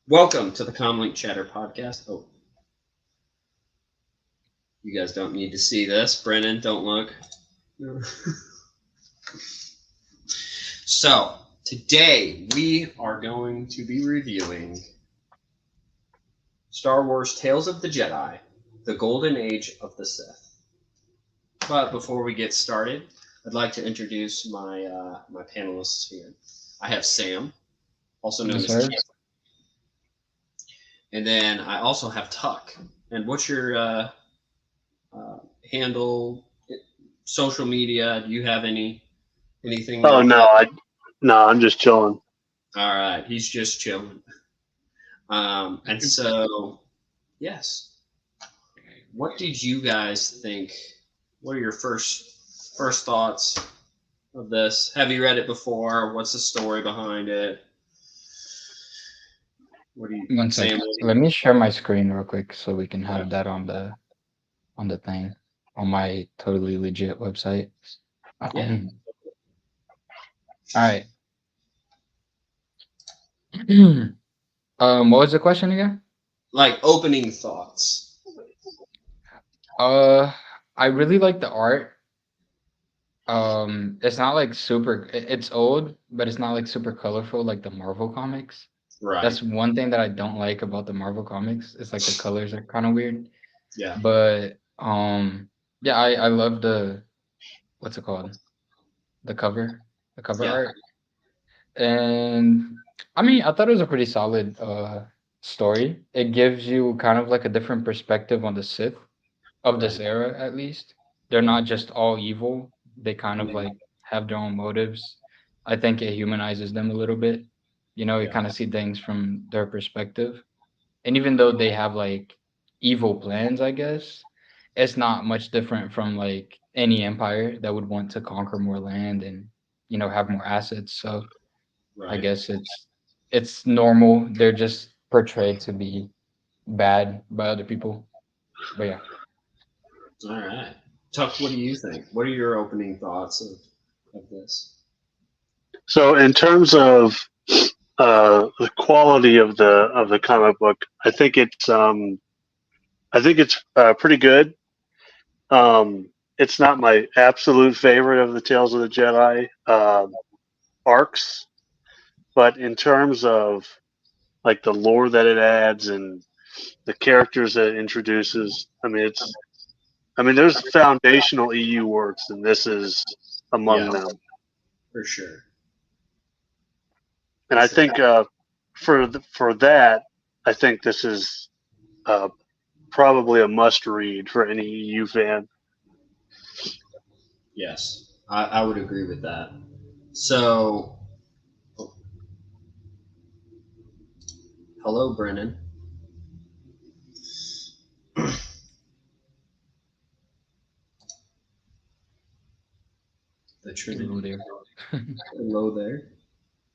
Welcome to the Comlink Chatter podcast. Oh, you guys don't need to see this. Brennan, don't look. No. So, today we are going to be reviewing Star Wars Tales of the Jedi, the Golden Age of the Sith. But before we get started, I'd like to introduce my panelists here. I have Sam, also known as Kip. And then I also have Tuck. And what's your handle, social media? Do you have anything? Oh no, I'm just chilling. All right, he's just chilling. And so, yes. What did you guys think? What are your first thoughts of this? Have you read it before? What's the story behind it? What do you? One second. Let me share my screen real quick so we can have that on the thing on my totally legit website. Yeah. All right. What was the question again? Like opening thoughts. I really like the art. It's not like super. It's old, but it's not like super colorful like the Marvel comics. Right. That's one thing that I don't like about the Marvel comics. It's like the colors are kind of weird. Yeah. But yeah, I love the what's it called? The cover art. And I mean, I thought it was a pretty solid story. It gives you kind of like a different perspective on the Sith of this era, at least. They're not just all evil. They kind of like have their own motives. I think it humanizes them a little bit. You know, you kind of see things from their perspective. And even though they have like evil plans, I guess, it's not much different from like any empire that would want to conquer more land and, you know, have more assets. So I guess it's normal. They're just portrayed to be bad by other people. But yeah. All right. Tuck, what do you think? What are your opening thoughts of this? So in terms of the quality of the comic book, I think it's pretty good. It's not my absolute favorite of the Tales of the Jedi arcs, but in terms of like the lore that it adds and the characters that it introduces, I mean there's foundational EU works, and this is among them. For sure. And I think for that, I think this is probably a must read for any EU fan. Yes, I would agree with that. So, hello, Brennan. The Trinity. Hello there. Hello there.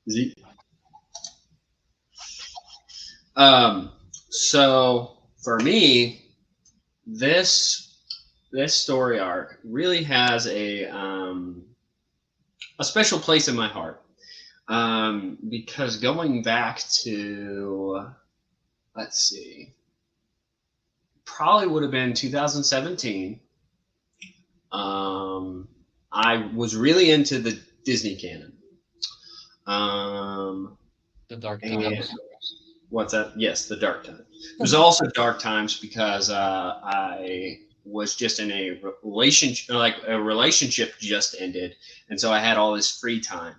Is he? So for me, this story arc really has a special place in my heart, because going back to, let's see, probably would have been 2017. I was really into the Disney canon. The Dark Times. What's that? Yes, the Dark Times. It was also Dark Times because I was just in a relationship, like a relationship just ended, and so I had all this free time.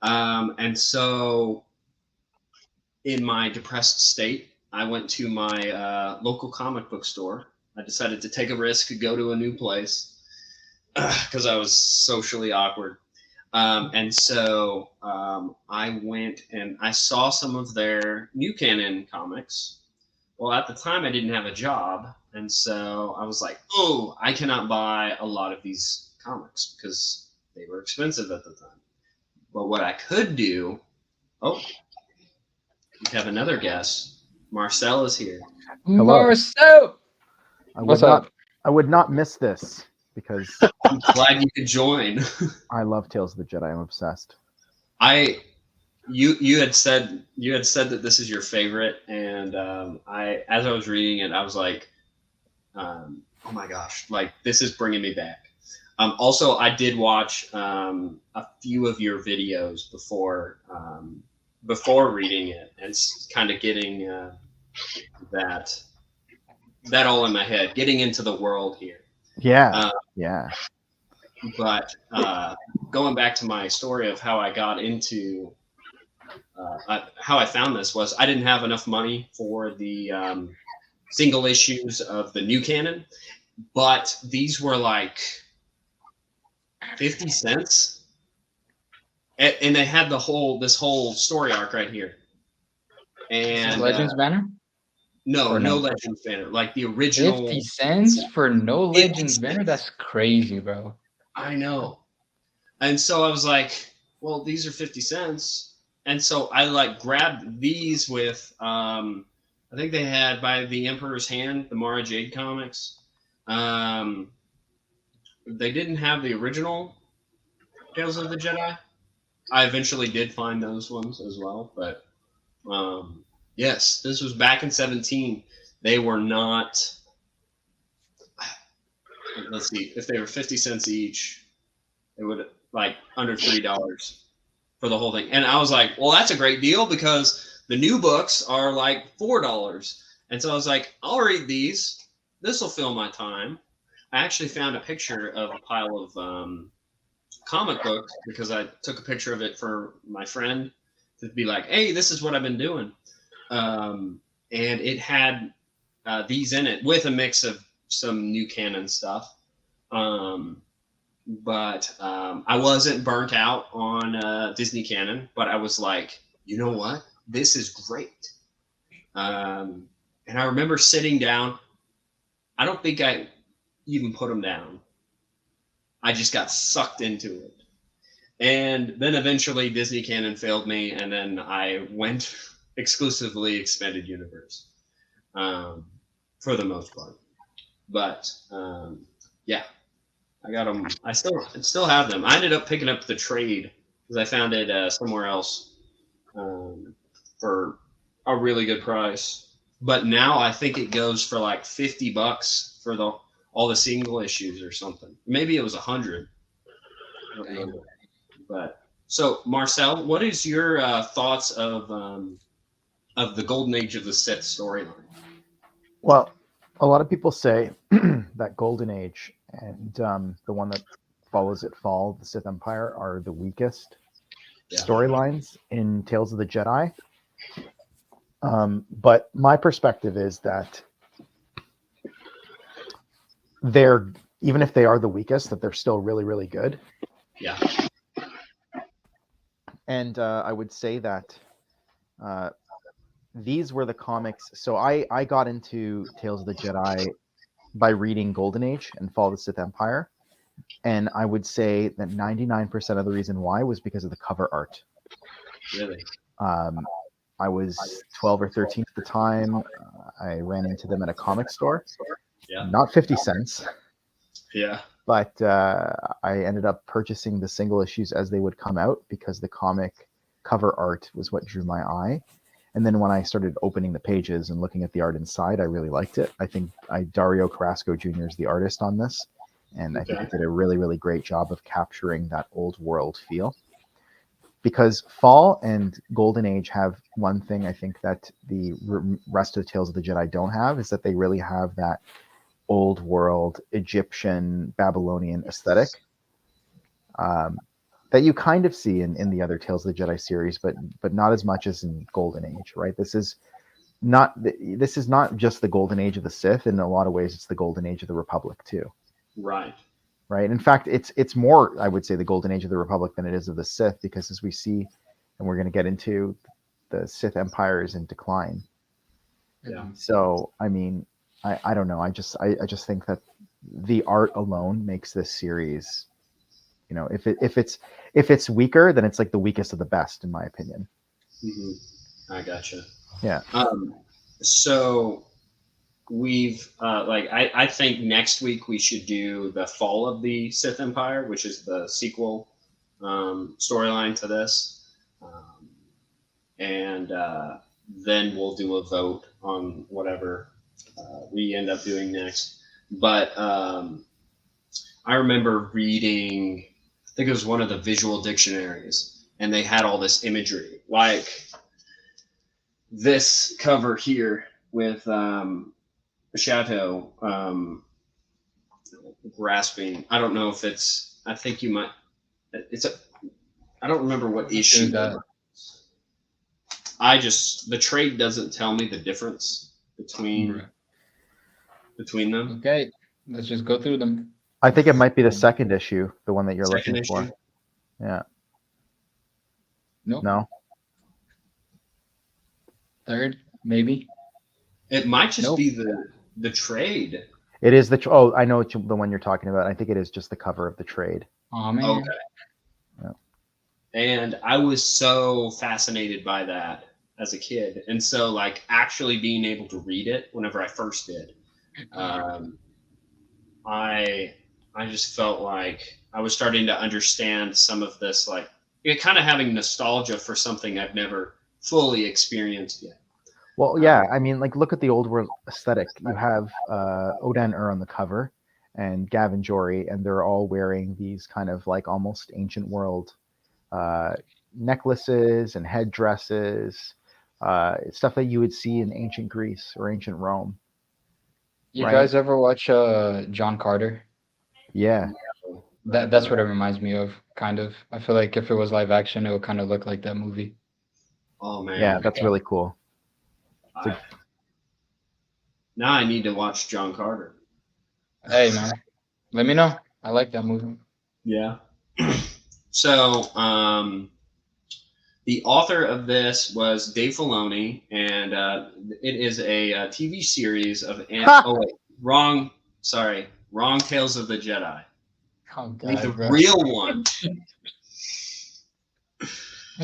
And so, in my depressed state, I went to my local comic book store. I decided to take a risk, go to a new place because I was socially awkward. And so I went and I saw some of their new canon comics. Well, at the time, I didn't have a job. And so I was like, oh, I cannot buy a lot of these comics because they were expensive at the time. But what I could do, we have another guest. Marcel is here. Hello. Marcel! What's up? I would not miss this because I'm glad you could join. I love Tales of the Jedi. I'm obsessed. I you had said that this is your favorite, and as I was reading it, I was like, oh my gosh, like this is bringing me back. Also, I did watch a few of your videos before reading it, and kind of getting that all in my head, getting into the world here. Yeah, yeah. But going back to my story of how I got into how I found this was I didn't have enough money for the single issues of the new canon, but these were like 50 cents, and they had this whole story arc right here. And Legends banner? no Or no? Legends banner, like the original. 50 cents for no 50 Legends banner? cents. That's crazy, bro. I know. And so I was like, well, these are 50 cents. And so I like grabbed these with, I think they had by the Emperor's Hand, the Mara Jade comics. They didn't have the original Tales of the Jedi. I eventually did find those ones as well. But yes, this was back in 17. They were not, let's see, if they were 50 cents each, it would like under $3 for the whole thing. And I was like, well, that's a great deal because the new books are like $4. And so I was like, I'll read these. This will fill my time. I actually found a picture of a pile of comic books because I took a picture of it for my friend to be like, hey, this is what I've been doing. And it had these in it with a mix of some new canon stuff. But I wasn't burnt out on Disney canon, but I was like, you know what? This is great. And I remember sitting down. I don't think I even put them down. I just got sucked into it. And then eventually Disney canon failed me, and then I went exclusively Expanded Universe for the most part. But yeah. I got them. I still have them. I ended up picking up the trade because I found it somewhere else for a really good price. But now I think it goes for like $50 for all the single issues or something. Maybe it was 100. I don't remember. But so Marcel, what is your thoughts of the Golden Age of the Sith storyline? Well, a lot of people say that Golden Age and the one that follows it, Fall of the Sith Empire, are the weakest storylines in Tales of the Jedi. But my perspective is that they're, even if they are the weakest, that they're still really, really good. Yeah. And I would say that these were the comics. So I got into Tales of the Jedi by reading Golden Age and Fall of the Sith Empire. And I would say that 99% of the reason why was because of the cover art. Really? I was 12 or 13 at the time. I ran into them at a comic store. Yeah. Not 50 cents. Yeah. But I ended up purchasing the single issues as they would come out because the comic cover art was what drew my eye. And then when I started opening the pages and looking at the art inside, I really liked it. I think Dario Carrasco Jr. is the artist on this. And I think he did a really, really great job of capturing that old world feel. Because Fall and Golden Age have one thing I think that the rest of Tales of the Jedi don't have, is that they really have that old world Egyptian Babylonian aesthetic that you kind of see in the other Tales of the Jedi series, but not as much as in Golden Age, right? This is not just the Golden Age of the Sith. In a lot of ways, it's the Golden Age of the Republic too. Right. Right. In fact, it's more, I would say, the Golden Age of the Republic than it is of the Sith, because as we see, and we're going to get into, the Sith Empire is in decline. Yeah. So, I mean, I don't know. I just think that the art alone makes this series, you know, if it's weaker, then it's like the weakest of the best, in my opinion. Mm-hmm. I gotcha. Yeah. So we've I think next week we should do the Fall of the Sith Empire, which is the sequel storyline to this. and then we'll do a vote on whatever we end up doing next. But I remember reading, I think it was one of the visual dictionaries, and they had all this imagery, like this cover here with Chateau grasping. I don't know if it's. I think you might. It's a. I don't remember what issue that. The trade doesn't tell me the difference between them. Okay, let's just go through them. I think it might be the second issue, the one that you're Second looking issue? for. Yeah. Nope. No. Third, maybe. It might just Nope. be the trade. It is the. Oh, I know the one you're talking about. I think it is just the cover of the trade. Oh man. Okay. Yeah. And I was so fascinated by that as a kid, and so like actually being able to read it whenever I first did, I just felt like I was starting to understand some of this, like kind of having nostalgia for something I've never fully experienced yet. Well, yeah. I mean, like, look at the old world aesthetic. You have Odan Ur on the cover, and Gavin Jory, and they're all wearing these kind of like almost ancient world necklaces and headdresses, stuff that you would see in ancient Greece or ancient Rome. You Right. guys ever watch John Carter? Yeah. That's what it reminds me of, kind of. I feel like if it was live action, it would kind of look like that movie. Oh man. Yeah, that's really cool. Now I need to watch John Carter. Hey man, let me know. I like that movie. Yeah. So, the author of this was Dave Filoni, and it is a TV series of. Oh wait, wrong. Sorry, wrong. Tales of the Jedi. Oh The god, bro. real one.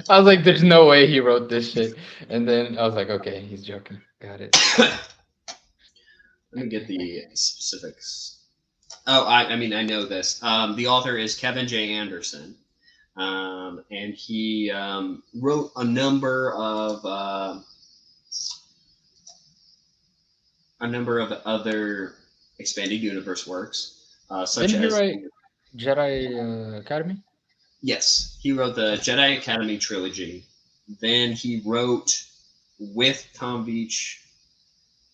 I was like, there's no way he wrote this shit. And then I was like, okay, he's joking. Got it. Let me get the specifics. Oh, I mean, I know this. The author is Kevin J. Anderson, and he wrote a number of other expanded universe works, such Didn't he as. write Jedi Academy? Yes, he wrote the Jedi Academy trilogy. Then he wrote with Tom Veitch,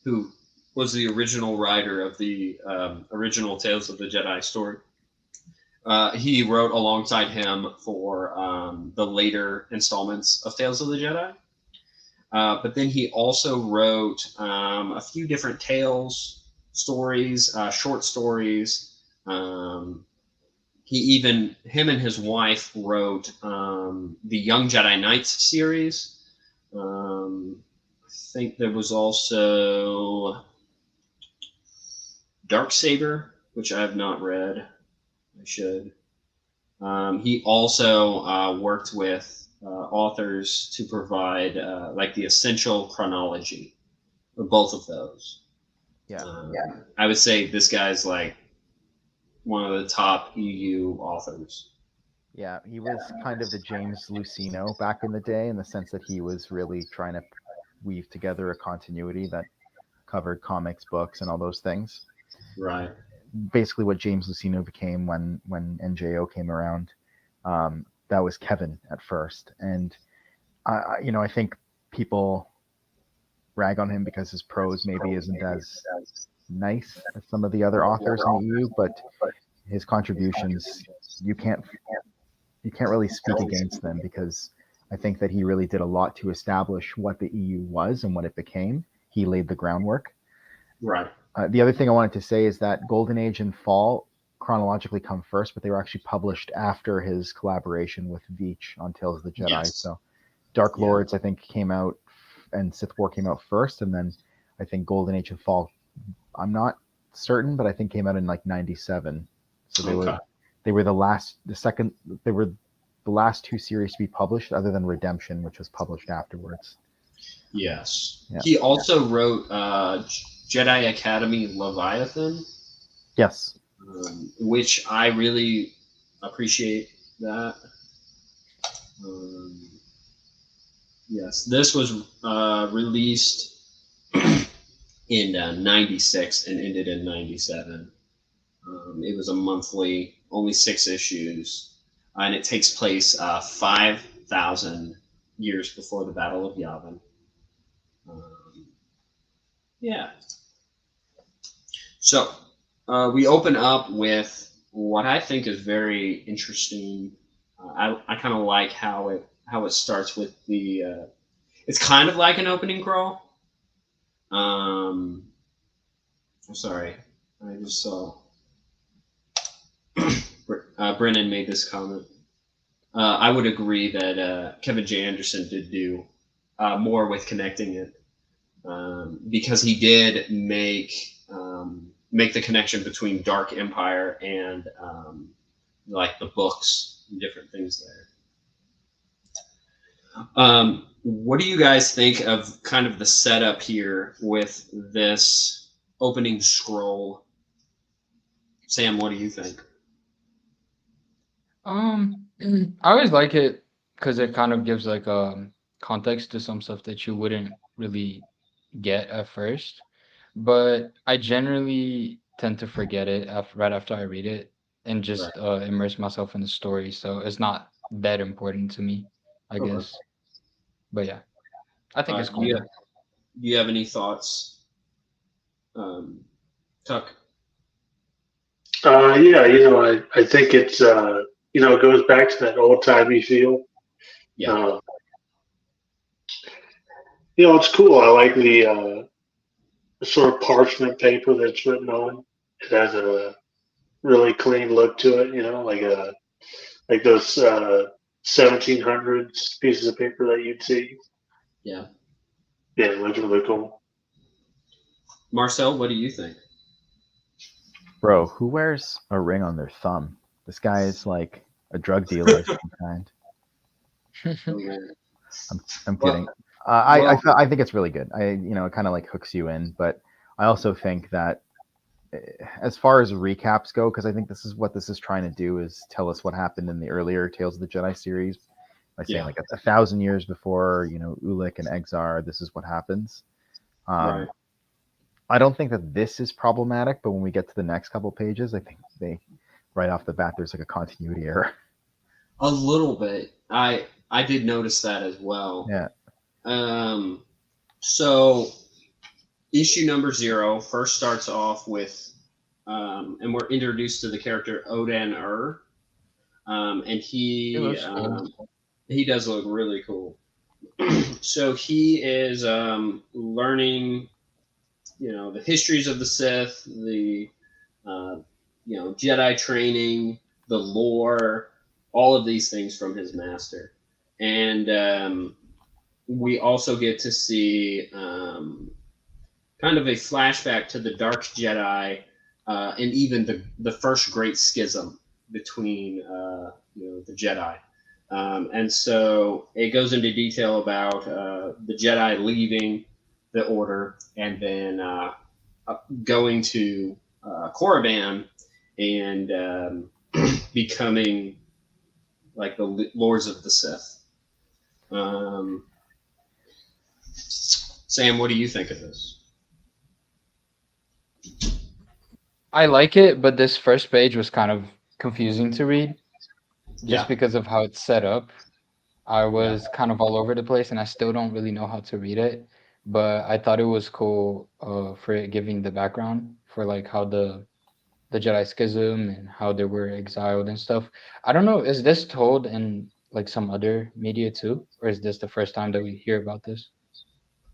who was the original writer of the original Tales of the Jedi story. He wrote alongside him for the later installments of Tales of the Jedi. But then he also wrote a few different tales, stories, short stories. Him and his wife wrote the Young Jedi Knights series. I think there was also Darksaber, which I have not read. I should. He also worked with authors to provide like the essential chronology of both of those. Yeah. I would say this guy's like one of the top EU authors. Yeah, he was kind of the James Luceno back in the day, in the sense that he was really trying to weave together a continuity that covered comics, books, and all those things. Right. Basically, what James Luceno became when NJO came around, that was Kevin at first, and I think people rag on him because his prose maybe isn't as nice as some of the other authors in the EU, but his contributions, you can't really speak against them, because I think that he really did a lot to establish what the EU was and what it became. He laid the groundwork. Right. The other thing I wanted to say is that Golden Age and Fall chronologically come first, but they were actually published after his collaboration with Veitch on Tales of the Jedi. Yes. So Dark Lords, I think, came out, and Sith War came out first, and then I think Golden Age and Fall, I'm not certain, but I think came out in like 97. So they were the last two series to be published, other than Redemption, which was published afterwards. Yes. Yeah. He also wrote Jedi Academy Leviathan. Yes. Which I really appreciate that. Yes, this was released in '96 and ended in '97. It was a monthly, only 6 issues, and it takes place 5,000 years before the Battle of Yavin. Yeah. So we open up with what I think is very interesting. I kind of like how it starts with the. It's kind of like an opening crawl. I'm sorry, I just saw. Brennan made this comment. I would agree that Kevin J. Anderson did do more with connecting it, because he did make the connection between Dark Empire and like the books and different things there. What do you guys think of kind of the setup here with this opening scroll? Sam, what do you think? I always like it because it kind of gives like context to some stuff that you wouldn't really get at first. But I generally tend to forget it right after I read it and Right. just immerse myself in the story. So it's not that important to me, I Okay. guess. But yeah, I think it's Do cool though. you have any thoughts, Tuck? Yeah, I think it's it goes back to that old timey feel. Yeah. It's cool. I like the sort of parchment paper that's written on. It has a really clean look to it. Like those 1700s pieces of paper that you'd see. Yeah. Yeah, it looks really cool. Marcel, what do you think? Bro, who wears a ring on their thumb? This guy is like a drug dealer of some kind. I'm kidding. I think it's really good. It kind of like hooks you in, but I also think that as far as recaps go, because I think this is what this is trying to do, is tell us what happened in the earlier Tales of the Jedi series by saying like 1,000 years before, Ulick and Exar, this is what happens. Right. I don't think that this is problematic, but when we get to the next couple pages, I think right off the bat, there's like a continuity error. A little bit. I did notice that as well. Yeah. So issue number 0 first starts off with, and we're introduced to the character Odan and he does look really cool. So he is learning, the histories of the Sith, the Jedi training, the lore, all of these things from his master, and we also get to see kind of a flashback to the Dark Jedi and even the first great schism between the Jedi. And so it goes into detail about the Jedi leaving the Order and then going to Korriban and becoming like the Lords of the Sith. Sam, what do you think of this? I like it, but this first page was kind of confusing to read just because of how it's set up. I was kind of all over the place and I still don't really know how to read it, but I thought it was cool for it giving the background for like how the Jedi Schism and how they were exiled and stuff. I don't know, is this told in like some other media too, or is this the first time that we hear about this?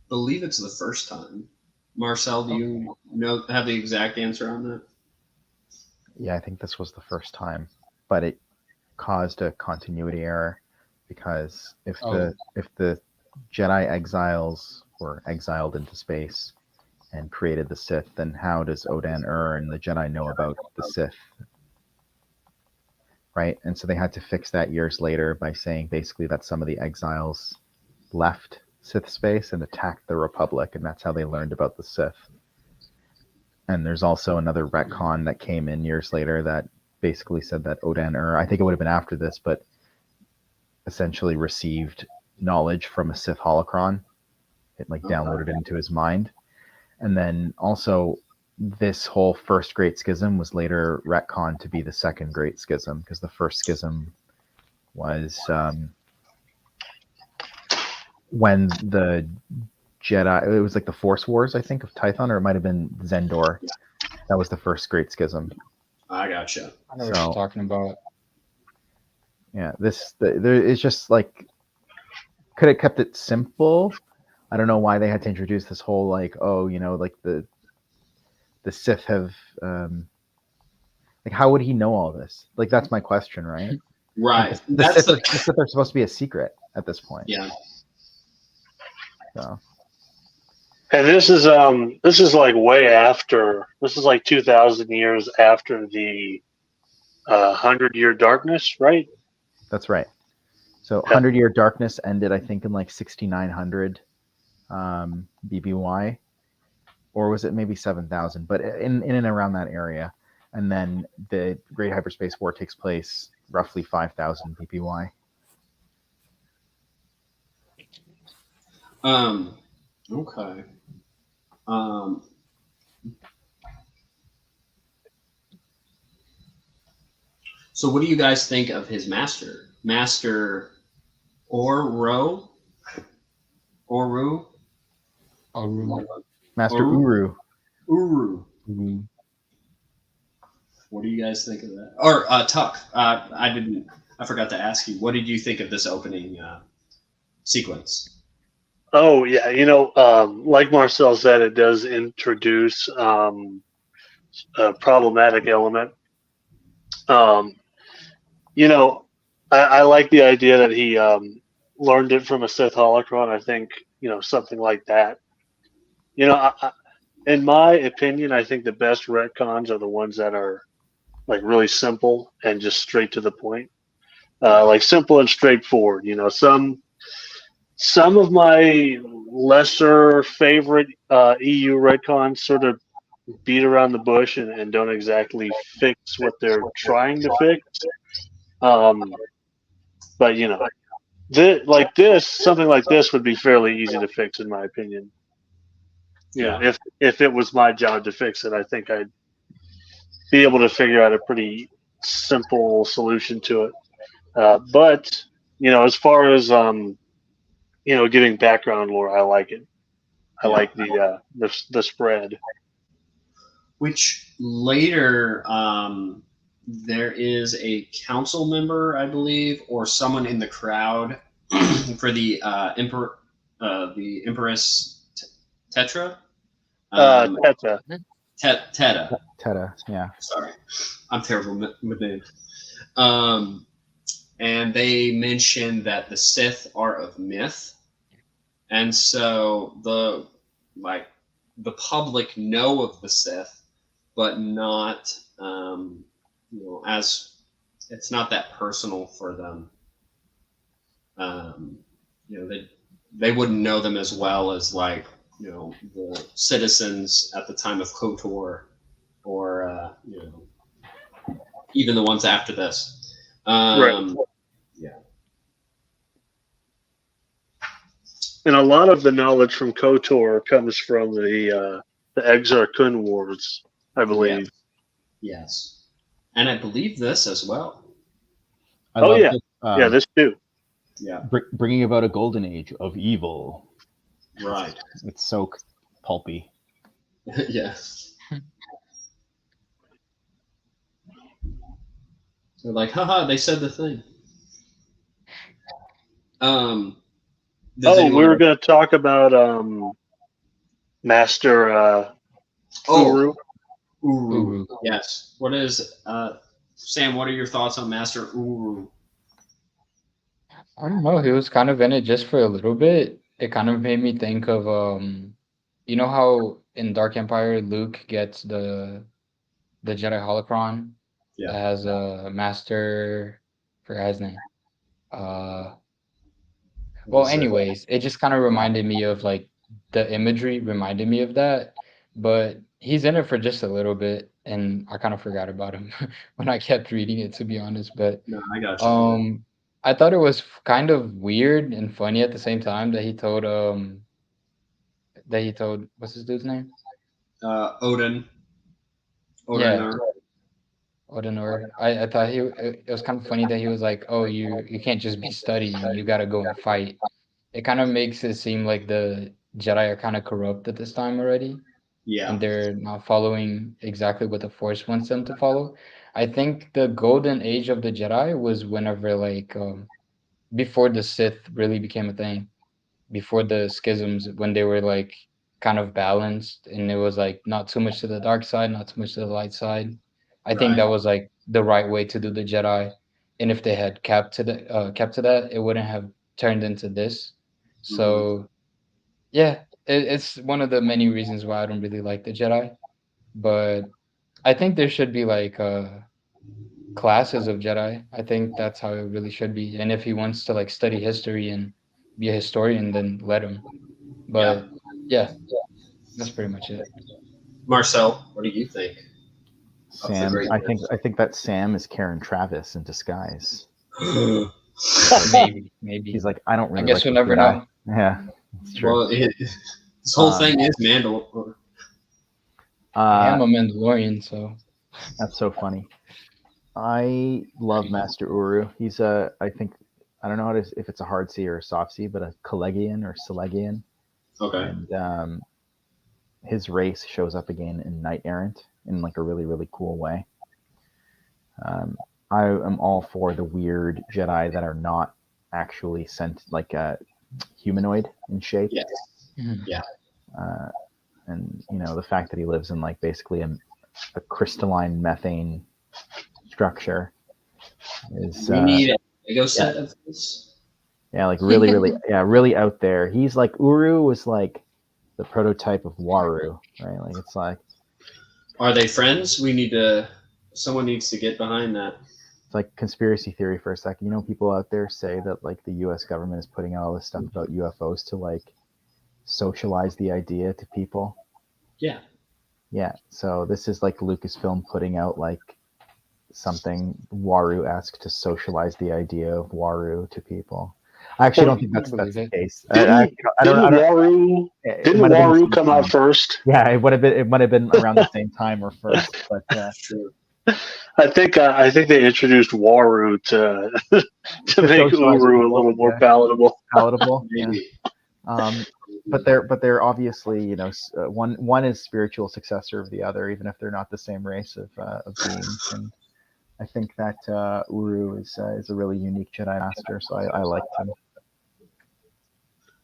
I believe it's the first time. Marcel, do you have the exact answer on that? Yeah, I think this was the first time, but it caused a continuity error because if the Jedi exiles were exiled into space and created the Sith, then how does Odan and the Jedi know about the Sith? Right? And so they had to fix that years later by saying basically that some of the exiles left Sith space and attacked the Republic, and that's how they learned about the Sith. And there's also another retcon that came in years later that basically said that Odan I think it would have been after this, but essentially received knowledge from a Sith holocron. It like downloaded it into his mind. And then also this whole first Great Schism was later retconned to be the second Great Schism, because the first schism was when the Jedi, it was like the Force Wars, I think, of Tython, or it might have been Zendor. That was the first Great Schism. I gotcha. I know what you're talking about. Yeah, it's just like, could have kept it simple. I don't know why they had to introduce this whole like, oh, you know, like the Sith have, like, how would he know all this? Like, that's my question, right? Right. The Sith are supposed to be a secret at this point. Yeah. So. And this is like way after. This is like 2,000 years after the 100-Year Darkness, right? That's right. So 100-Year Darkness ended, I think, in like 6900 BBY, or was it maybe 7,000? But in and around that area. And then the Great Hyperspace War takes place roughly 5,000 BBY. Okay. So what do you guys think of his master? Master Oru? Master Uru. Uru. What do you guys think of that? Or Tuck, I forgot to ask you, what did you think of this opening sequence? Oh yeah, you know, like Marcel said, it does introduce a problematic element. You know, I like the idea that he learned it from a Sith holocron. I think, you know, something like that. You know, in my opinion, I think the best retcons are the ones that are like really simple and just straight to the point, like simple and straightforward. You know, some of my lesser favorite EU retcons sort of beat around the bush and don't exactly fix what they're trying to fix. But you know, something like this would be fairly easy to fix, in my opinion. Yeah, if it was my job to fix it, I think I'd be able to figure out a pretty simple solution to it. But you know, as far as you know, giving background lore, I like it. I like the spread. Which later, there is a council member, I believe, or someone in the crowd for the Empress Tetra. Teta. Teta, yeah. Sorry, I'm terrible with names. And they mentioned that the Sith are of myth, and so the public know of the Sith, but not, you know, as it's not that personal for them. You know, they wouldn't know them as well as, like, you know, the citizens at the time of KOTOR, or you know, even the ones after this. Right. Yeah. And a lot of the knowledge from KOTOR comes from the Exar Kun Wars, I believe. Yeah. Yes. And I believe this as well. Yeah, this too. Yeah. Bringing about a golden age of evil. Right. It's so pulpy. Yes. They're like, haha, they said the thing. We were going to talk about Master Uru. Uru. Yes. What is Sam? What are your thoughts on Master Uru? I don't know. He was kind of in it just for a little bit. It kind of made me think of you know how in Dark Empire Luke gets the Jedi holocron that has a master, forgot his name. Well, anyways, it just kind of reminded me of, like, the imagery reminded me of that, but he's in it for just a little bit, and I kind of forgot about him when I kept reading it, to be honest. But No, I got you. I thought it was kind of weird and funny at the same time that he told what's this dude's name? Odin. Yeah, Odin. Odenor. I thought it was kind of funny that he was like, "Oh, you can't just be studying. You got to go and fight." It kind of makes it seem like the Jedi are kind of corrupt at this time already, Yeah. and they're not following exactly what the Force wants them to follow. I think the golden age of the Jedi was whenever like before the Sith really became a thing, before the schisms, when they were like kind of balanced, and it was like not too much to the dark side, not too much to the light side. I think Right. that was like the right way to do the Jedi, and if they had kept to that, it wouldn't have turned into this. So yeah, it's one of the many reasons why I don't really like the Jedi. But I think there should be like classes of Jedi. I think that's how it really should be. And if he wants to like study history and be a historian, then let him. Yeah. But yeah, that's pretty much it. Marcel, what do you think of the Sam, great I think that Sam is Karen Travis in disguise. Maybe. He's like, I don't I really guess like we'll the never Jedi. know. Yeah, it's true. Well, this whole thing is Mandalore. I am a Mandalorian, so That's so funny. I love Master Uru. He's I think, I don't know if it's a hard C or a soft C, but a Collegian or Selegian. Okay. And his race shows up again in Knight Errant in like a really, really cool way. I am all for the weird Jedi that are not actually sent like a humanoid in shape. Yes. Yeah. And the fact that he lives in like basically a crystalline methane structure is We need a Lego set of this. yeah, like really, really, yeah, really out there. He's like, Uru was like the prototype of Waru, right? Like it's like, Are they friends? Someone needs to get behind that. it's like conspiracy theory for a second. People out there say that like the U.S. government is putting out all this stuff about UFOs to like socialize the idea to people. Yeah. Yeah. So this is like Lucasfilm putting out like something Waru-esque to socialize the idea of Waru to people. I actually don't think that's the case. Didn't Waru come out first? Yeah, it might have been around the same time or first, but I think they introduced Waru to make Uru a little more palatable. Maybe. Yeah. But they're obviously one is spiritual successor of the other, even if they're not the same race of beings. And I think that Uru is a really unique Jedi Master, so I liked him.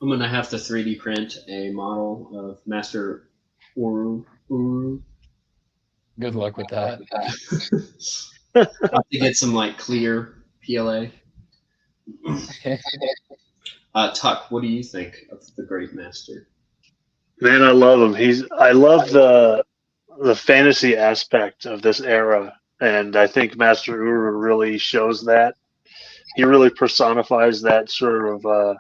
I'm gonna have to 3D print a model of Master Uru. Good luck with that. Have to get some like clear PLA. Tuck, what do you think of the Great Master? Man, I love him. I love the fantasy aspect of this era, and I think Master Uru really shows that. He really personifies that sort of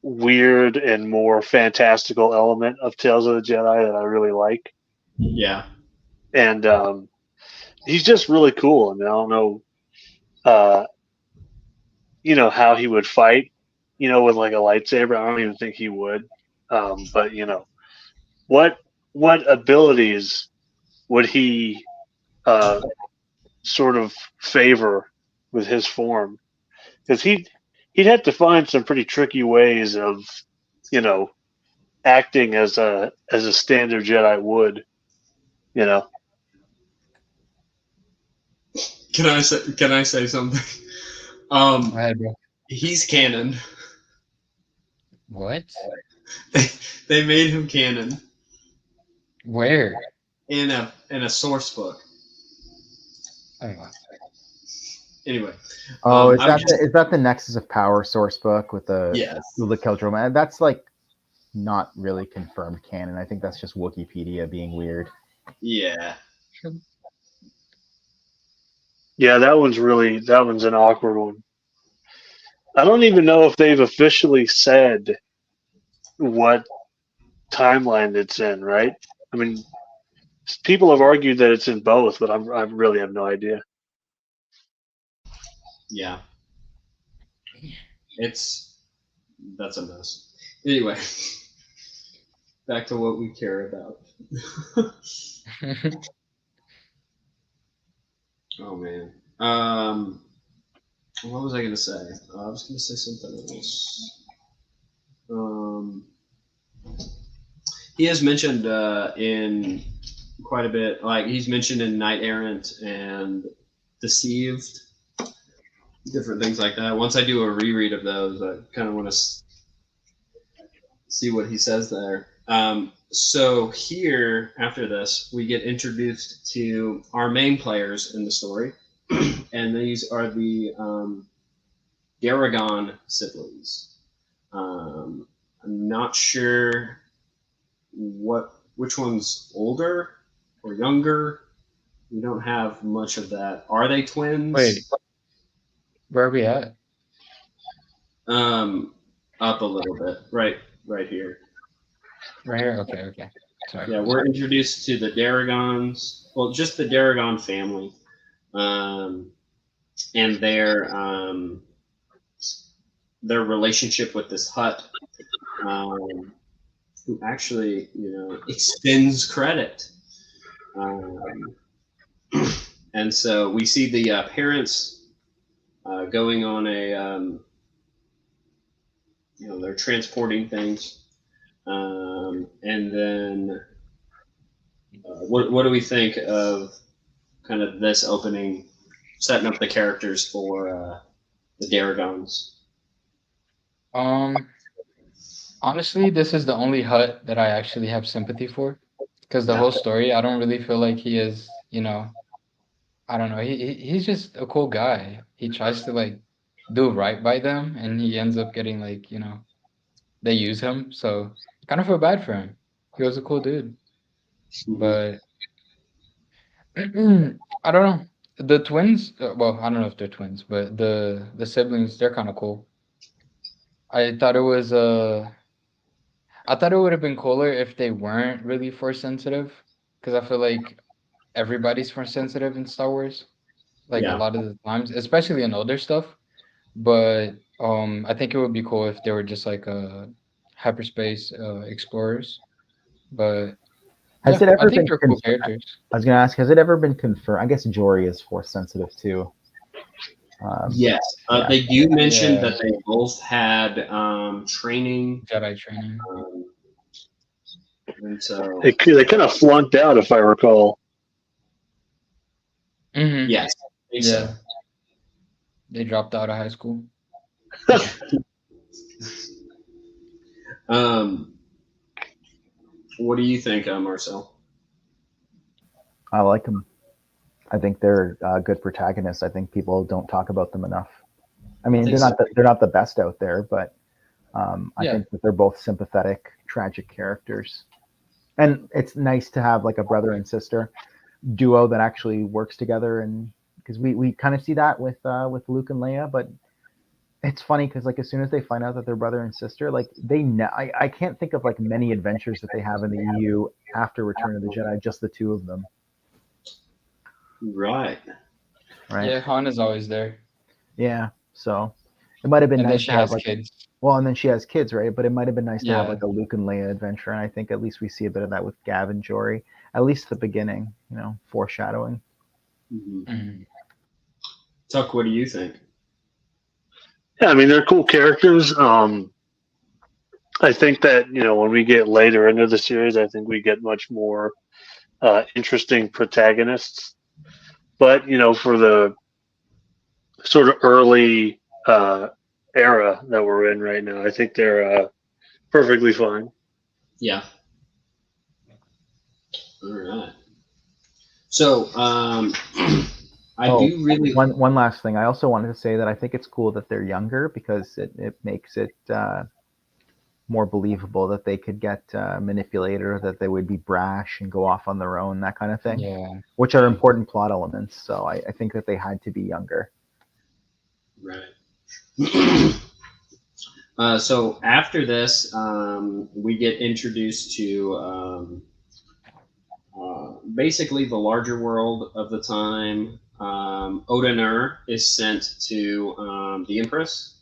weird and more fantastical element of Tales of the Jedi that I really like. Yeah. And he's just really cool. I mean, I don't know, how he would fight, with like a lightsaber. I don't even think he would. But what abilities would he sort of favor with his form? Because he'd have to find some pretty tricky ways of, acting as a standard Jedi would, Can I say something? Go ahead, bro. He's canon. What? They made him canon Where? in a source book. Oh, wow. Anyway. Oh, is that the Nexus of Power source book with the Yes. Ula Keldroma? That's like not really confirmed canon. I think that's just Wikipedia being weird. Yeah. Yeah, that one's an awkward one. I don't even know if they've officially said what timeline it's in, right? I mean, people have argued that it's in both, but I really have no idea. Yeah. That's a mess. Anyway, back to what we care about. Oh man. What was I gonna say? I was gonna say something else. He has mentioned in quite a bit, like he's mentioned in Knight Errant and Deceived, different things like that. Once I do a reread of those, I kind of want to see what he says there. So here, after this, we get introduced to our main players in the story, and these are the Daragon siblings. I'm not sure which one's older or younger. We don't have much of that. Are they twins? Wait, where are we at? Up a little bit, right here. Right here. Okay. Sorry. Yeah, we're introduced to the Daragons. Well, just the Daragon family, and their relationship with this Hutt, who actually, extends credit. And so we see the parents going on a, they're transporting things. And then what do we think of kind of this opening, setting up the characters for the Daragons? Honestly, this is the only Hutt that I actually have sympathy for, because the Yeah. whole story, I don't really feel like he is, I don't know. He's just a cool guy. He tries to like do right by them, and he ends up getting like, they use him. So kind of feel bad for him. He was a cool dude, but I don't know. The twins, well, I don't know if they're twins, but the siblings, they're kind of cool. I thought it was I thought it would have been cooler if they weren't really force sensitive, because I feel like everybody's force sensitive in Star Wars, like a Yeah. lot of the times, especially in older stuff. But I think it would be cool if they were just like hyperspace explorers. But Has yeah, it I ever think been they're cool confirmed? characters. I was gonna ask, has it ever been confirmed? I guess Jory is force sensitive too. Yes, yeah. they do mention Yeah. that they both had training, Jedi training. and so They kind of flunked out, if I recall. Mm-hmm. yes, I think Yeah, so. they dropped out of high school. What do you think, Marcel? I like them. I think they're good protagonists. I think people don't talk about them enough. I mean, think they're not the best out there, but I Yeah. think that they're both sympathetic, tragic characters, and it's nice to have like a brother and sister duo that actually works together. And because we kind of see that with Luke and Leia, but it's funny because like as soon as they find out that they're brother and sister, like I can't think of like many adventures that they have in the EU after Return of the Jedi, just the two of them. Right. Right. Yeah, Han is always there. Yeah. So it might have been And then nice she to have has like kids. well, and then she has kids, right? But it might have been nice to have Yeah. like a Luke and Leia adventure, and I think at least we see a bit of that with Gav and Jory, at least the beginning, foreshadowing. Mhm. Tuck, what do you think? Yeah, I mean, they're cool characters. I think that, when we get later into the series, I think we get much more interesting protagonists. But, for the sort of early era that we're in right now, I think they're perfectly fine. Yeah. All right. So, I do really. One last thing. I also wanted to say that I think it's cool that they're younger because it makes it more believable that they could get manipulated or that they would be brash and go off on their own, that kind of thing. Yeah. Which are important plot elements. So I think that they had to be younger. Right. So after this, we get introduced to basically the larger world of the time. Oda Nur is sent to the Empress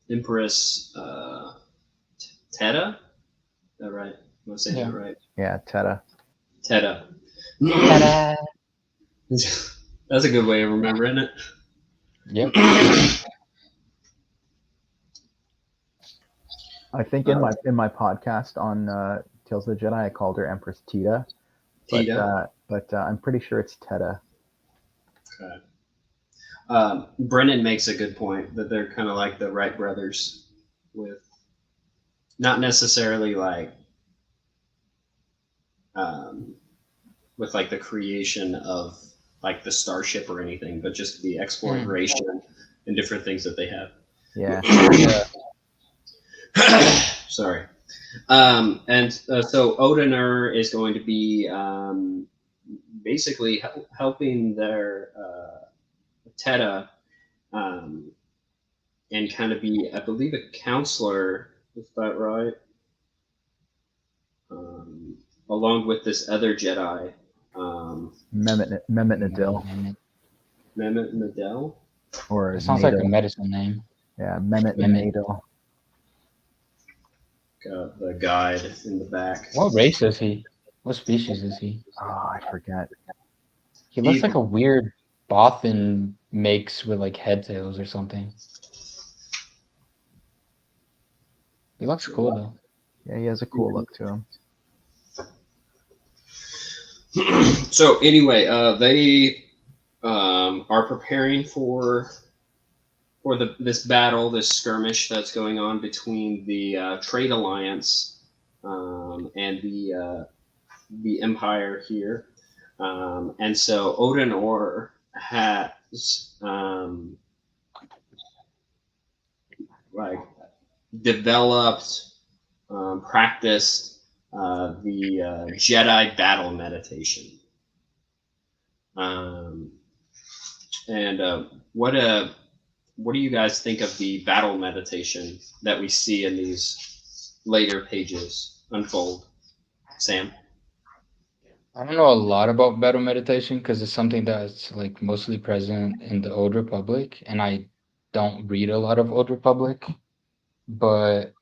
Empress Teta. Is that right? Am I saying Yeah. that right? Yeah, Teta. Teta. Ta-da! That's a good way of remembering it. Yep. I think in my podcast on Tales of the Jedi, I called her Empress Tita, Tita. but I'm pretty sure it's Teta. Okay. Brennan makes a good point that they're kind of like the Wright brothers, with not necessarily like with like the creation of like the starship or anything, but just the exploration and different things that they have. Yeah. Sorry. So Odiner is going to be basically helping their Teta and kind of be, I believe, a counselor. Is that right? Along with this other Jedi. Mehmet Nadil. Mehmet Nadel? Or It sounds like a Nadil. medicine name. Yeah, Mehmet Mehmet. Nadil. Got the guide in the back. What race is he? What species is he? Oh, I forget. He looks like a weird Bothan mix with like head tails or something. He looks cool though. Yeah, he has a cool look to him. So anyway, they are preparing for this battle, this skirmish that's going on between the Trade Alliance and the Empire here, and so Odin Orr has like developed, practiced the Jedi battle meditation. What do you guys think of the battle meditation that we see in these later pages unfold? Sam? I don't know a lot about battle meditation because it's something that's like mostly present in the Old Republic, and I don't read a lot of Old Republic, but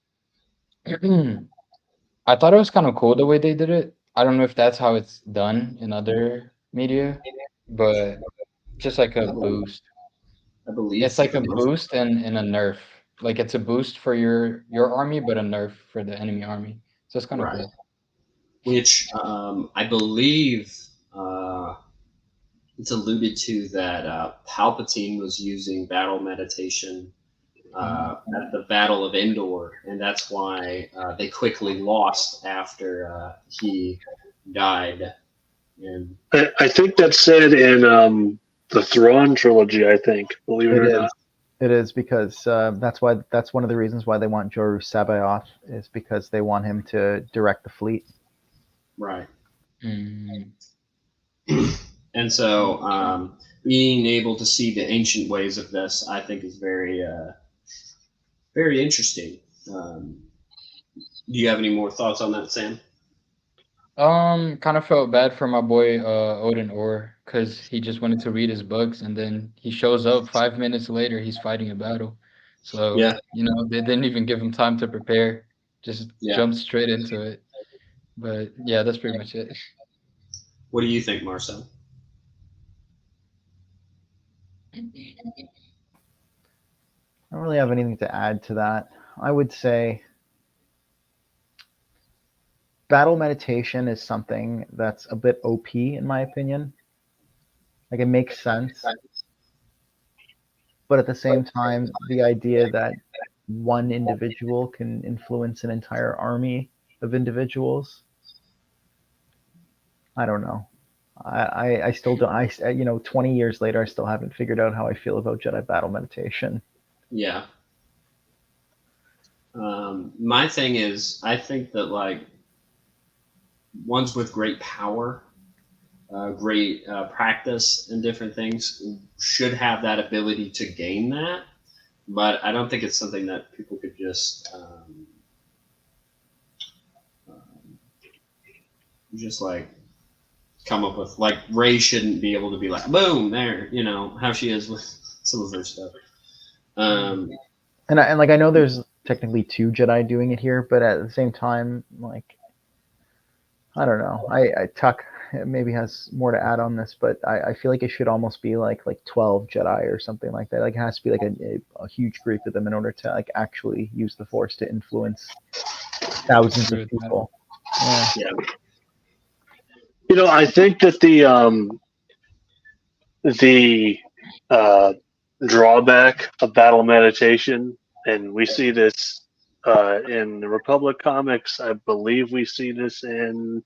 I thought it was kind of cool the way they did it. I don't know if that's how it's done in other media, but just like a boost. I believe It's like a boost and a nerf. Like it's a boost for your army, but a nerf for the enemy army. So it's kind of right. cool. Which I believe it's alluded to that Palpatine was using battle meditation at the Battle of Endor, and that's why they quickly lost after he died. And I think that's said in the Thrawn trilogy, I think. Believe it or not. It is because that's one of the reasons why they want Joru Sabaoth, is because they want him to direct the fleet. right. Mm. And so being able to see the ancient ways of this, I think, is very, very interesting. Do you have any more thoughts on that, Sam? Kind of felt bad for my boy Odin Orr because he just wanted to read his books and then he shows up 5 minutes later. He's fighting a battle, so Yeah. they didn't even give him time to prepare. Just jumped straight into it. But yeah, that's pretty much it. What do you think, Marcel? I don't really have anything to add to that. I would say battle meditation is something that's a bit OP in my opinion. Like it makes sense. But at the same time, the idea that one individual can influence an entire army of individuals, I don't know. I still don't. 20 years later, I still haven't figured out how I feel about Jedi battle meditation. Yeah. My thing is, I think that like ones with great power, great practice and different things should have that ability to gain that, but I don't think it's something that people could just like come up with. Like Rey shouldn't be able to be like, boom, there, how she is with some of her stuff. And I know there's technically 2 Jedi doing it here, but at the same time, like, I don't know. Tuck maybe has more to add on this, but I feel like it should almost be like 12 Jedi or something like that. Like, it has to be like a huge group of them in order to like actually use the Force to influence thousands of people. Yeah. I think that the drawback of battle meditation, and we see this in the Republic comics. I believe we see this in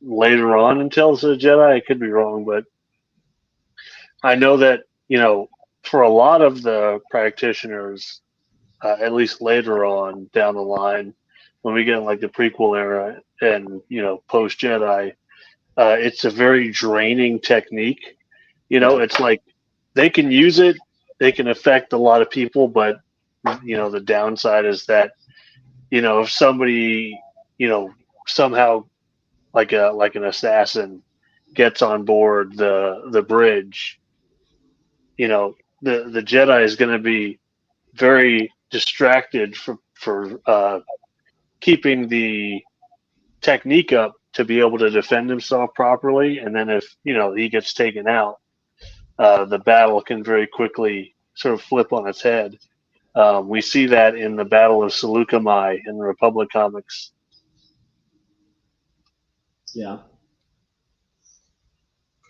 later on in Tales of the Jedi. I could be wrong, but I know that for a lot of the practitioners, at least later on down the line, when we get like the prequel era and post Jedi, it's a very draining technique. It's like they can use it, they can affect a lot of people, but the downside is that if somebody somehow like an assassin gets on board the bridge, the Jedi is going to be very distracted for keeping the technique up to be able to defend himself properly, and then if he gets taken out, the battle can very quickly sort of flip on its head. We see that in the Battle of Seleucami in the Republic comics. Yeah.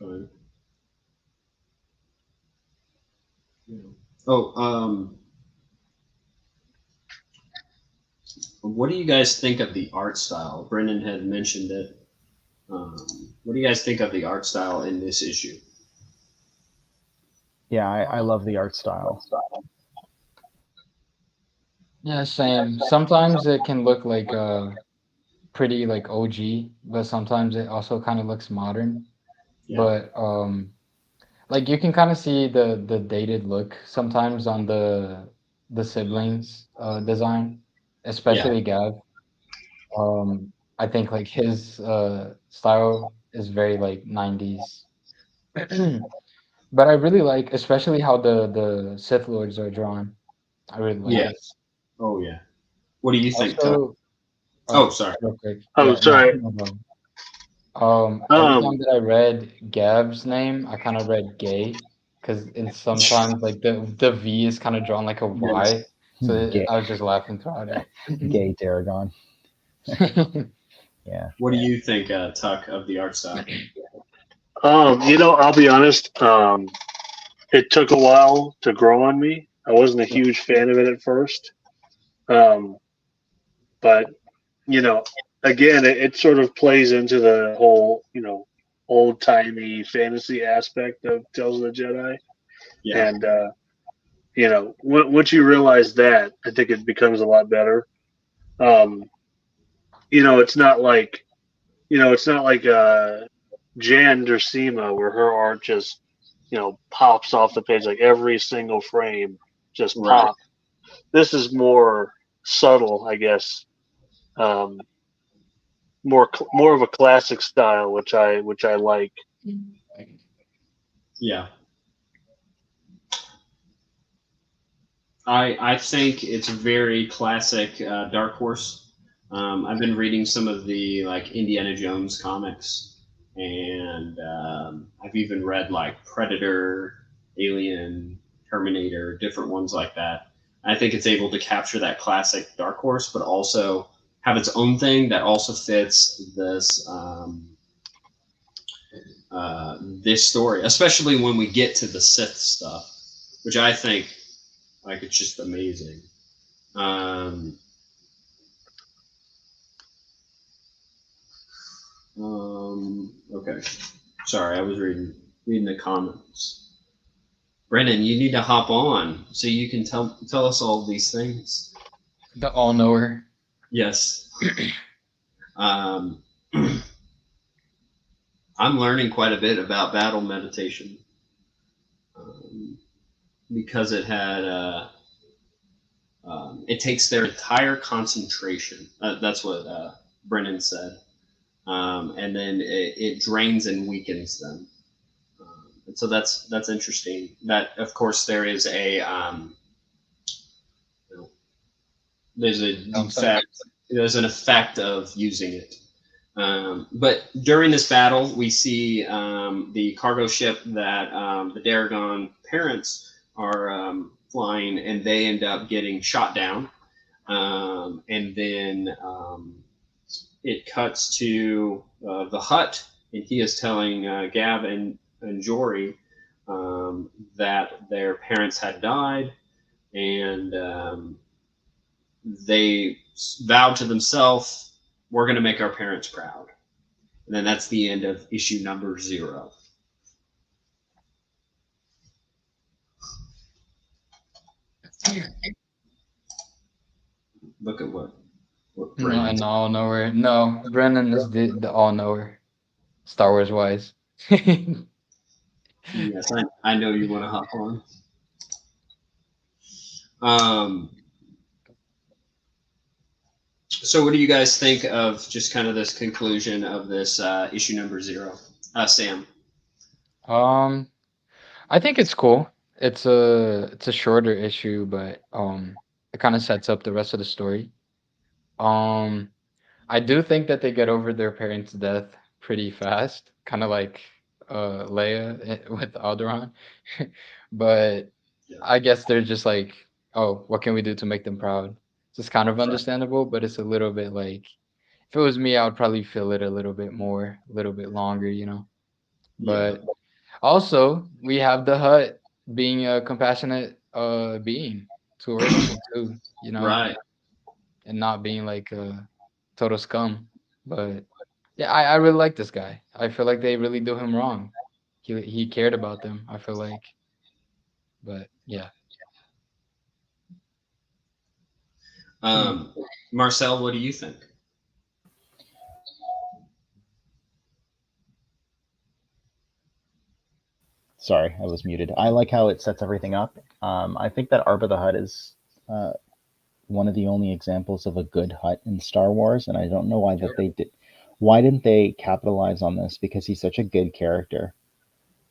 Okay. Yeah. Oh, what do you guys think of the art style? Brendan had mentioned it. What do you guys think of the art style in this issue? Yeah, I love the art style. Yeah, same. Sometimes it can look like pretty like OG, but sometimes it also kind of looks modern. Yeah. But like you can kind of see the dated look sometimes on the siblings design, especially Gav. I think like his style is very like 90s. But I really like especially how the Sith Lords are drawn. I really like it. Yes. Oh yeah. What do you think, Tuck? Also, Oh, sorry. real quick. Oh, Yeah, no, sorry. no problem. Every time that I read Gab's name, I kind of read gay because it's sometimes like the V is kind of drawn like a Y, so Gay, I was just laughing throughout it. gay Daragon. Yeah. What do you think, Tuck, of the art style? I'll be honest. It took a while to grow on me. I wasn't a huge fan of it at first, but again, it sort of plays into the whole old timey fantasy aspect of Tales of the Jedi, Yeah. and once you realize that, I think it becomes a lot better. It's not like Jan Dersima where her art just pops off the page, like every single frame just Right. pop. This is more subtle, I guess. More of a classic style, which I like. Yeah. I think it's very classic Dark Horse. I've been reading some of the like Indiana Jones comics, and I've even read like Predator, Alien, Terminator, different ones like that. I think it's able to capture that classic Dark Horse, but also have its own thing that also fits this story, especially when we get to the Sith stuff, which I think like it's just amazing. Okay, sorry, I was reading the comments. Brennan, you need to hop on so you can tell us all these things. The all knower. Yes. I'm learning quite a bit about battle meditation because it had it takes their entire concentration. That's what Brennan said, and then it drains and weakens them. And so that's interesting. That of course there is a there's a Downside. defect. There's an effect of using it. But during this battle, we see the cargo ship that the Daragon parents are flying, and they end up getting shot down. And then it cuts to the Hutt, and he is telling Gav and Jory that their parents had died, and they vowed to themselves, "We're going to make our parents proud." And then that's the end of issue number 0. Look at what No, Brennan. and all knower. No, Brennan is the all knower, Star Wars wise. Yes, I know you want to hop on. So what do you guys think of just kind of this conclusion of this issue number 0? Sam? I think it's cool. It's a shorter issue, but it kind of sets up the rest of the story. Um, I do think that they get over their parents' death pretty fast, kind of like Leia with Alderaan. But Yeah. I guess they're just like, oh, what can we do to make them proud? It's kind of understandable, but it's a little bit like, if it was me, I would probably feel it a little bit more, a little bit longer, you know. Yeah. But also, we have the Hut being a compassionate being towards them too, you know, Right. and not being like a total scum. But yeah, I really like this guy. I feel like they really do him wrong. He cared about them, I feel like. But yeah. Marcel, what do you think? Sorry, I was muted. I like how it sets everything up. I think that Arba the Hutt is one of the only examples of a good Hutt in Star Wars, and I don't know why that they did. Why didn't they capitalize on this? Because he's such a good character.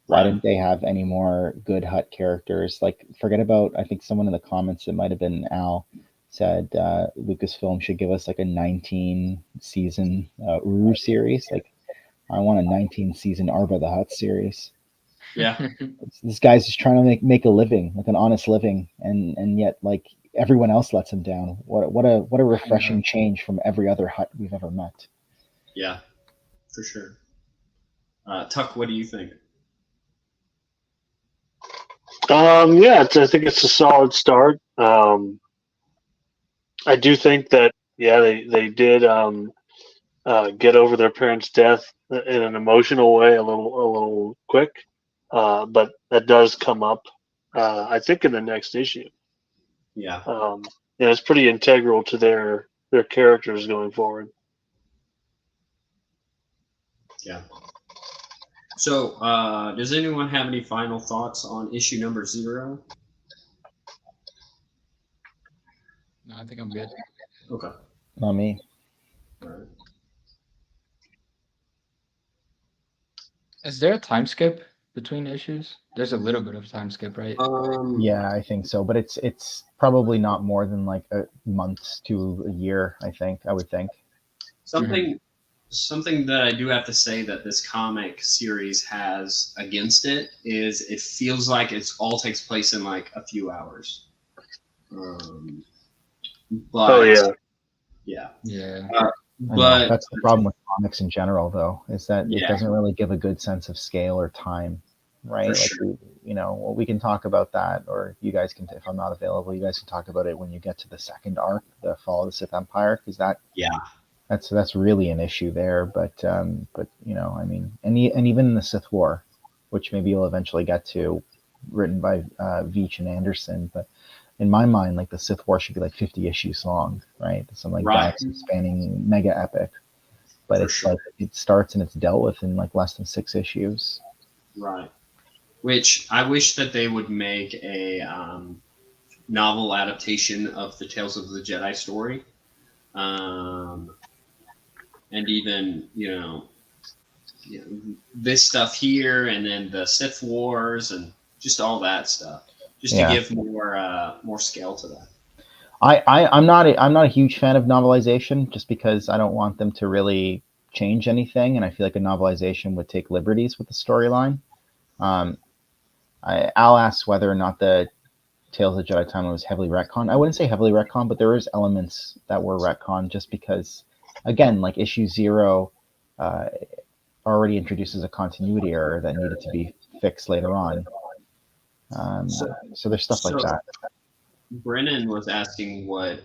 Why Right. didn't they have any more good Hutt characters? Like, forget about. I think someone in the comments, it might have been Al, said Lucasfilm should give us like a 19 season Uru series. Like, I want a 19 season Arba the Hutt series. Yeah. This guy's just trying to make a living, like an honest living, and yet like everyone else lets him down. What a refreshing change from every other Hutt we've ever met. Yeah, for sure. Tuck, what do you think? Yeah, I think it's a solid start. I do think that they did get over their parents' death in an emotional way a little quick, but that does come up. I think in the next issue. Yeah. It's pretty integral to their characters going forward. Yeah. So, does anyone have any final thoughts on issue number 0? No, I think I'm good. Okay. Not me. All right. Is there a time skip between issues? There's a little bit of time skip, right? Yeah, I think so, but it's probably not more than like a month to a year. I would think. Something that I do have to say that this comic series has against it is it feels like it all takes place in like a few hours. But Oh yeah. yeah. Yeah. But That's the problem with comics in general, though, is that it Yeah. doesn't really give a good sense of scale or time, right? For Like sure. we can talk about that, or you guys can, if I'm not available, you guys can talk about it when you get to the second arc, the Fall of the Sith Empire, because Yeah. that's really an issue there. But I mean, and even in the Sith War, which maybe you'll eventually get to, written by Veach and Anderson, but in my mind, like the Sith War should be like 50 issues long, right? Some like Right. galaxy spanning mega epic. But For it's sure. like it starts and it's dealt with in like less than 6 issues. Right. Which I wish that they would make a novel adaptation of the Tales of the Jedi story. And even, this stuff here, and then the Sith Wars, and just all that stuff, just to Yeah. give more scale to that. I'm not a huge fan of novelization, just because I don't want them to really change anything, and I feel like a novelization would take liberties with the storyline. Um, Al asks whether or not the Tales of the Jedi timeline was heavily retcon. I wouldn't say heavily retcon, but there is elements that were retcon, just because, again, like issue 0 already introduces a continuity error that needed to be fixed later on. So there's stuff like that. Brennan was asking what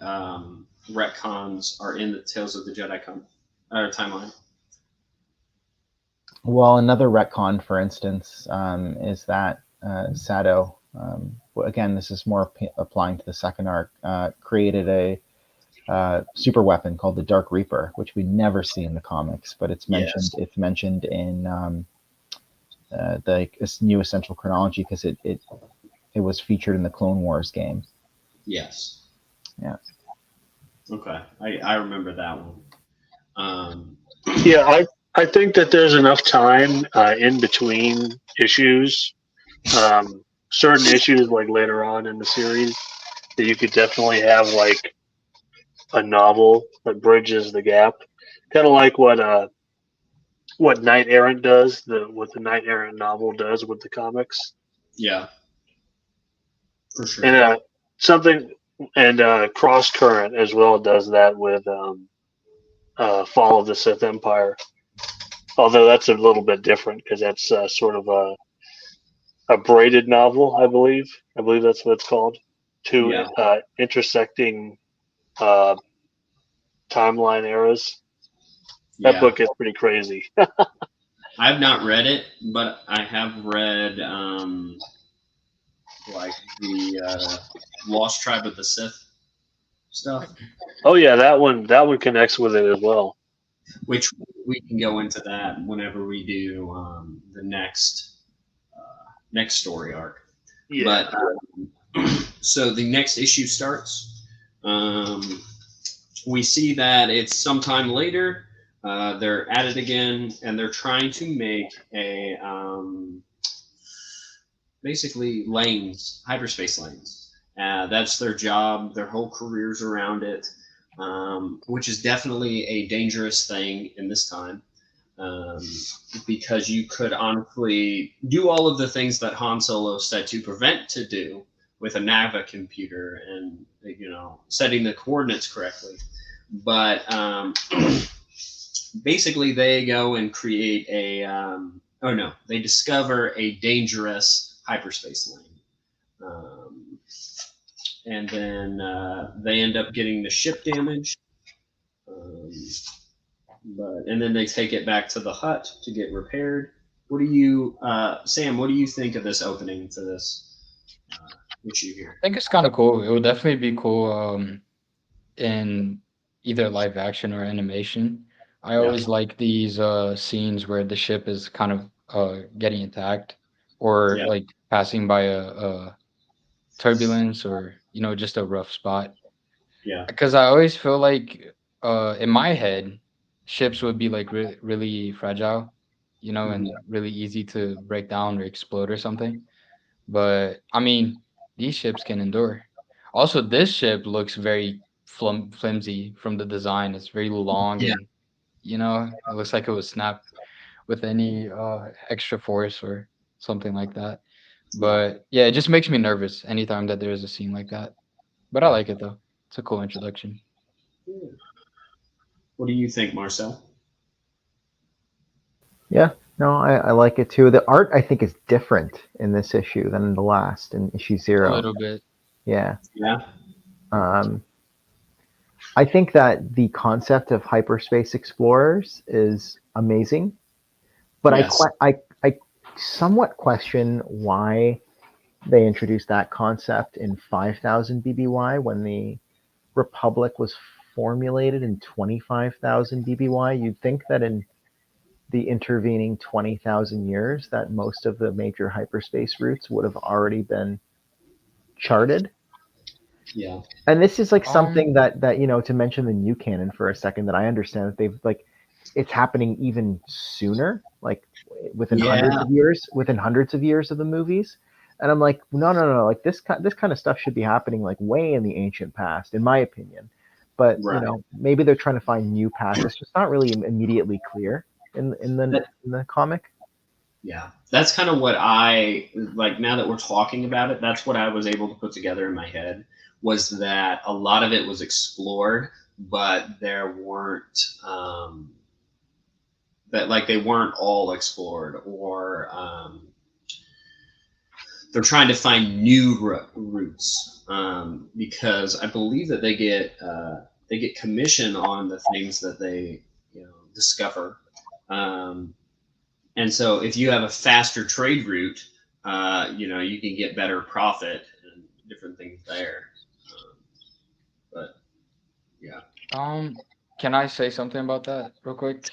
retcons are in the Tales of the Jedi timeline. Well, another retcon, for instance, is that Sato, again, this is more applying to the second arc, created a super weapon called the Dark Reaper, which we never see in the comics, but it's mentioned. Yes. It's mentioned in the new Essential Chronology, because it was featured in the Clone Wars game. Yes. Yeah. Okay, I remember that one. Yeah, I think that there's enough time in between issues, certain issues like later on in the series, that you could definitely have like a novel that bridges the gap, kind of like what Knight Errant does, what the Knight Errant novel does with the comics. Yeah, for sure. And Cross Current as well does that with Fall of the Sith Empire. Although that's a little bit different, because that's sort of a braided novel, I believe. I believe that's what it's called. Two intersecting timeline eras. That book is pretty crazy. I've not read it, but I have read like the Lost Tribe of the Sith stuff. Oh yeah, that one connects with it as well. Which we can go into that whenever we do the next story arc. Yeah. But so the next issue starts. We see that it's sometime later. They're at it again, and they're trying to make a basically lanes, hyperspace lanes. That's their job. Their whole careers around it, which is definitely a dangerous thing in this time, because you could honestly do all of the things that Han Solo said to prevent to do with a Nava computer and setting the coordinates correctly. But basically, they go and create they discover a dangerous hyperspace lane. And then they end up getting the ship damaged. And then they take it back to the hut to get repaired. What do you, Sam, what do you think of this opening to this issue here? I think it's kind of cool. It would definitely be cool in either live action or animation. I always like these scenes where the ship is kind of getting attacked, or like passing by a turbulence, or just a rough spot. Yeah. Because I always feel like in my head, ships would be like really fragile, and really easy to break down or explode or something. But I mean, these ships can endure. Also, this ship looks very flimsy from the design. It's very long, and it looks like it was snapped with any extra force or something like that. But yeah, it just makes me nervous anytime that there is a scene like that. But I like it though. It's a cool introduction. What do you think, Marcel? Yeah, no, I like it too. The art, I think, is different in this issue than in the last, in issue 0. A little bit. Yeah. Yeah. I think that the concept of hyperspace explorers is amazing, but I somewhat question why they introduced that concept in 5000 BBY when the Republic was formulated in 25,000 BBY. You'd think that in the intervening 20,000 years that most of the major hyperspace routes would have already been charted. Yeah. And this is like something that to mention the new canon for a second, that I understand that they've it's happening even sooner, like within hundreds of years of the movies. And I'm like, no. Like this kind of stuff should be happening like way in the ancient past, in my opinion. But Right. maybe they're trying to find new paths. It's just not really immediately clear in the comic. Yeah, that's kind of what I like. Now that we're talking about it, that's what I was able to put together in my head, was that a lot of it was explored, but there weren't that like they weren't all explored, or they're trying to find new routes, because I believe that they get commission on the things that they discover. And so if you have a faster trade route, you can get better profit and different things there. But yeah. Can I say something about that real quick?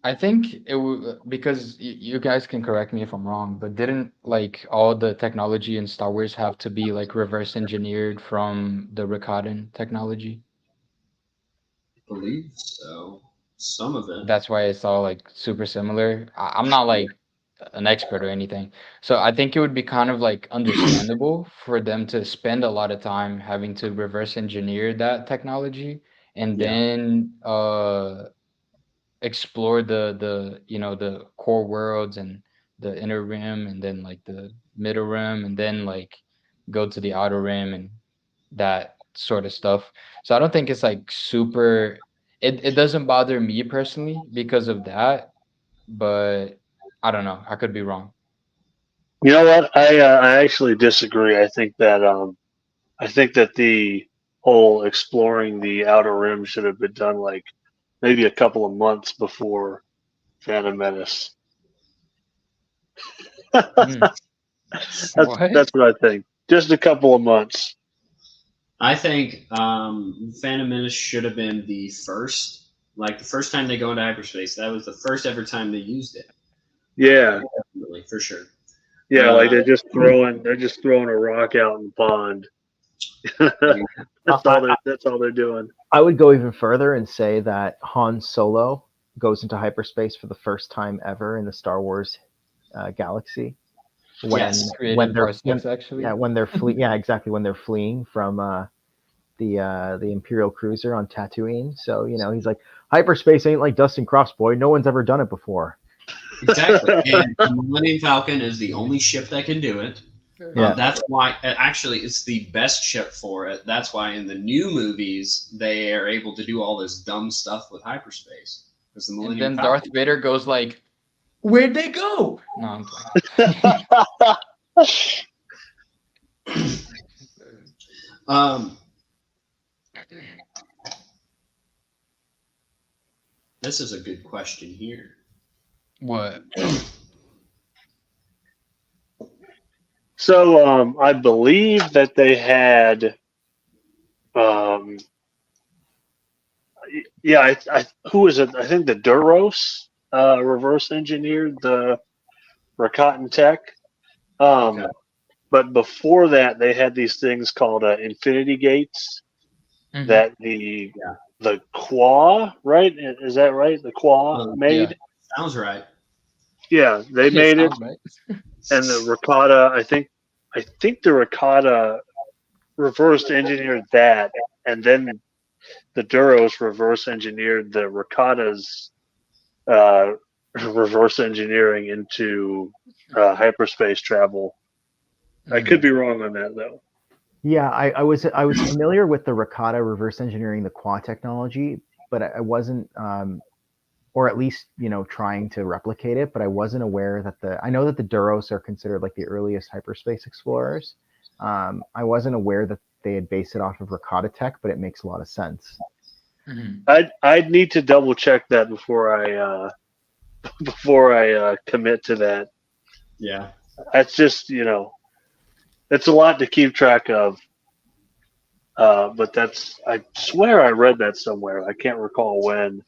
I think it would, because you guys can correct me if I'm wrong, but didn't like all the technology in Star Wars have to be like reverse engineered from the Rakatan technology? I believe so. Some of it. That's why it's all like super similar. I'm not like an expert or anything. So I think it would be kind of like understandable for them to spend a lot of time having to reverse engineer that technology and Yeah. then explore the core worlds and the inner rim and then like the middle rim and then like go to the outer rim and that sort of stuff. So I don't think it's like super, it doesn't bother me personally because of that, but I don't know. I could be wrong. You know what? I actually disagree. I think that the whole exploring the outer rim should have been done like maybe a couple of months before Phantom Menace. Hmm. that's What? that's what I think. Just a couple of months. I think Phantom Menace should have been the first, like the first time they go into hyperspace. That was the first ever time they used it. Yeah, Definitely, for sure. yeah. Like Uh, they're just throwing a rock out in the pond. I, That's all they're doing. I would go even further and say that Han Solo goes into hyperspace for the first time ever in the Star Wars galaxy. Yes. Creating parsecs actually. When they're exactly, when they're fleeing from the Imperial cruiser on Tatooine. So he's like, hyperspace ain't like dust and cross, boy. No one's ever done it before. Exactly. And the Millennium Falcon is the only ship that can do it. Yeah. That's why, actually, it's the best ship for it. That's why in the new movies they are able to do all this dumb stuff with hyperspace. Because the And Millennium then Falcon. Darth Vader goes like, "Where'd they go?" No, I'm playing. This is a good question here. What? So I believe that they had, um, yeah, who was it? I think the Duros reverse engineered the Rakatan tech. Okay. But before that, they had these things called infinity gates Mhm. that Yeah. the Qua, right? Is that right? The Qua made. Yeah. Sounds right. Yeah, they It made it, sounds right. and the Rakata. I think the Rakata reverse engineered that, and then the Duros reverse engineered the Rakata's uh, reverse engineering into hyperspace travel. I could be wrong on that though. Yeah, I was familiar with the Rakata reverse engineering the Qua technology, but I wasn't, or at least trying to replicate it. But I wasn't aware that I know that the Duros are considered like the earliest hyperspace explorers. I wasn't aware that they had based it off of Rakata tech, but it makes a lot of sense. Mhm. I'd need to double check that before I commit to that. Yeah. That's just it's a lot to keep track of. But I swear I read that somewhere. I can't recall when.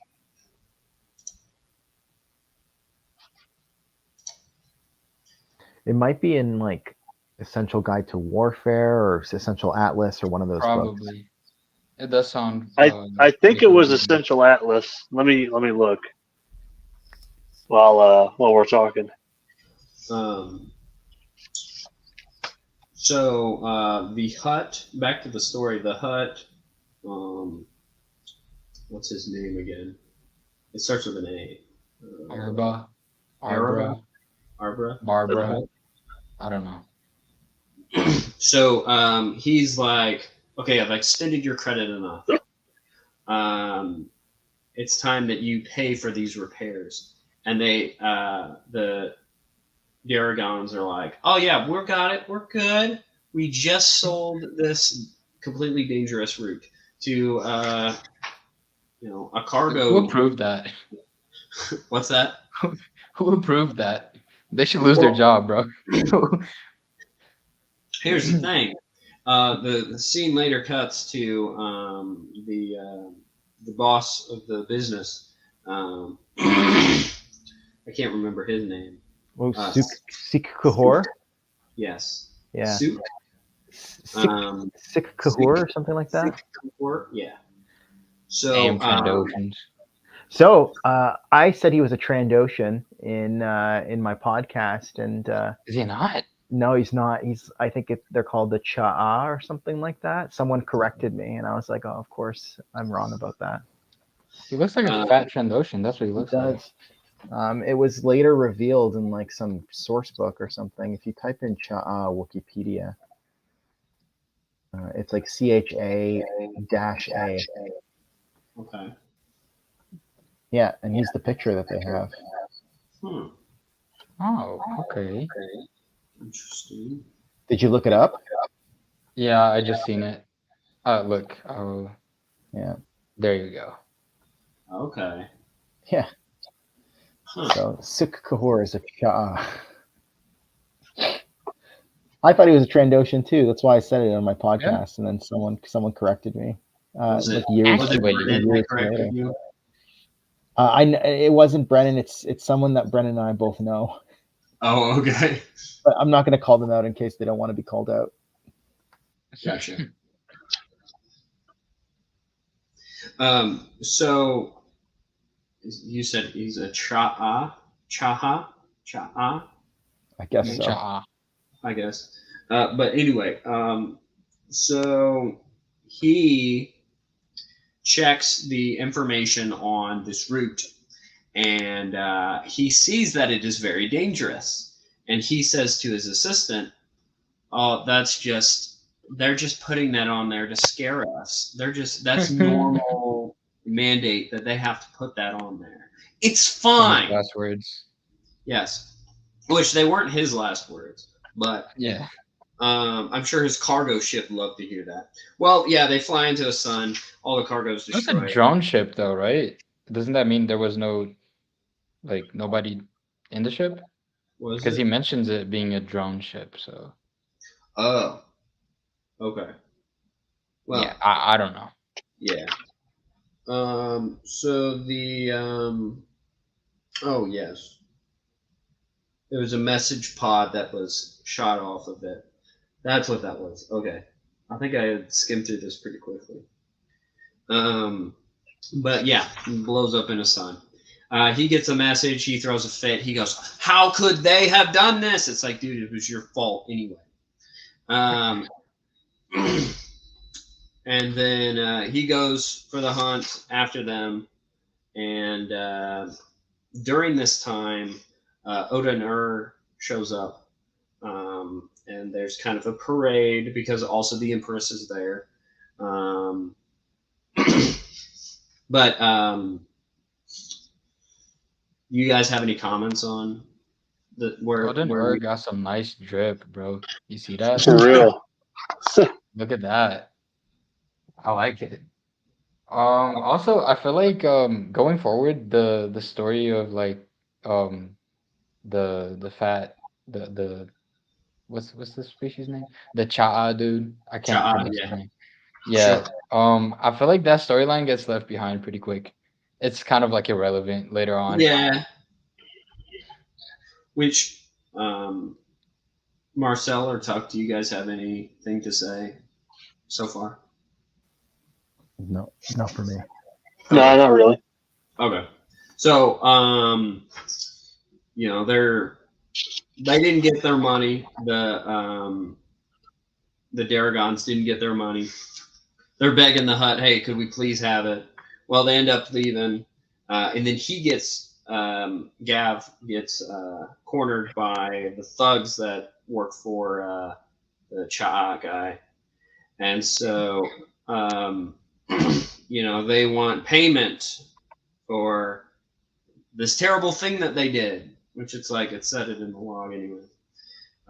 It might be in like Essential Guide to Warfare or Essential Atlas or one of those books. Probably. It does sound. I think it was Essential Atlas. Let me look while we're talking. Um, So the hut. Back to the story. The hut. What's his name again? It starts with an A. Arba, Arbra. Arbra, Arbra. Barbara. I don't know. So he's like, okay, I've extended your credit enough. It's time that you pay for these repairs. And they, the Aragons are like, oh yeah, we're got it, we're good. We just sold this completely dangerous route to, a cargo. Who approved that? What's that? Who approved that? They should lose their job, bro. Here's the thing. The scene later cuts to the boss of the business. I can't remember his name. Oh, Sik Kahor? Yes. Yeah. Suk? Sik Kahor or something like that? Sik Kahor? Yeah. So, Damn Trandoshans. So I said he was a Trandoshan in my podcast, and Is he not? no, he's not. I think they're called the Cha'a or something like that. Someone corrected me, and I was like, oh, of course, I'm wrong about that. He looks like a fat Trandoshan. That's what he looks like. It was later revealed in like some source book or something. If you type in Cha'a Wikipedia, it's like CHA-A. Okay. Yeah, and he's the picture that they have. Oh, okay. Interesting. Did you look it up? Yeah, I just seen it. Look. Oh, yeah. There you go. Okay. Yeah. Huh. So Suk Kahor is a Cha'a. I thought he was a Trandoshan too. That's why I said it on my podcast, and then someone corrected me. Years later. It wasn't Brennan. It's someone that Brennan and I both know. Oh, okay. But I'm not going to call them out in case they don't want to be called out. Gotcha. So you said he's a Cha'a? I guess so. Cha'a. I guess. But anyway, so he checks the information on this route, and he sees that it is very dangerous. And he says to his assistant, "Oh, they're just putting that on there to scare us. That's normal mandate that they have to put that on there. It's fine." Last words. Yes, which they weren't his last words, but yeah. I'm sure his cargo ship loved to hear that. Well, yeah, they fly into the sun. All the cargo's destroyed. That's a drone ship, though, right? Doesn't that mean there was nobody in the ship? Because he mentions it being a drone ship, so. Oh. Okay. Well. Yeah, I don't know. Yeah. So the oh yes, there was a message pod that was shot off of it. That's what that was. Okay, I think I had skimmed through this pretty quickly. But yeah, it blows up in the sun. He gets a message. He throws a fit. He goes, "How could they have done this?" It's like, dude, it was your fault anyway. And then he goes for the hunt after them. And during this time, Oda and shows up. And there's kind of a parade because also the Empress is there. But you guys have any comments on where we got some nice drip, bro? You see that? For real. Look at that. I like it. Also, I feel like going forward, the story of like the what's the species name? The Cha'a dude. I can't pronounce his name. Yeah. Sure. I feel like that storyline gets left behind pretty quick. It's kind of like irrelevant later on. Yeah. Which Marcel or Tuck, do you guys have anything to say so far? No, not for me. No, not really. Okay. So they didn't get their money. The the Daragons didn't get their money. They're begging the Hutt, hey, could we please have it? Well, they end up leaving, and then Gav gets cornered by the thugs that work for the Cha guy, and so they want payment for this terrible thing that they did, which it said it in the log anyway.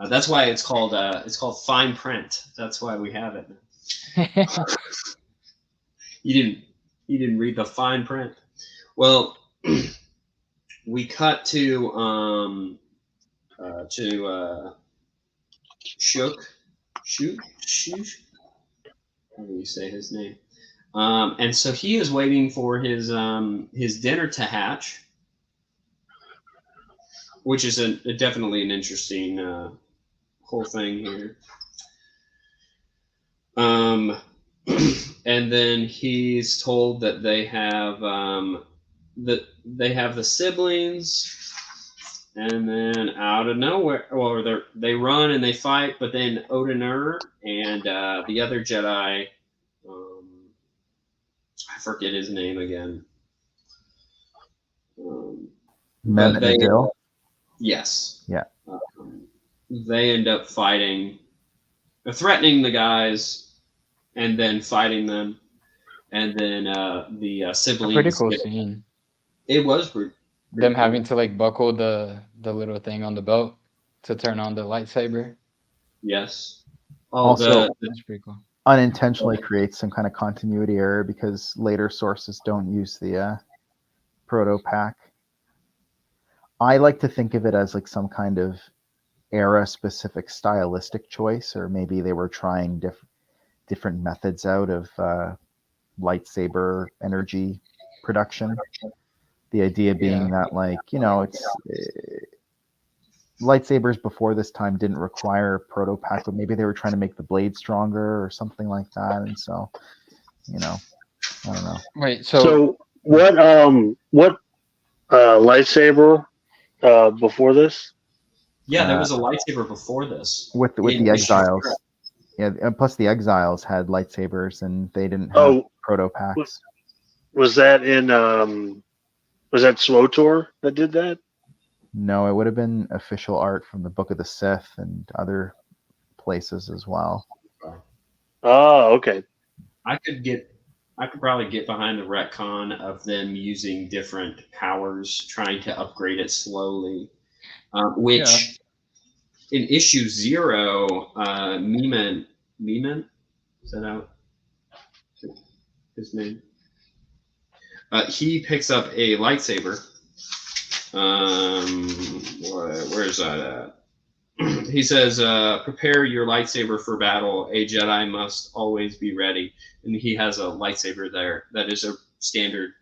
That's why it's called fine print. That's why we have it. You didn't read the fine print. Well, we cut to Shook. How do you say his name? And so he is waiting for his dinner to hatch, which is definitely an interesting whole thing here. And then he's told that they have the siblings, and then out of nowhere, they run and they fight, but then Odinur and the other Jedi, I forget his name again. Yes. Yeah. They end up fighting, threatening the guys, and then fighting them, and then the siblings. A pretty cool scene. It was pretty them cool. Having to buckle the little thing on the belt to turn on the lightsaber. Yes. Also, that's pretty cool. Unintentionally creates some kind of continuity error because later sources don't use the proto pack. I like to think of it as some kind of era-specific stylistic choice, or maybe they were trying different methods out of lightsaber energy production. The idea being that, it's lightsabers before this time didn't require a proto pack, but maybe they were trying to make the blade stronger or something like that. And so, I don't know. Wait, so what lightsaber before this? Yeah, there was a lightsaber before this with the Exiles. Yeah, and plus the Exiles had lightsabers, and they didn't have proto packs. Was that in? Was that SWTOR that did that? No, it would have been official art from the Book of the Sith and other places as well. Oh, okay. I could probably get behind the retcon of them using different powers, trying to upgrade it slowly. Which in issue 0, Meeman, is that out? His name? He picks up a lightsaber. Where is that at? He says, prepare your lightsaber for battle. A Jedi must always be ready. And he has a lightsaber there that is a standard,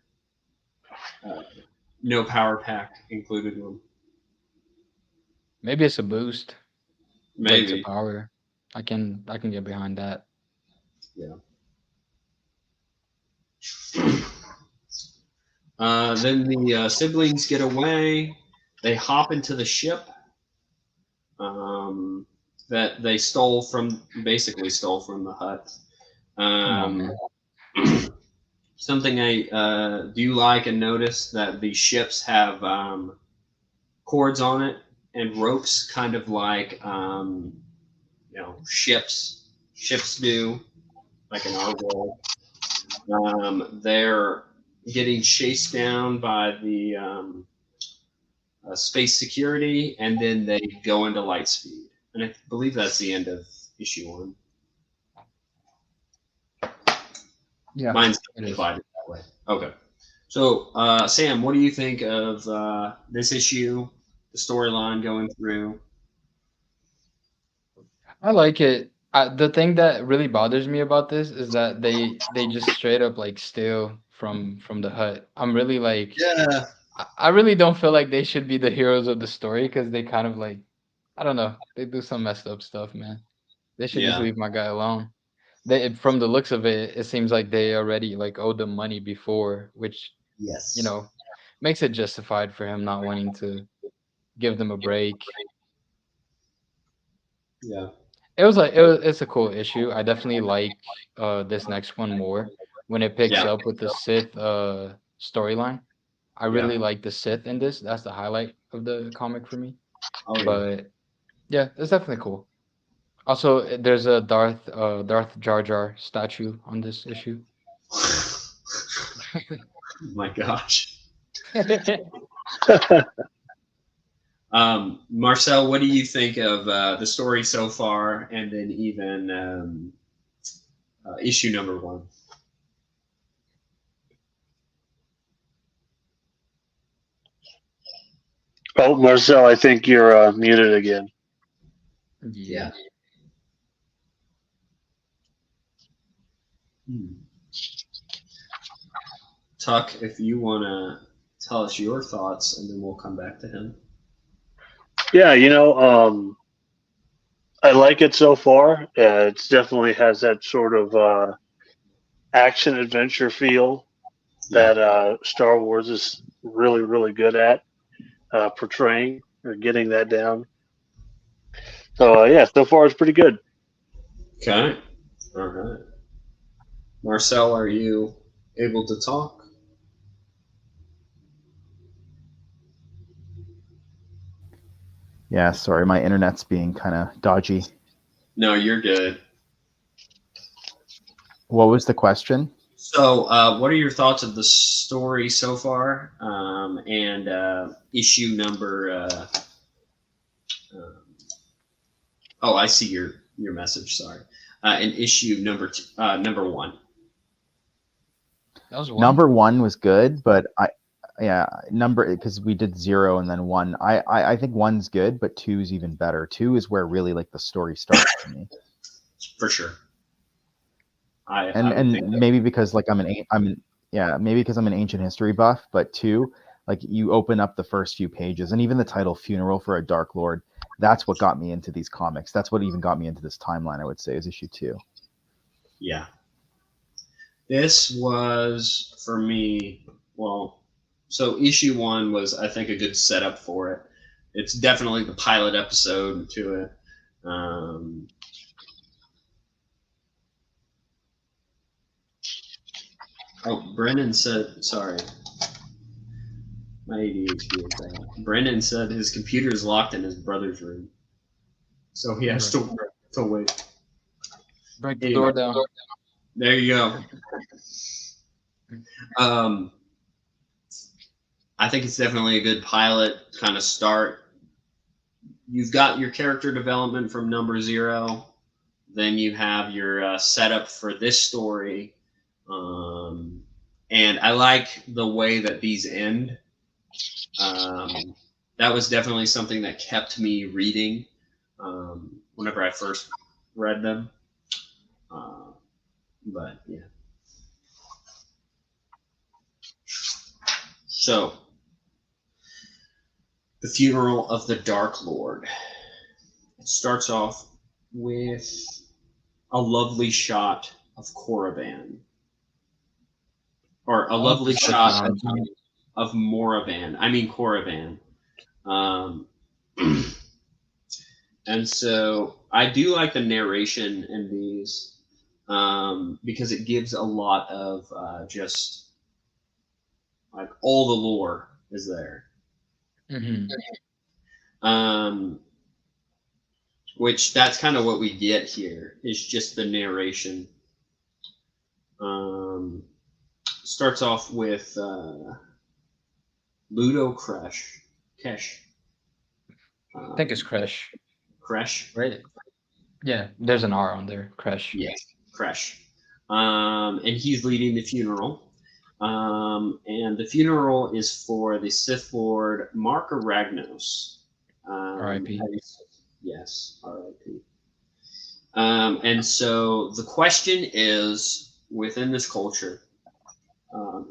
no power pack included one. Maybe it's a boost. Maybe. It's a power. I can get behind that. Yeah. Then the siblings get away. They hop into the ship that they basically stole from the Hutt. Something I do like and notice that the ships have cords on it and ropes, kind of like ships do, like an Argyle. They're getting chased down by the space security, and then they go into light speed. And I believe that's the end of issue 1. Yeah, mine's divided that way. Okay. So, Sam, what do you think of this issue, the storyline going through? I like it. The thing that really bothers me about this is that they just straight up steal from the Hutt. I'm really yeah. I really don't feel like they should be the heroes of the story, because they kind of I don't know, they do some messed up stuff, man. They should just leave my guy alone. From the looks of it, it seems like they already owed them money before, which makes it justified for him not wanting to give them a break. Yeah. it's a cool issue. I definitely like this next one more when it picks Yeah, up with the Sith storyline. I yeah. really like the Sith in this. That's the highlight of the comic for me. Oh yeah. But yeah, it's definitely cool. Also, there's a Darth Jar Jar statue on this issue. My gosh. Marcel, what do you think of the story so far, and then even issue number 1? Oh, Marcel, I think you're muted again. Yeah. Tuck, if you want to tell us your thoughts, and then we'll come back to him. Yeah, I like it so far. It definitely has that sort of action adventure feel that Star Wars is really, really good at portraying or getting that down. So yeah, so far it's pretty good. Okay. All right. Marcel, are you able to talk? Yeah, sorry, my internet's being kind of dodgy. No, you're good. What was the question? So, what are your thoughts of the story so far, and issue number? Oh, I see your message. Sorry, and issue number number 1. That was one. Number 1 was good, but because we did 0 and then 1. I think 1's good, but 2 is even better. 2 is where really like the story starts for me. For sure. And maybe because like maybe because I'm an ancient history buff, but 2, like you open up the first few pages and even the title "Funeral for a Dark Lord," that's what got me into these comics. That's what even got me into this timeline, I would say, is issue 2. Yeah. This was for me, well, so issue 1 was, I think, a good setup for it. It's definitely the pilot episode to it. Oh, Brennan said, sorry. My ADHD is bad. Brennan said his computer is locked in his brother's room. So he has to wait. Break the door down. There you go. I think it's definitely a good pilot kind of start. You've got your character development from number 0. Then you have your setup for this story. And I like the way that these end. That was definitely something that kept me reading whenever I first read them. But yeah. So, the funeral of the Dark Lord. It starts off with a lovely shot of Korriban. Or a lovely shot of Moravan. I mean Korriban. And so I do like the narration in these because it gives a lot of just like all the lore is there. Mm-hmm. Which that's kind of what we get here is just the narration. Starts off with Ludo Kresh. I think it's Kresh. Kresh? Right? Yeah, there's an R on there. Kresh. Yes, Kresh. And he's leading the funeral. And the funeral is for the Sith Lord Mark Ragnos. R.I.P. Yes, R.I.P. And so the question is, within this culture,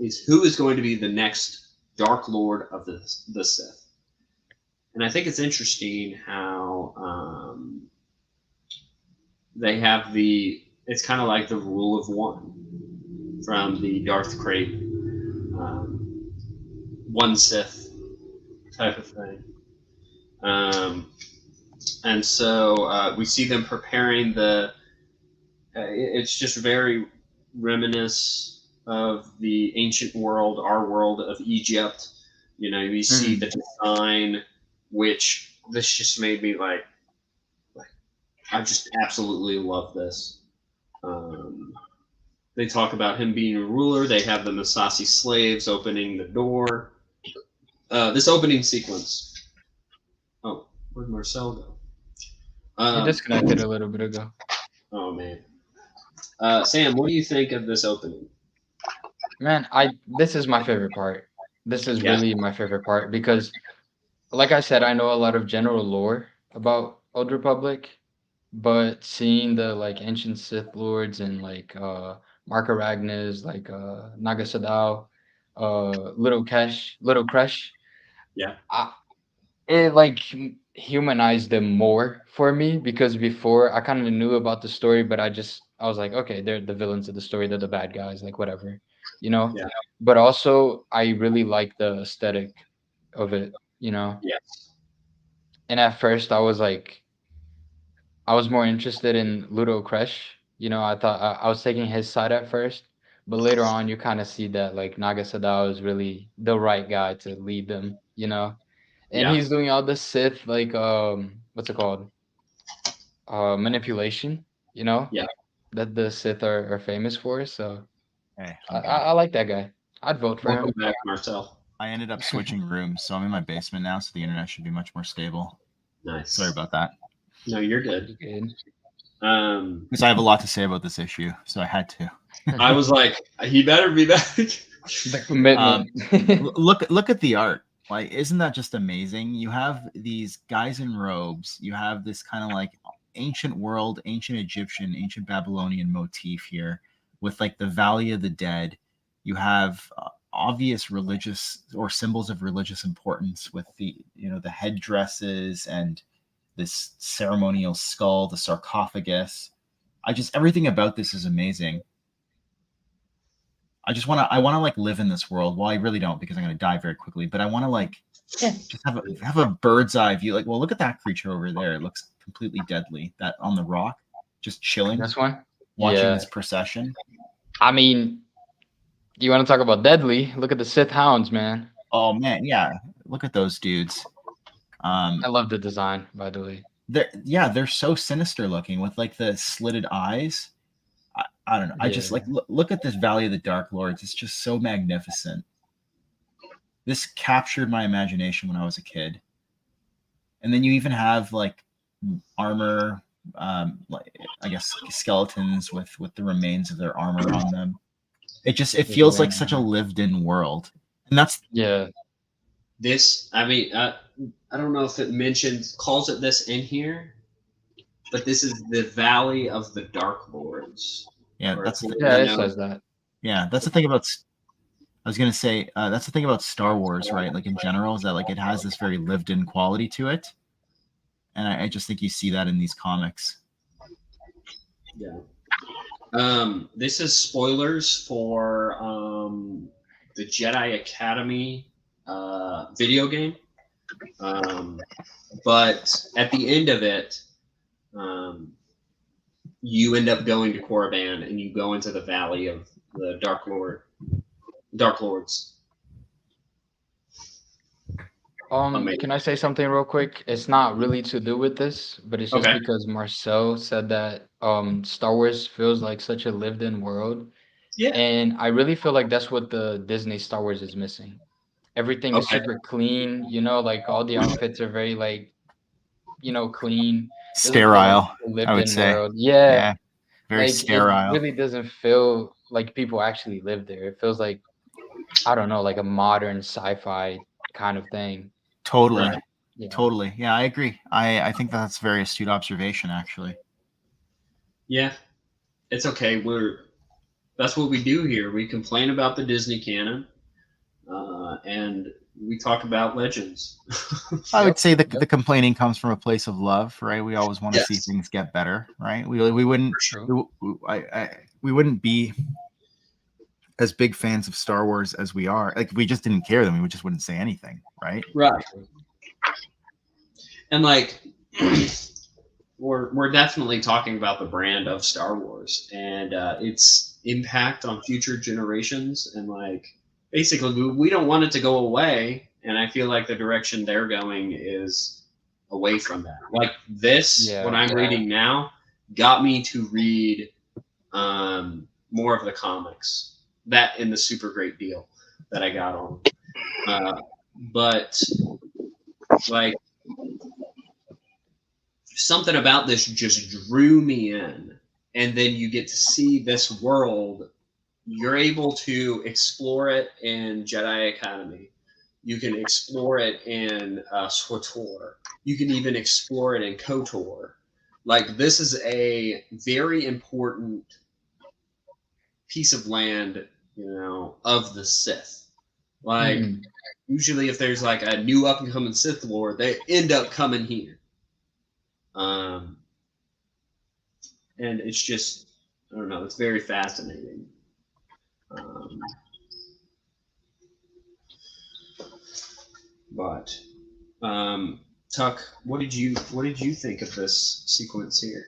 is who is going to be the next Dark Lord of the Sith? And I think it's interesting how they have it's kind of like the rule of 1 from the Darth Krayt, 1 Sith type of thing. And so we see them preparing the. It's just very reminiscent of the ancient world, our world of Egypt. You know, you see the design, which this just made me like I just absolutely love this. They talk about him being a ruler. They have the Masasi slaves opening the door. This opening sequence. Oh, where'd Marcel go? He disconnected a little bit ago. Oh man. Sam, what do you think of this opening? Man, this is my favorite part. This is Yeah. really my favorite part because, like I said, I know a lot of general lore about Old Republic, but seeing the like ancient Sith lords and like Mark Aragnas, like Naga Sadao, Little Kresh, Yeah. it like humanized them more for me because before I kind of knew about the story, but I was like, okay, they're the villains of the story, they're the bad guys, like whatever, you know. Yeah. But also, I really like the aesthetic of it, you know. Yes. And at first, I was more interested in Ludo Kresh. You know, I thought I was taking his side at first, but later on, you kind of see that like Naga Sadao is really the right guy to lead them, you know. And Yeah. he's doing all the Sith like what's it called? Manipulation, you know? Yeah. That the Sith are famous for. So Hey, I like that guy. I'd vote for Welcome him. back, Marcel. I ended up switching rooms, so I'm in my basement now, so the internet should be much more stable. Nice. Sorry about that. No, you're good. You're good. Because I have a lot to say about this issue, so I had to. I was like, he better be back. The commitment. Look at the art. Like, isn't that just amazing? You have these guys in robes. You have this kind of like ancient world, ancient Egyptian, ancient Babylonian motif here with like the Valley of the Dead. You have obvious religious or symbols of religious importance with the, you know, the headdresses and this ceremonial skull, the sarcophagus. Everything about this is amazing. I want to like live in this world. Well, I really don't because I'm going to die very quickly, but I want to like just have a bird's eye view. Like, well, look at that creature over there. It looks completely deadly. That on the rock, just chilling. This one? Watching this procession. I mean, you want to talk about deadly? Look at the Sith hounds, man. Oh man, yeah. Look at those dudes. I love the design, by the way. They're so sinister looking with like the slitted eyes. I don't know. I just like look at this Valley of the Dark Lords. It's just so magnificent. This captured my imagination when I was a kid. And then you even have like armor, like I guess skeletons with the remains of their armor on them. It feels like such a lived-in world, and that's This, I mean, I don't know if it calls it this in here, but this is the Valley of the Dark Lords. Yeah, it says that. Yeah, that's the thing about. I was gonna say that's the thing about Star Wars, right? Like in general, is that like it has this very lived-in quality to it, and I just think you see that in these comics. Yeah. This is spoilers for the Jedi Academy video game, but at the end of it, you end up going to Korriban and you go into the Valley of the Dark Lords. Can I say something real quick? It's not really to do with this, but it's just because Marcel said that Star Wars feels like such a lived-in world. Yeah. And I really feel like that's what the Disney Star Wars is missing. Everything is super clean, you know, like all the outfits are very like, you know, clean. Sterile, I would say. World. Yeah. Very like, sterile. It really doesn't feel like people actually live there. It feels like, I don't know, like a modern sci-fi kind of thing. Totally. Right. Yeah. Totally. Yeah, I agree. I think that's a very astute observation, actually. Yeah. It's okay. That's what we do here. We complain about the Disney canon, and we talk about legends. I would say the complaining comes from a place of love, right? We always want to see things get better, right? We wouldn't we wouldn't be as big fans of Star Wars as we are. Like, we just didn't care, then we just wouldn't say anything, right? Right. And like we're definitely talking about the brand of Star Wars and its impact on future generations, and like basically we don't want it to go away. And I feel like the direction they're going is away from that. Like this, what I'm reading now, got me to read more of the comics. That in the super great deal that I got on. But like something about this just drew me in, and then you get to see this world. You're able to explore it in Jedi Academy. You can explore it in SWTOR. You can even explore it in KOTOR. Like this is a very important piece of land, of the Sith. Like usually, if there's like a new up and coming Sith Lord, they end up coming here. And it's just, I don't know, it's very fascinating. But Tuck, what did you think of this sequence here?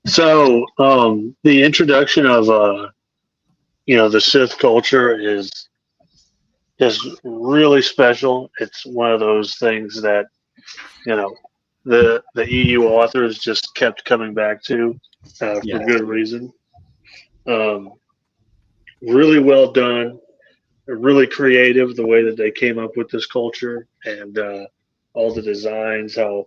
So the introduction of the Sith culture is really special. It's one of those things that the EU authors just kept coming back to for good reason. Really well done, really creative the way that they came up with this culture and all the designs. How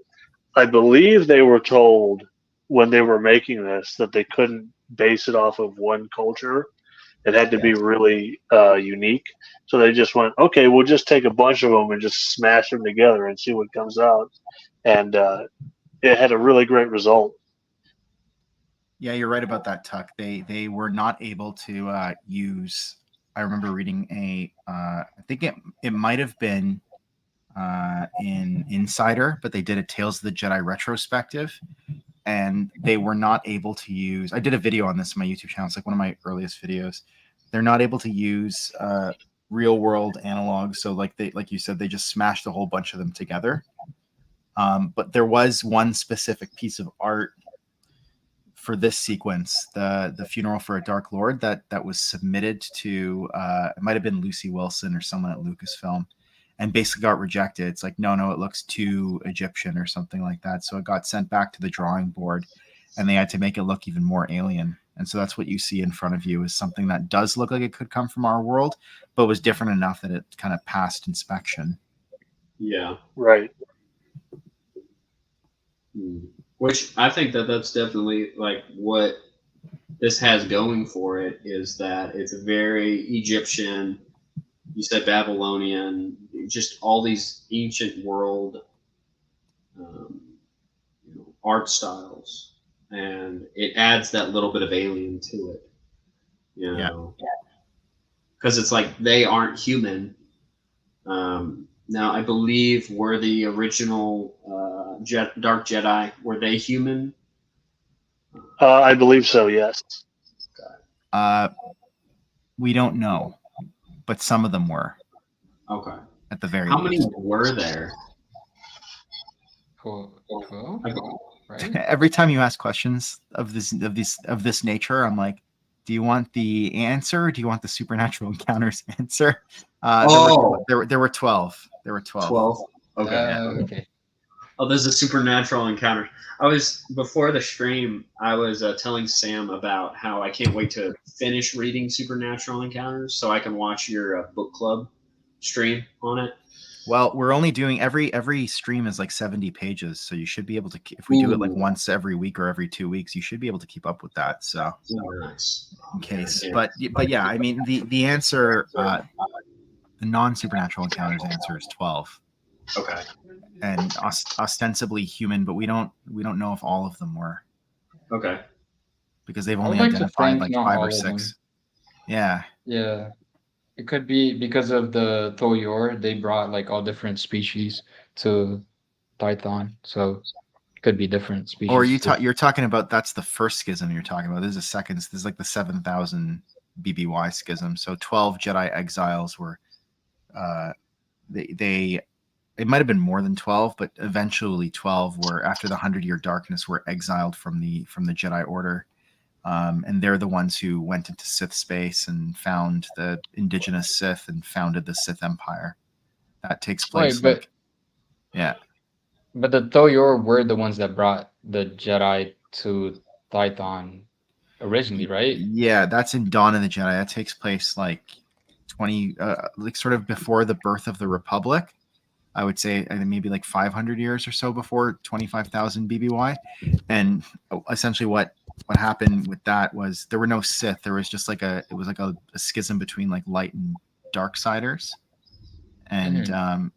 I believe they were told when they were making this that they couldn't base it off of one culture. It had to be really unique. So they just went, okay, we'll just take a bunch of them and just smash them together and see what comes out. And it had a really great result. Yeah, you're right about that, Tuck. They were not able to use. I remember reading I think it might have been in Insider, but they did a Tales of the Jedi retrospective, and they were not able to use. I did a video on this on my YouTube channel. It's like one of my earliest videos. They're not able to use real world analogs. So like you said, they just smashed a whole bunch of them together. But there was one specific piece of art for this sequence, the funeral for a Dark Lord, that was submitted to it might have been Lucy Wilson or someone at Lucasfilm, and basically got rejected. It's like, no, it looks too Egyptian or something like that. So it got sent back to the drawing board, and they had to make it look even more alien. And so that's what you see in front of you, is something that does look like it could come from our world, but was different enough that it kind of passed inspection. Yeah. Right. Which I think that's definitely like what this has going for it, is that it's a very Egyptian, you said Babylonian, just all these ancient world art styles, and it adds that little bit of alien to it, because it's like they aren't human. Now I believe were the original Dark Jedi, were they human? I believe so, yes. We don't know, but some of them were. Okay. At the very How least. many were there? 12, right? Every time you ask questions of this nature, I'm like, do you want the answer? Or do you want the supernatural encounters answer? There were 12. There were 12. 12. Okay. Okay. Oh, there's a supernatural encounter. Before the stream, I was telling Sam about how I can't wait to finish reading Supernatural Encounters so I can watch your book club stream on it. Well, we're only doing every stream is like 70 pages, so you should be able to, if we do it like once every week or every 2 weeks, you should be able to keep up with that. So nice. In case, but yeah, I mean the answer, the non-supernatural encounters answer is 12. Okay. And ostensibly human, but we don't know if all of them were. Okay. Because they've only identified like 5 or 6. Yeah. Yeah. It could be because of the Toyor, they brought like all different species to Python. So it could be different species. Or you're talking about, that's the first schism you're talking about. There's a second, this is like the 7,000 BBY schism. So 12 Jedi exiles were they it might have been more than 12, but eventually 12 were, after the 100-year darkness, were exiled from the Jedi Order. And they're the ones who went into Sith space and found the indigenous Sith and founded the Sith Empire. That takes place. Wait, but the Thoyor were the ones that brought the Jedi to Tython originally, right? Yeah, that's in Dawn of the Jedi. That takes place like 20, like sort of before the birth of the Republic. I would say maybe like 500 years or so before 25,000 BBY. And essentially what happened with that was there were no Sith. There was just like it was like a schism between like light and dark siders. And,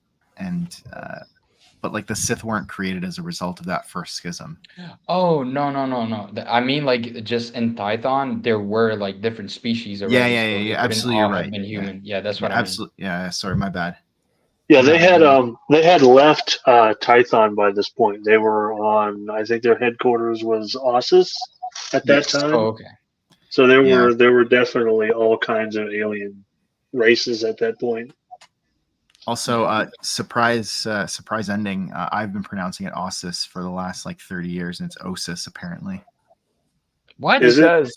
but like the Sith weren't created as a result of that first schism. Oh, no. I mean, like, just in Tython, there were like different species already. Yeah. Absolutely, you're right. Been human. Yeah, that's what I mean. Absolutely. Yeah, sorry, my bad. Yeah, they had left Tython by this point. They were on, I think their headquarters was Ossus at that time. Oh, okay. So there were definitely all kinds of alien races at that point. Also, surprise ending. I've been pronouncing it Ossus for the last like 30 years, and it's Osis apparently. What? Is it?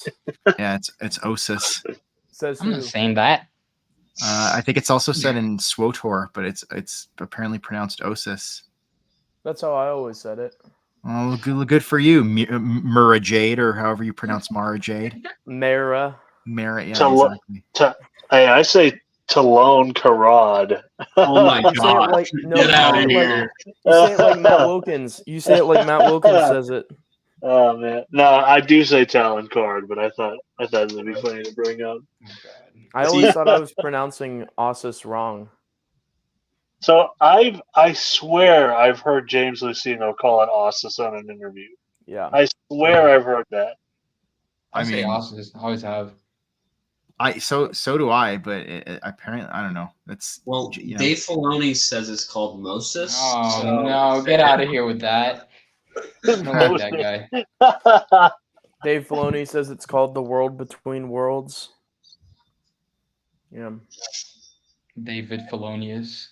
Yeah, it's Osis. Says I'm who? not saying that. I think it's also said in SWOTOR, but it's apparently pronounced Osis. That's how I always said it. Oh, good for you, Mara Jade, or however you pronounce Mara Jade. Mara. Mara, yeah, exactly. Hey, I say Talon Karad. Oh my You say it god! like no. Get You out say of it here! you say it like Matt Wilkins. You say it like Matt Wilkins says it. Oh man, no, I do say Talon Card, but I thought it would be funny to bring up. I always thought I was pronouncing Ossus wrong. So I swear I've heard James Lucino call it Ossus on an interview. Yeah. I swear I've heard that. I say mean, Ossus. I always have. So do I, but apparently I don't know. It's Dave Filoni says it's called Moses. Oh so no! Get out of here with that. I don't like that guy. Dave Filoni says it's called The World Between Worlds. Yeah. David Filonius.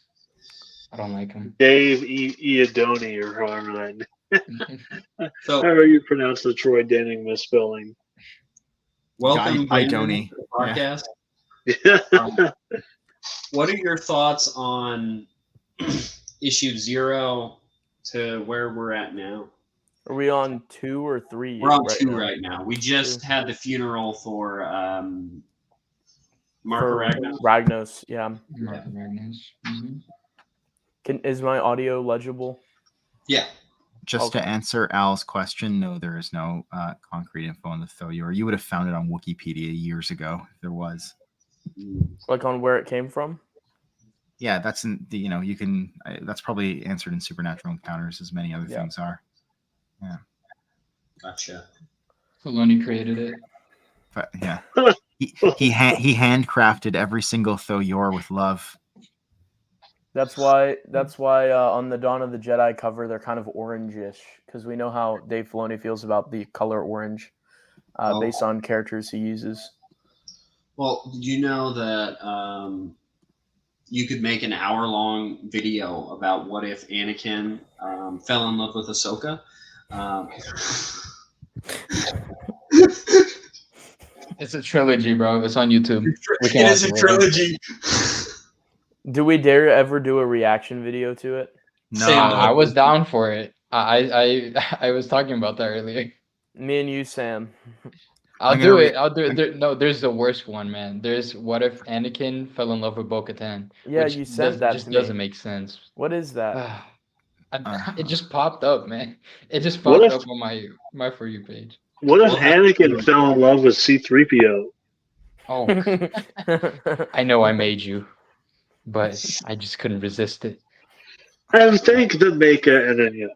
I don't like him. Dave Iadoni or however that. So However you pronounce the Troy Denning misspelling. welcome, Idoni. to the podcast. Yeah. What are your thoughts on issue 0 to where we're at now? Are we on 2 or 3? We're on 2 right now. We just had the funeral for Mark Ragnos, yeah. Mark Ragnos. Is my audio legible? Yeah. Just to answer Al's question, no, there is no concrete info on the Thoyor. You would have found it on Wikipedia years ago if there was. Like on where it came from? Yeah, that's in the, you can. That's probably answered in Supernatural Encounters, as many other things are. Yeah. Gotcha. Filoni created it. But yeah, he handcrafted every single Thoyor with love. That's why on the Dawn of the Jedi cover they're kind of orangish, because we know how Dave Filoni feels about the color orange, based on characters he uses. Well, did you know that you could make an hour-long video about what if Anakin fell in love with Ahsoka? It's a trilogy, bro. It's on YouTube. It is a trilogy. Do we dare ever do a reaction video to it? No, I was down for it. I was talking about that earlier. Me and you, Sam. I'll do it. No, there's the worst one, man. There's what if Anakin fell in love with Bo-Katan? Yeah, you said that. Just doesn't make sense. What is that? It just popped up, man. It just popped up on my For You page. What if Anakin fell in love with C-3PO? Oh, I know I made you, but I just couldn't resist it. And thank the maker, and then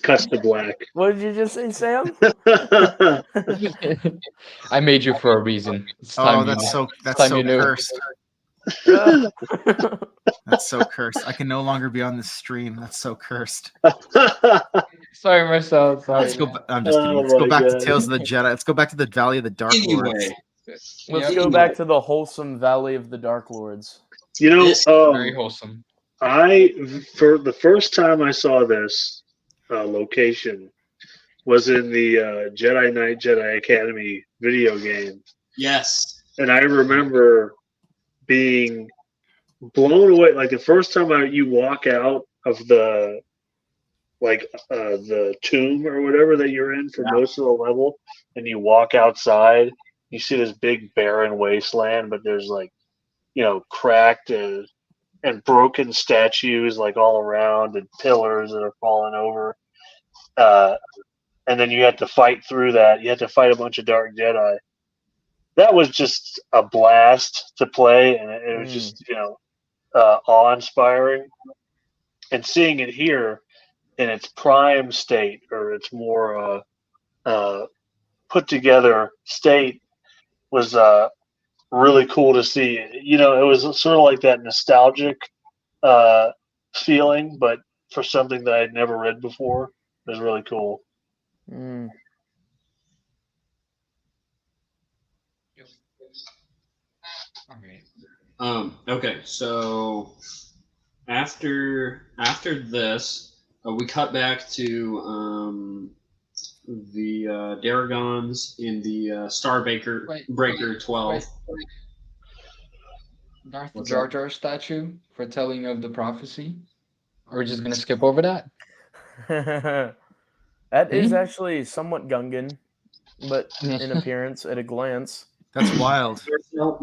cuts to black. What did you just say, Sam? I made you for a reason. It's time that's so knew. cursed. That's so cursed. I can no longer be on this stream. That's so cursed. Sorry, Marcel. Sorry. I'm just kidding. Let's go back to Tales of the Jedi. Let's go back to the Valley of the Dark Lords. Let's go back to the wholesome Valley of the Dark Lords. Very wholesome. For the first time I saw this location was in the Jedi Knight Jedi Academy video game. Yes. And I remember being blown away. Like the first time you walk out of the tomb or whatever that you're in for most of the level, and you walk outside, you see this big barren wasteland, but there's cracked and broken statues like all around and pillars that are falling over. And then you have to fight through that. You have to fight a bunch of Dark Jedi. That was just a blast to play, and it was just awe-inspiring. And seeing it here in its prime state, or its more put together state, was really cool to see. It was sort of like that nostalgic feeling, but for something that I had never read before. It was really cool. Mm. Okay, so after this, we cut back to the Daragons in the Breaker 12. Darth Jar Jar statue for telling of the prophecy. Are we just gonna skip over that? That is actually somewhat Gungan, but in appearance at a glance. That's wild.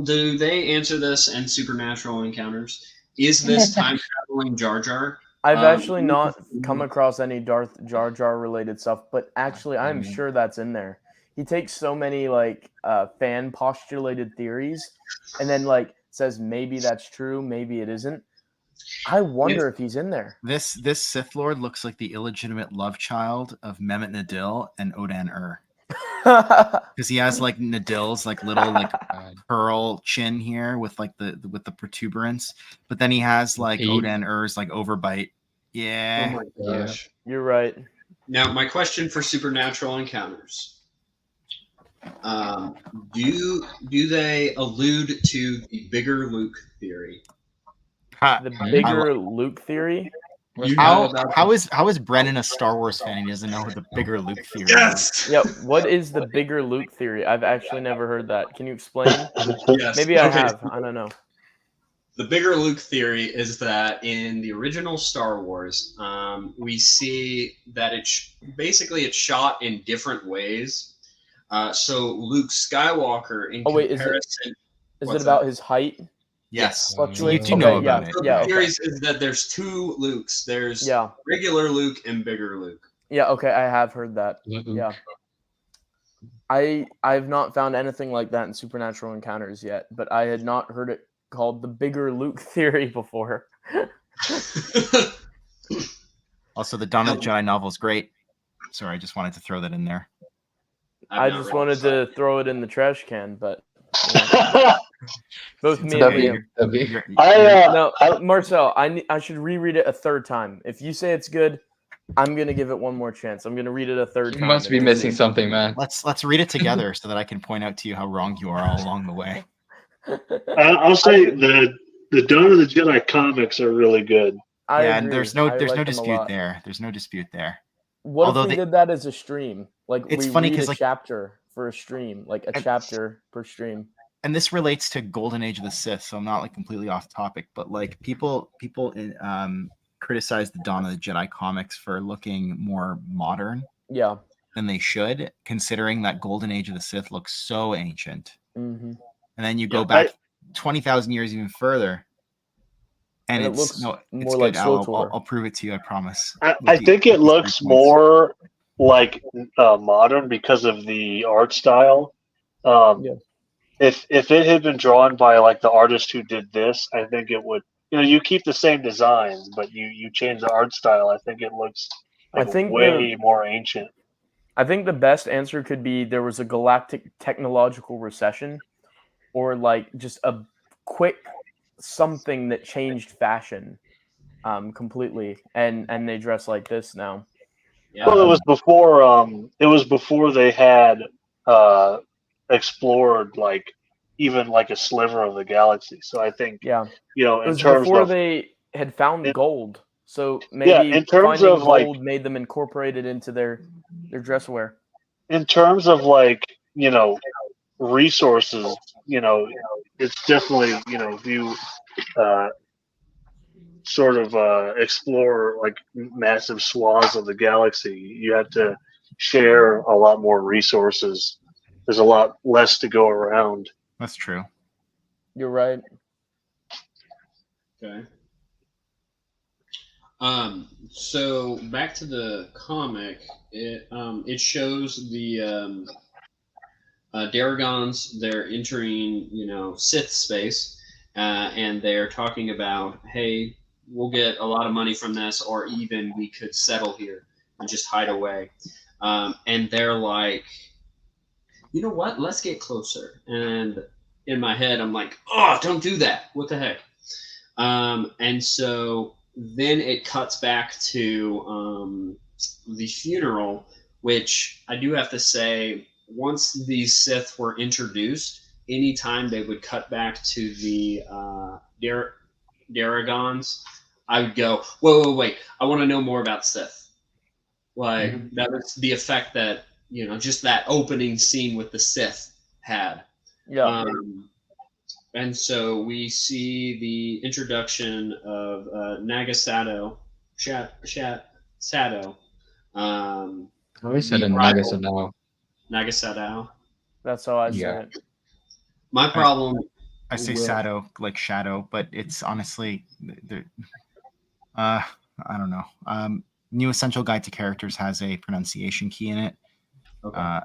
Do they answer this in Supernatural Encounters? Is this time traveling Jar Jar? I've actually not come across any Darth Jar Jar related stuff, but actually I'm sure that's in there. He takes so many fan postulated theories and then says maybe that's true, maybe it isn't. I wonder if he's in there. This Sith Lord looks like the illegitimate love child of Mehmet Nadil and Odan because he has Nadil's little pearl chin here with the protuberance, but then he has Odan overbite. Yeah. Oh my gosh. You're right. Now my question for Supernatural Encounters. Do they allude to the bigger Luke theory? The bigger Luke theory? How is Brennan a Star Wars fan? He doesn't know what the bigger Luke theory is. Yeah, what is the bigger Luke theory? I've actually never heard that. Can you explain? Yes. Maybe I have. I don't know. The bigger Luke theory is that in the original Star Wars, we see that it's shot in different ways. So Luke Skywalker in comparison. Is it about his height? Yes. You do know about it. So the theory is that there's two Lukes. There's regular Luke and bigger Luke. Yeah, okay, I have heard that. Yeah. I've not found anything like that in Supernatural Encounters yet, but I had not heard it called the bigger Luke theory before. Also, the Dawn of the Jedi novel is great. Sorry, I just wanted to throw that in there. I just wanted to throw it in the trash can, but both me and Liam. Marcel, I should reread it a third time. If you say it's good, I'm gonna give it one more chance. I'm gonna read it a third time. You must be missing something, man. Let's read it together so that I can point out to you how wrong you are all along the way. I'll say the Dawn of the Jedi comics are really good. And there's no dispute there. There's no dispute there. What if we did that as a stream? It's funny because chapter for a stream, a chapter per stream. And this relates to Golden Age of the Sith, so I'm not completely off topic, but people criticize the Dawn of the Jedi comics for looking more modern. Yeah. Than they should, considering that Golden Age of the Sith looks so ancient. Mm-hmm. And then you go back 20,000 years even further, and it looks more like SWTOR. I'll prove it to you. I promise. I think it looks more like modern because of the art style. If it had been drawn by the artist who did this, I think it would. You keep the same designs, but you change the art style. I think it looks way more ancient. I think the best answer could be there was a galactic technological recession, or just a quick something that changed fashion completely, and they dress like this now. Yeah. Well, it was before they had explored even a sliver of the galaxy. So I think in terms of had found Yeah. gold. So Yeah, maybe in terms finding of like, gold made them incorporate it into their dress wear. in terms of like, resources, it's definitely, if you uh, sort of explore like massive swaths of the galaxy, you have to share a lot more resources. There's a lot less to go around. That's true. You're right. Okay. So back to the comic, it shows the Daragons. They're entering, Sith space, and they're talking about, hey, we'll get a lot of money from this, or even we could settle here and just hide away. And they're like, you know what? Let's get closer. And in my head, I'm like, oh, don't do that. What the heck? And so then it cuts back to the funeral, which I do have to say, once these Sith were introduced, anytime they would cut back to the Daragons, I would go, whoa, wait, I want to know more about Sith. Like, that was the effect that, just that opening scene with the Sith had. Yeah. And so we see the introduction of Nagasato, Sato. I always said in Nagasato. That's how I Yeah. say it. My problem. I say Sato, like shadow, but it's honestly, I don't know. New Essential Guide to Characters has a pronunciation key in it, Okay.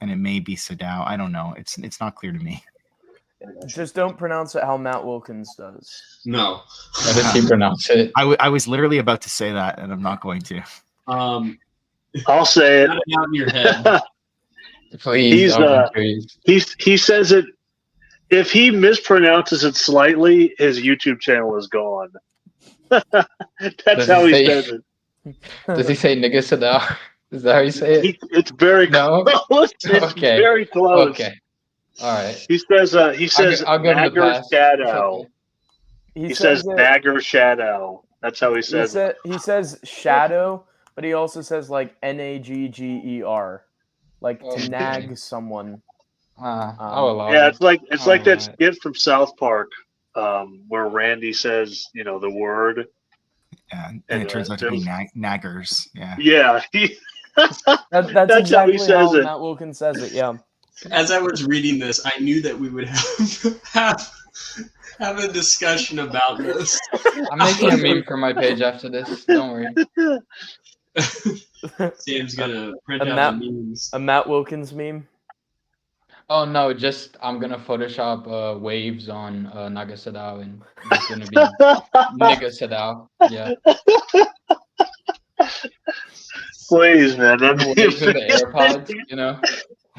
and it may be Sadao. I don't know. It's not clear to me. Just don't pronounce it how Matt Wilkins does. No. How does he pronounce it? I was literally about to say that, and I'm not going to. I'll say it. Not out in your head. Please. He says it. If he mispronounces it slightly, his YouTube channel is gone. That's how he says it. Does he say nigga Sadao? Is that how you say it? It's very close. It's Okay. very close. Okay. All right. He says I'll give him the Nagger pass. Shadow. Okay. He says Nagger Shadow. That's how he says it. He says shadow, but he also says like Nagger, like to nag someone. I'll allow Yeah, it. it's like that skit from South Park, where Randy says, the word. Yeah, and it turns out to be naggers. Yeah. Yeah. That's exactly how he says it. Matt Wilkins says it. Yeah. As I was reading this, I knew that we would have a discussion about this. I'm making a meme for my page after this. Don't worry. Sam's gonna print out the memes. A Matt Wilkins meme. Oh no, just I'm gonna Photoshop waves on Nagasadao, and it's gonna be Nagasadao. Yeah. Please, man. Waves with the AirPods,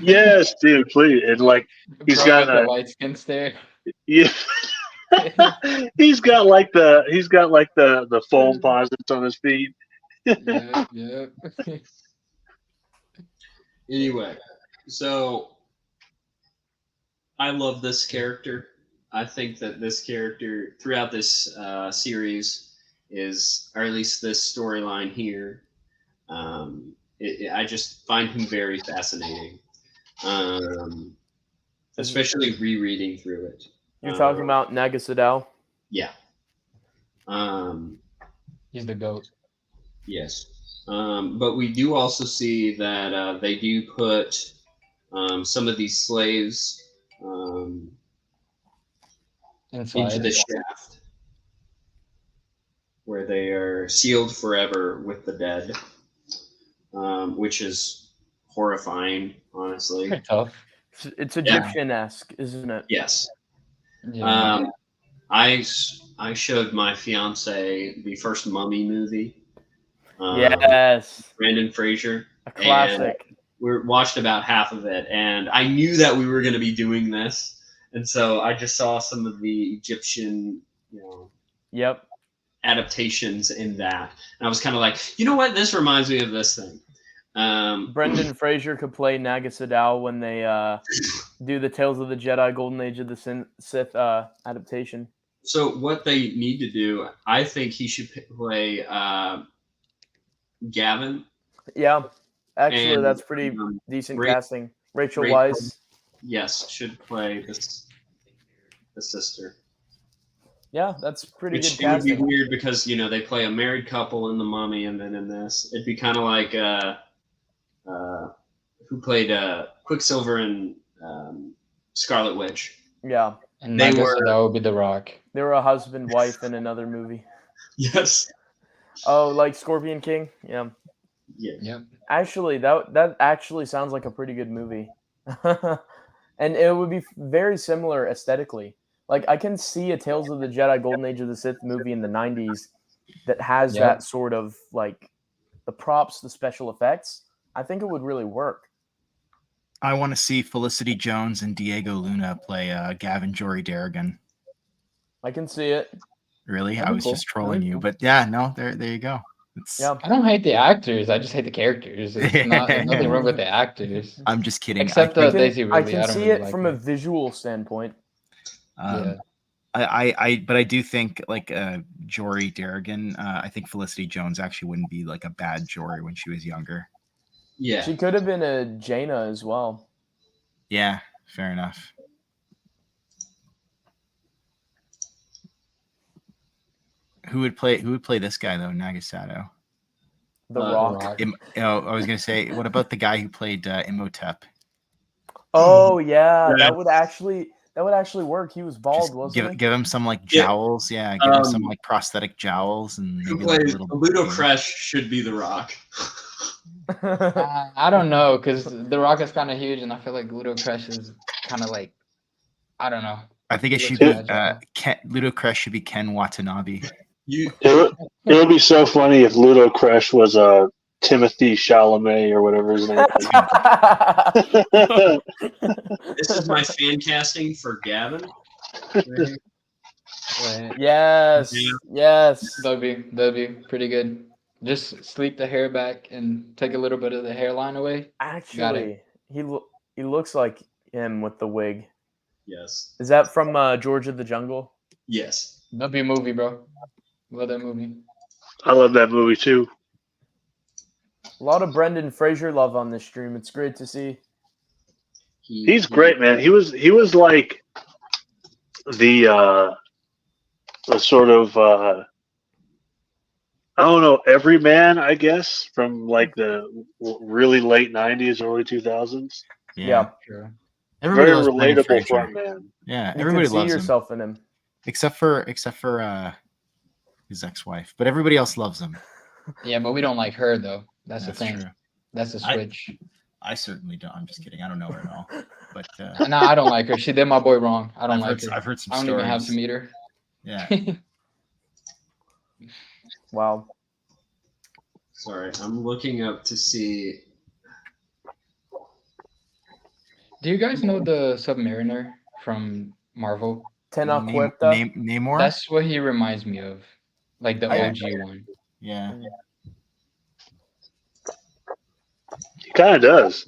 Yes, dude, please. And like he's got a light skin stare. Yeah. he's got like the foam posits on his feet. Yeah. Anyway, so I love this character. I think that this character throughout this series is, or at least this storyline here, I just find him very fascinating, especially rereading through it. You're talking about Nagasadao? Yeah. He's the GOAT. Yes. But we do also see that they do put some of these slaves into the shaft, where they are sealed forever with the dead, which is horrifying, honestly. Pretty tough. It's Egyptian-esque, isn't it? Yes. Yeah. I showed my fiance the first Mummy movie. Yes. Brendan Fraser. A classic. We watched about half of it, and I knew that we were going to be doing this, and so I just saw some of the Egyptian, adaptations in that, and I was kind of like, you know what, this reminds me of this thing. Brendan Fraser could play Nagasadao when they do the Tales of the Jedi Golden Age of the Sith adaptation. So what they need to do, I think he should play Gavin. Yeah, actually, And, that's pretty decent Ra- casting. Rachel Rachel- Weisz. Yes, should play the sister. Yeah, that's pretty Which good it would be casting. weird because they play a married couple in The Mummy, and then in this, it'd be kind of like who played Quicksilver and Scarlet Witch. Yeah, And They I guess were- that would be The Rock. they were a husband wife in another movie. Yes. Oh, like Scorpion King. Yeah. Yeah. Yep. Actually, that actually sounds like a pretty good movie, and it would be very similar aesthetically. Like I can see a Tales of the Jedi Golden Age of the Sith movie in the '90s that has Yep. that sort of like the props, the special effects. I think it would really work. I want to see Felicity Jones and Diego Luna play Gavin Jory Darrigan. I can see it. Really? That'd I be was cool. just trolling That'd be you, cool. but yeah, no, there you go. It's, Yeah. I don't hate the actors. I just hate the characters. There's nothing wrong with the actors. I'm just kidding. Except I the think, Daisy I Ridley. can I don't see really it like from her. a visual standpoint. Yeah. but I do think like Jory Darrigan. I think Felicity Jones actually wouldn't be like a bad Jory when she was younger. Yeah. She could have been a Jaina as well. Yeah, fair enough. Who would play this guy though? Nagasato. The The Rock. I was gonna say, what about the guy who played Imhotep? Oh yeah, Yeah. that would actually work. He was bald, Just wasn't he? give him some like Yeah. jowls. Yeah, give him some like prosthetic jowls and Who maybe like a plays little Ludo beard. Crash should be The Rock. I don't know, because The Rock is kind of huge, and I feel like Ludo Crash is kind of like, I don't know. I think it He should looks be fragile. Ludo Crest should be Ken Watanabe. It would be so funny if Ludo Crash was Timothy Chalamet or whatever his name is. This is my fan casting for Gavin. Right here. Right. Yes, Yeah. yes. That'd be pretty good. Just sleep the hair back and take a little bit of the hairline away. Actually, he looks like him with the wig. Yes. Is that from George of the Jungle? Yes. That'd be a movie, bro. Love that movie. I love that movie too. A lot of Brendan Fraser love on this stream. It's great to see. He's great, man. He was like the sort of I don't know, everyman, I guess, from like the really late '90s, early 2000s. Yeah. Sure. Everybody Very loves Brendan relatable Fraser. front man. Yeah, You everybody can see loves him yourself in him. except for his ex-wife, but everybody else loves him. Yeah, but we don't like her though. That's the That's thing. true. That's the I- switch. I certainly don't. I'm just kidding. I don't know her at all. But No, I don't like her. She did my boy wrong. I don't I've like heard, her. I've heard some I don't stories. even have to meet her. Yeah. Wow. Sorry, I'm looking up to see. Do you guys know the Submariner from Marvel? Tenacuerta. Namor. That's what he reminds me of, like the I- OG one. Yeah. He kind of does.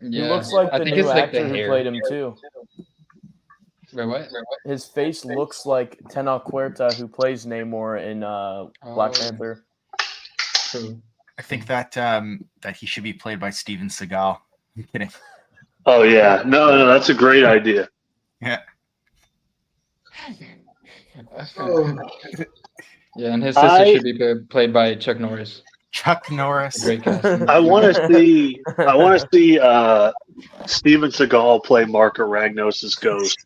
Yeah, He looks like I the think new it's like the actor who hair. played him too. Wait, what? His face looks like Tenacuerta, who plays Namor in Black Oh. Panther. True. I think that he should be played by Steven Seagal. I'm kidding. Oh yeah, no, that's a great idea. Yeah. Yeah, and his sister should be played by Chuck Norris. Chuck Norris. Great casting. I want to see Steven Seagal play Marco Ragnos's ghost.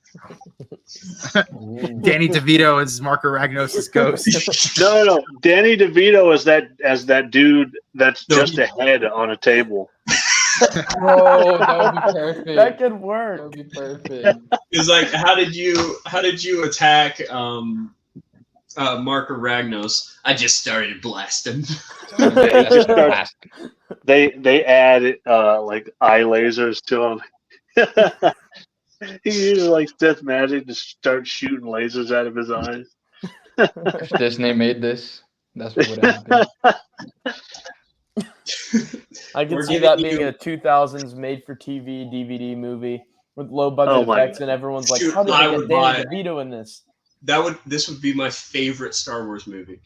Danny DeVito is Marco Ragnos' ghost. No. Danny DeVito is that dude that's just a head on a table. Oh, that would be perfect. That could That work. would be perfect. It's like, how did you attack Marco Ragnos? I just started blasting. They add like eye lasers to him. He uses like Sith magic to start shooting lasers out of his eyes. If Disney made this, that's what would happen. I can We're see giving that you- being a 2000s made-for-TV DVD movie with low-budget Oh my effects, and everyone's like, Shoot, "How did I they would get buy Danny it. DeVito in this?" This would be my favorite Star Wars movie.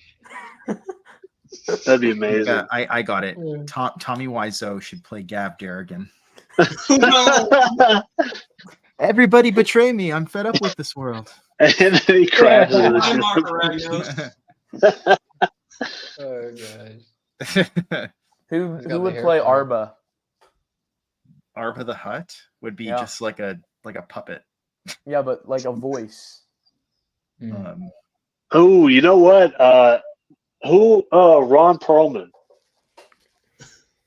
That'd be amazing. I got it. Tommy Wiseau should play Gav Darrigan. No. Everybody betray me. I'm fed up with this world. And then he crashes into the I'm ship. Mark Ragnos. Oh gosh. Who He's got would the play hair. Arba? Arba the Hutt would be Yeah. just like a puppet. Yeah, but like a voice. Oh, you know what? Ron Perlman.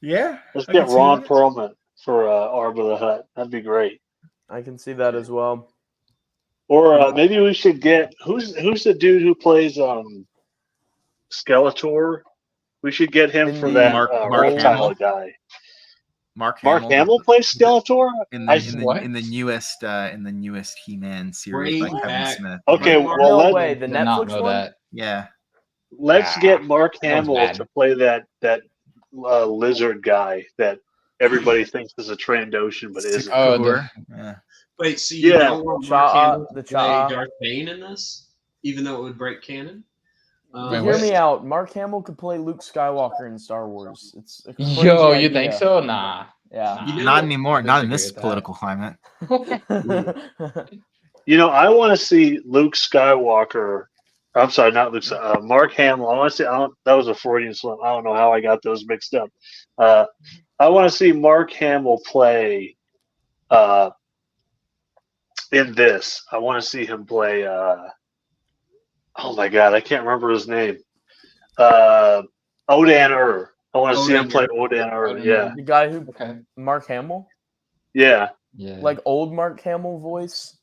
Yeah. Let's I get can see Ron that. Perlman for Arba the Hutt. That'd be great. I can see that as well. Or maybe we should get who's the dude who plays Skeletor? We should get him for that Mark reptile Hamill? guy. Mark Hamill plays Skeletor. in I- the newest He-Man series by Bring Kevin back- Smith. Okay, Mark- well No let, way. The Did not Netflix know one. that. Yeah. let's get Mark that was Hamill bad. to play that lizard guy that everybody thinks is a Trandoshan but isn't. Oh, Kapoor. Yeah. Wait, so you Yeah. don't want Mark Cha- Hamill to the play Cha- Darth Bane in this, even though it would break canon? Wait, Hear what? me out. Mark Hamill could play Luke Skywalker in Star Wars. It's a crazy Yo, you idea. think so? Nah. Yeah. You know- Not anymore. Not in this disagree with that. political climate. You know, I want to see Luke Skywalker. I'm sorry, not Luke. Mark Hamill. I want to see. That was a Freudian slip. I don't know how I got those mixed up. I want to see Mark Hamill play in this. I want to see him play. Oh my God, I can't remember his name. Odan Ur. I want to see him play Odan Ur. Yeah, The guy who Okay. Mark Hamill, yeah, Yeah. like old Mark Hamill voice,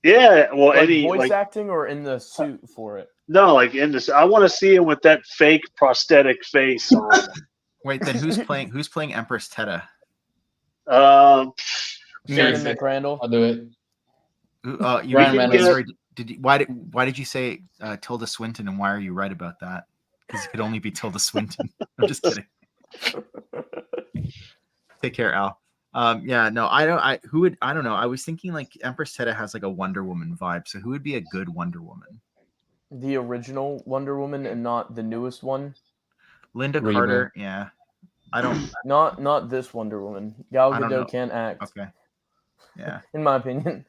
yeah. Well, like any voice like acting or in the suit for it. no, like in this. I want to see him with that fake prosthetic face on. Wait, then who's playing Empress Teta? Um, Shannon Perfect. McRandall. I'll do it. You Ryan can Reynolds. sorry, why did you say Tilda Swinton, and why are you right about that? Because it could only be Tilda Swinton. I'm just kidding. Take care, Al. Yeah, no, I don't know. I was thinking like Empress Teta has like a Wonder Woman vibe. So who would be a good Wonder Woman? The original Wonder Woman and not the newest one. Linda Reba. Carter. Yeah, I don't. Not this Wonder Woman. Gal I don't know. Gadot can't act, Okay. Yeah. in my opinion.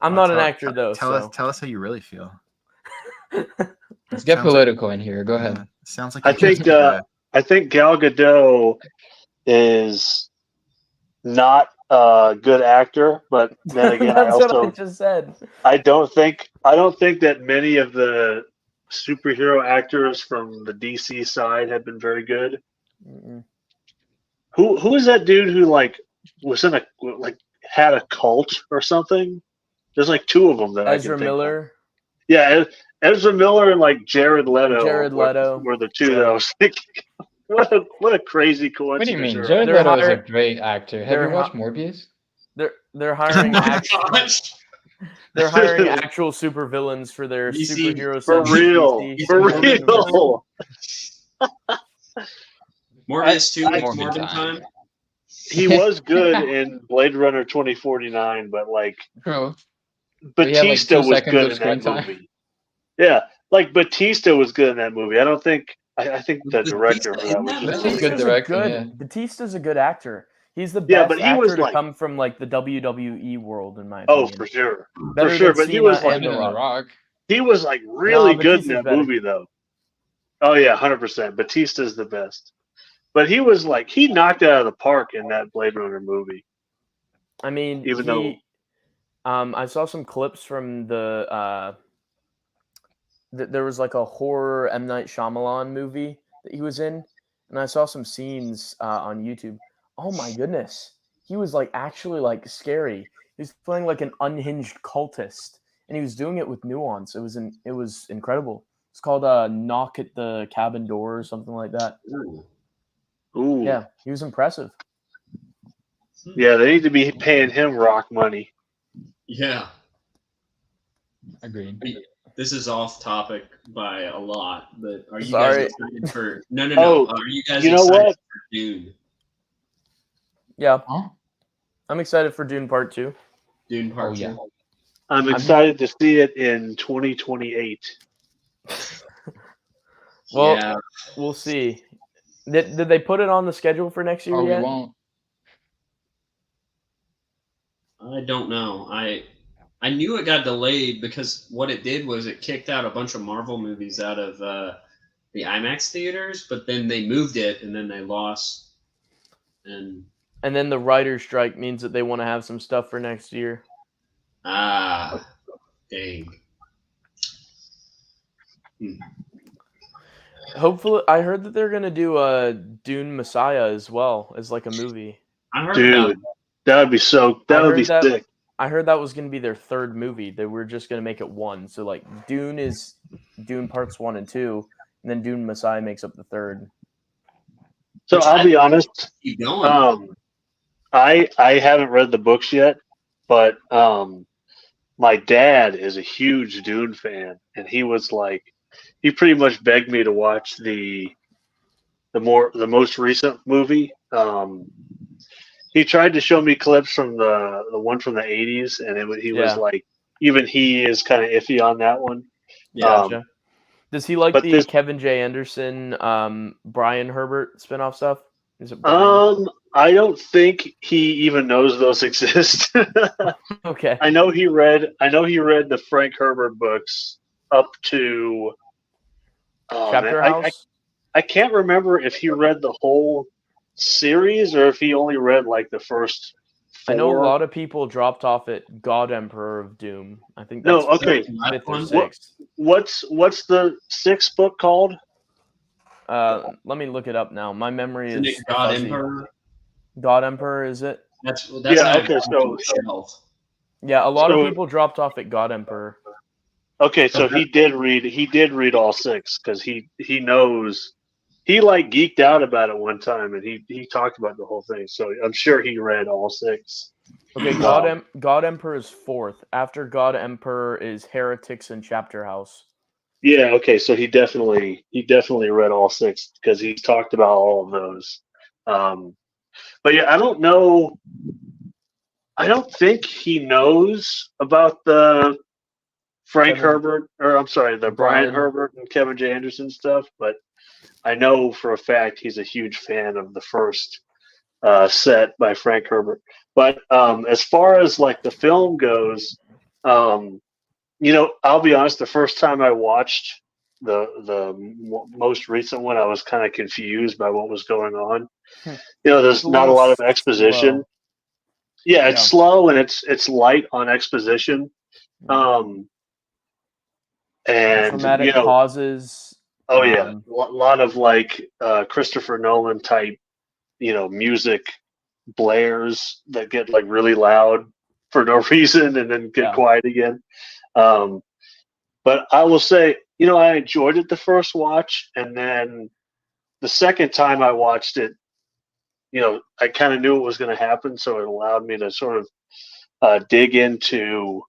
I'm not an actor though. Tell So. us how you really feel. Let's get Sounds political in here. Go ahead. Sounds like I you think just, I think Gal Gadot is not a good actor, but then again, That's what I I just said. don't think that many of the superhero actors from the DC side have been very good. Mm-mm. Who is that dude who like was in had a cult or something? There's like two of them that I Ezra can think Miller. Of. Yeah, Ezra Miller and like Jared Leto. Jared Leto. were the two that I was thinking. What a crazy What do you coincidence! mean? right? Jared They're Leto is a hiring- great actor. Have they're you watched Morbius? They're hiring Gosh. they're hiring actual supervillains for their DC, superhero. For centric real, DC. for Morbius. real. Morbius 2 makes Morbin Morbin time. time. He was good in Blade Runner 2049, but like Bro. But he had, like, Batista 2 was seconds good of in screen that time. movie. Yeah, like Batista was good in that movie. I don't think. I think the Batista director for that in was that just movie? Good Batista's directing, a good. yeah. Batista's a good actor. He's the best Yeah, but he actor was to like- come from like the WWE world, in my Oh, opinion. for sure, Better for sure. than But he Cena was and like Better The than The Rock. Rock. he was like really No, good in Batista's that better. movie, though. Oh yeah, 100%. Batista's the best. But he was like he knocked it out of the park in that Blade Runner movie. I mean, Even though- I saw some clips from the there was like a horror M. Night Shyamalan movie that he was in, and I saw some scenes on YouTube. Oh my goodness, he was like actually like scary. He was playing like an unhinged cultist, and he was doing it with nuance. It was incredible. It's called Knock at the Cabin Door or something like that. Ooh, Yeah, he was impressive. yeah. They need to be paying him rock money. Yeah. Agreed. This is off topic by a lot, but are you Sorry. guys excited for No. Oh, Are you guys you know excited what? for Dune? Yeah, Huh? I'm excited for Dune Part 2. Dune Part Oh, 2? yeah. I'm excited to see it in 2028. Well, Yeah. we'll see. Did they put it on the schedule for next year Or we yet? won't. I don't know. I knew it got delayed because what it did was it kicked out a bunch of Marvel movies out of the IMAX theaters, but then they moved it and then they lost. And then the writer's strike means that they want to have some stuff for next year. Dang. Hopefully, I heard that they're gonna do a Dune Messiah as well as like a movie. I heard about Dude, that would be sick. I heard that was gonna be their third movie. They were just gonna make it one. So like Dune is Dune Parts 1 and 2, and then Dune Messiah makes up the third. So I'll be honest. Keep going. I haven't read the books yet, but my dad is a huge Dune fan, and he was like, he pretty much begged me to watch the most recent movie. He tried to show me clips from the one from the 80s, and he was like, even he is kind of iffy on that one. Gotcha. Does he like the Kevin J. Anderson, Brian Herbert spinoff stuff? Is it Brian? I don't think he even knows those exist. Okay. I know he read the Frank Herbert books up to Chapter House. I can't remember if he read the whole series or if he only read like the first 4. I know a lot of people dropped off at God Emperor of Doom. I think that's no. Okay. 5th or 6th. What's the 6th book called? Let me look it up now. My memory Isn't is it God fuzzy. Emperor. God Emperor, is it? That's yeah. Okay. So yeah, a lot of people dropped off at God Emperor. Okay, so he did read all 6 because he knows. He like geeked out about it one time, and he talked about the whole thing. So I'm sure he read all 6. Okay, God Emperor is 4th. After God Emperor is Heretics and Chapter House. Yeah. Okay. So he definitely read all 6 because he's talked about all of those. But yeah, I don't know. I don't think he knows about the Frank Herbert, or I'm sorry, the Brian Herbert and Kevin J. Anderson stuff, but I know for a fact he's a huge fan of the first set by Frank Herbert. But as far as like the film goes, I'll be honest. The first time I watched the most recent one, I was kind of confused by what was going on. There's not a lot of exposition. Slow. Yeah, it's slow and it's light on exposition. And dramatic pauses. Oh yeah, a lot of like Christopher Nolan type, music blares that get like really loud for no reason and then get quiet again. But I will say, I enjoyed it the first watch, and then the second time I watched it, I kind of knew what was going to happen, so it allowed me to sort of dig into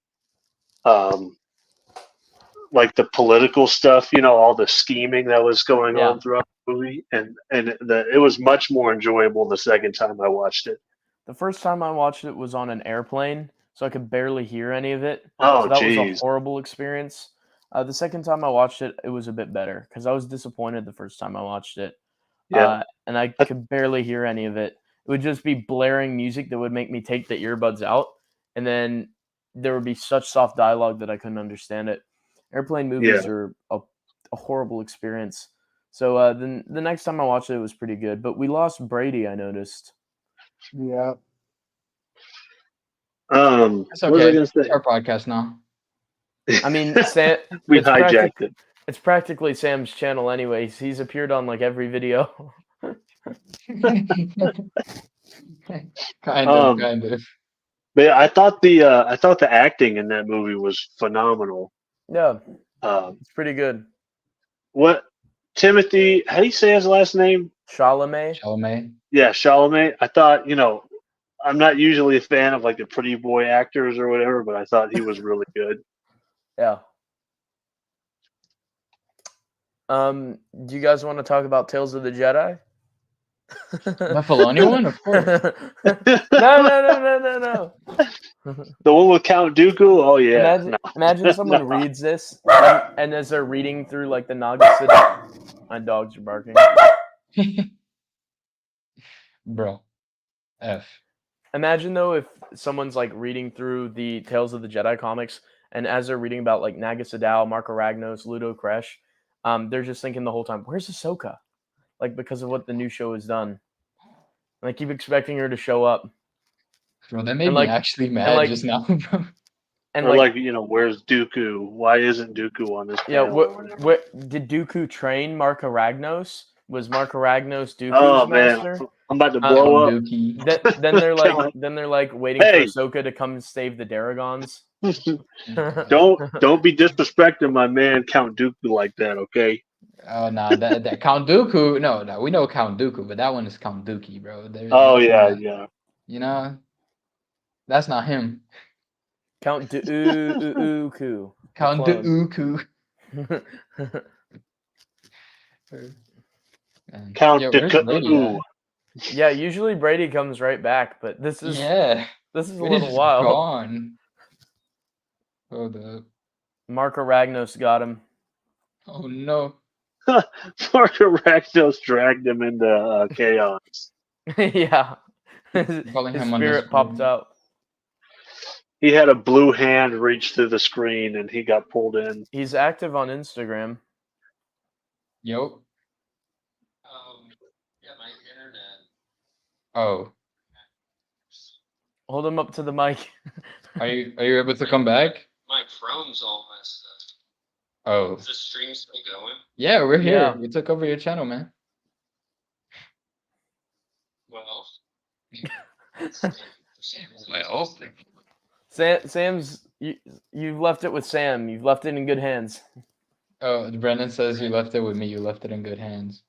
like the political stuff, all the scheming that was going on throughout the movie, and it was much more enjoyable the second time I watched it. The first time I watched it was on an airplane, so I could barely hear any of it. Oh, so that was a horrible experience. The second time I watched it, it was a bit better because I was disappointed the first time I watched it. Yeah. And I could barely hear any of it. It would just be blaring music that would make me take the earbuds out, and then there would be such soft dialogue that I couldn't understand it. Airplane movies are a horrible experience. So the next time I watched it was pretty good. But we lost Brady, I noticed. Yeah. It's okay. What was I going to say? It's our podcast now. I mean, Sam, we hijacked it. It's practically Sam's channel anyways. He's appeared on like every video. Kind of. But yeah, I thought the acting in that movie was phenomenal. Yeah. It's pretty good. What Timothy, how do you say his last name? Chalamet. Yeah, Chalamet. I thought, I'm not usually a fan of like the pretty boy actors or whatever, but I thought he was really good. Yeah. Do you guys want to talk about Tales of the Jedi? The Filoni one, of course. No. The one with Count Dooku? Oh yeah. Imagine someone reads this, and as they're reading through like the Naga, my dogs are barking. Bro, F. Imagine though if someone's like reading through the Tales of the Jedi comics, and as they're reading about like Naga Sadow, Marco Ragnos, Ludo Kresh, they're just thinking the whole time, "Where's Ahsoka?" Like because of what the new show has done. And I keep expecting her to show up. Bro, that made me actually mad just now, bro. And or like, where's Dooku? Why isn't Dooku on this panel? Yeah, what did Dooku train Marco Ragnos? Was Marco Ragnos Dooku's master? Man. I'm about to blow up. Then they're like waiting for Ahsoka to come save the Daragons. Don't be disrespecting my man Count Dooku like that, okay? Oh no, that Count Dooku. No, we know Count Dooku, but that one is Count Dookie, bro. Yeah. You know, that's not him. Count Dooku. Count Dooku. Count Dooku. Yeah, usually Brady comes right back, but this is a little wild. Gone. Hold up. Marco Ragnos got him. Oh no. Marco Ragnos dragged him into chaos. Yeah. His spirit popped out. He had a blue hand reach through the screen and he got pulled in. He's active on Instagram. Yo. Yeah, my internet. Oh. Hold him up to the mic. Are you able to come back? My Chrome's all messed up. Oh. Is the stream still going? Yeah, we're here. Yeah. We took over your channel, man. Well. Sam's you've left it with Sam. You've left it in good hands. Oh, Brendan says you left it with me. You left it in good hands.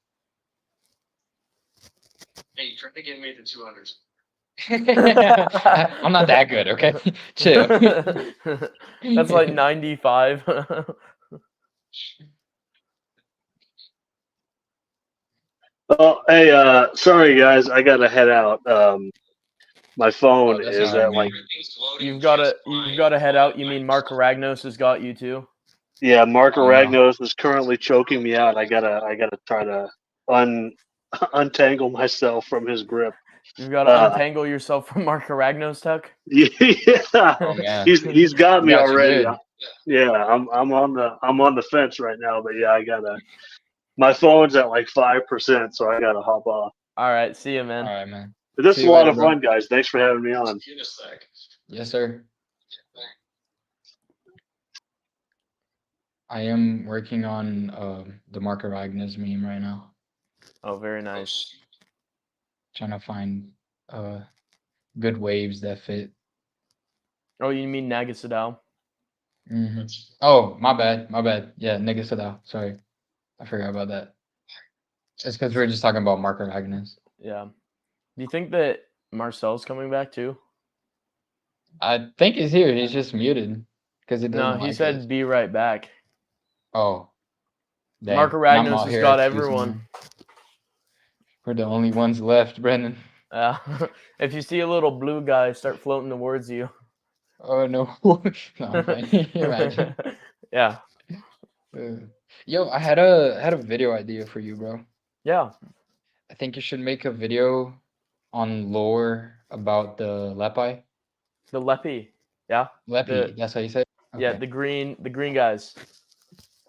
Hey, you tried to get me to 200. I'm not that good, okay? Chill. That's like 95. Oh, hey, sorry guys, I gotta head out. My phone is at like. You've got to head out. You mean Marco Ragnos has got you too? Yeah, Marco Ragnos is currently choking me out. I gotta try to untangle myself from his grip. You've got to untangle yourself from Marco Ragnos, Tuck. Yeah, oh, he's got me already. Yeah, I'm on the fence right now, but yeah, I gotta. My phone's at like 5%, so I gotta hop off. All right, see you, man. All right, man. But this is a lot of fun, guys. Thanks for having me on. Yes, sir. I am working on the Marco Ragnos meme right now. Oh, very nice. Trying to find good waves that fit. Oh, you mean Naga Sadow? Mm-hmm. Oh, my bad. Yeah, Naga Sadow. Sorry. I forgot about that. It's because we were just talking about Marco Ragnos. Yeah. Do you think that Marcel's coming back too? I think he's here. He's just muted because he doesn't. No, he said be right back. Oh. Dang. Marco Ragnos has got everyone. We're the only ones left, Brendan. If you see a little blue guy start floating towards you. Oh no. No, imagine. Yeah. Yo, I had a video idea for you, bro. Yeah. I think you should make a video on lore about the Lepi. The Lepi. Yeah. Lepi, that's how you say it? Okay. Yeah, the green guys.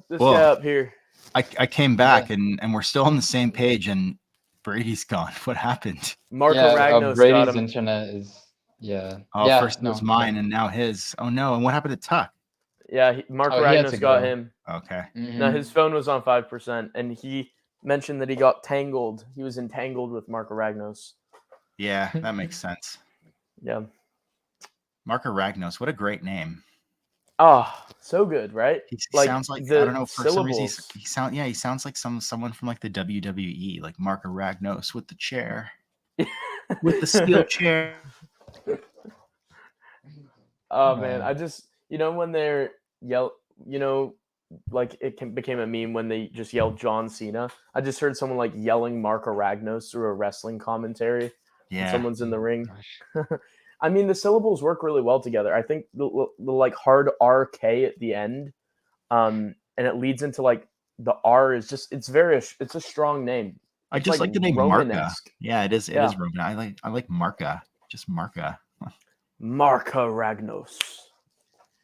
This guy up here. I came back and we're still on the same page and Brady's gone. What happened? Marco Ragnos Brady's got him. Internet is first it was mine and now his. Oh no, and what happened to Tuck? Yeah, Marco Ragnos got him. Okay. Mm-hmm. No, his phone was on 5%, and he mentioned that he got tangled. He was entangled with Marco Ragnos. Yeah, that makes sense. Yeah. Marco Ragnos, what a great name. Oh, so good, right? He sounds like, I don't know, for some reason he sounds like someone from like the WWE, like Marco Ragnos with the chair. With the steel chair. Oh man, I just when they're like became a meme when they just yelled John Cena. I just heard someone like yelling Marco Ragnos through a wrestling commentary. Yeah. Someone's in the ring. I mean, the syllables work really well together. I think the like hard RK at the end, and it leads into like the R is just it's a strong name. I It's just like the name Marka. Romanesque. Yeah, it is. It is Roman. I like Marka. Just Marka. Marka Ragnos.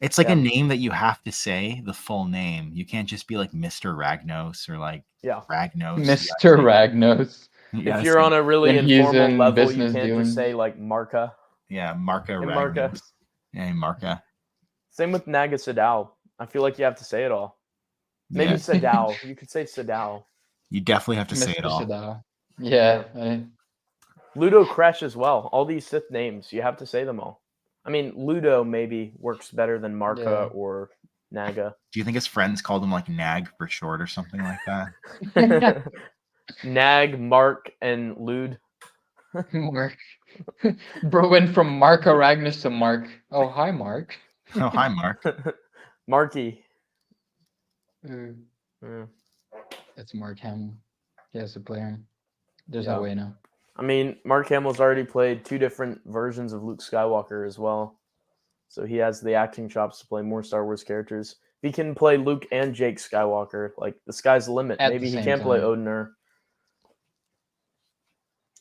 It's like a name that you have to say the full name. You can't just be like Mr. Ragnos or like Ragnos. Mr. Ragnos. If you're on a really informal level, you can't dealings. just say like Marka. Yeah, Marka Hey, Ragnos. Marka. Yeah, Marka. Same with Naga Sadao. I feel like you have to say it all. Maybe Sadao. You could say Sadao. You definitely have to say Mr. it all. Sadao. Yeah. Ludo Kresh as well. All these Sith names, you have to say them all. I mean, Ludo maybe works better than Marka or Naga. Do you think his friends called him like Nag for short or something like that? Nag, Mark, and Lude. Mark. Bro went from Marka Ragnos to Mark. Oh, hi, Mark. Oh, hi, Mark. Marky. That's Mark Hamill. He has to play him. There's no way now. I mean, Mark Hamill's already played 2 different versions of Luke Skywalker as well. So he has the acting chops to play more Star Wars characters. If he can play Luke and Jake Skywalker, like, the sky's the limit. Maybe he can play Odener.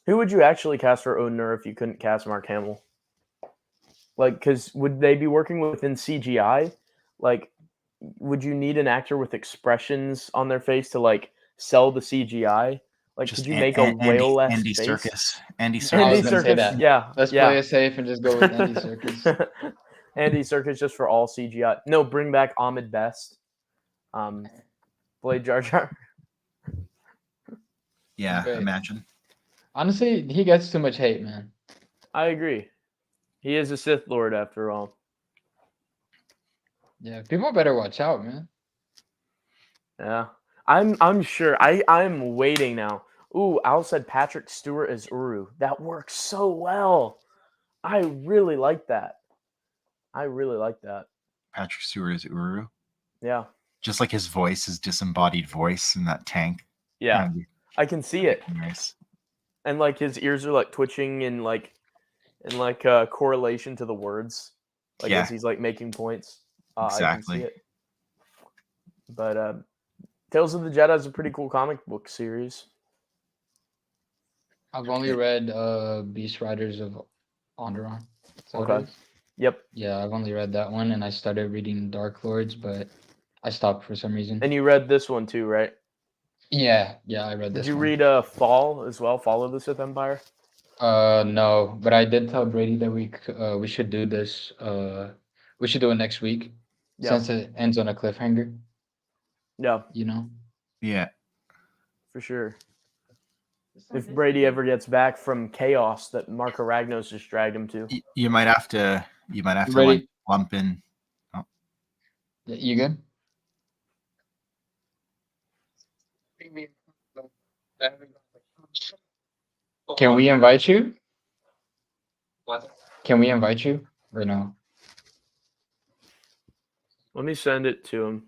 Who would you actually cast for Odener if you couldn't cast Mark Hamill? Like, because would they be working within CGI? Like, would you need an actor with expressions on their face to, like, sell the CGI? Like, could you make a whale-esque Andy face? Serkis. Andy Serkis. Andy Serkis, yeah. Let's play it safe and just go with Andy Serkis. Andy Serkis just for all CGI. No, bring back Ahmed Best. Play Jar Jar. Yeah, great. Imagine. Honestly, he gets too much hate, man. I agree. He is a Sith Lord after all. Yeah, people better watch out, man. Yeah. I'm sure. I'm waiting now. Ooh, Al said Patrick Stewart as Uru. That works so well. I really like that. Patrick Stewart as Uru? Yeah. Just like his voice, his disembodied voice in that tank. Yeah. I can see it. Nice. And like his ears are like twitching in correlation to the words. Like as he's like making points. Exactly. I can see it. But Tales of the Jedi is a pretty cool comic book series. I've only read Beast Riders of Onderon. Okay. Yep. Yeah, I've only read that one, and I started reading Dark Lords, but I stopped for some reason. And you read this one too, right? Yeah, I read this. Did you one. read Fall as well? Fall of the Sith Empire? No, but I did tell Brady that we should do this. We should do it next week, since it ends on a cliffhanger. Yeah. You know. Yeah. For sure. If Brady ever gets back from chaos that Marka Ragnos just dragged him to, you might have to like lump in. Oh. You good? Can we invite you? What? Can we invite you or no? Let me send it to him.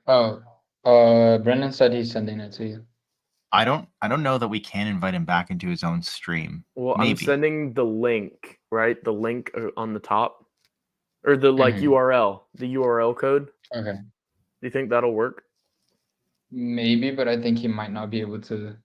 Oh, Brendan said he's sending it to you. I don't know that we can invite him back into his own stream. Well, maybe. I'm sending the link, right? The link on the top, or the URL, the URL code. Okay. Do you think that'll work? Maybe, but I think he might not be able to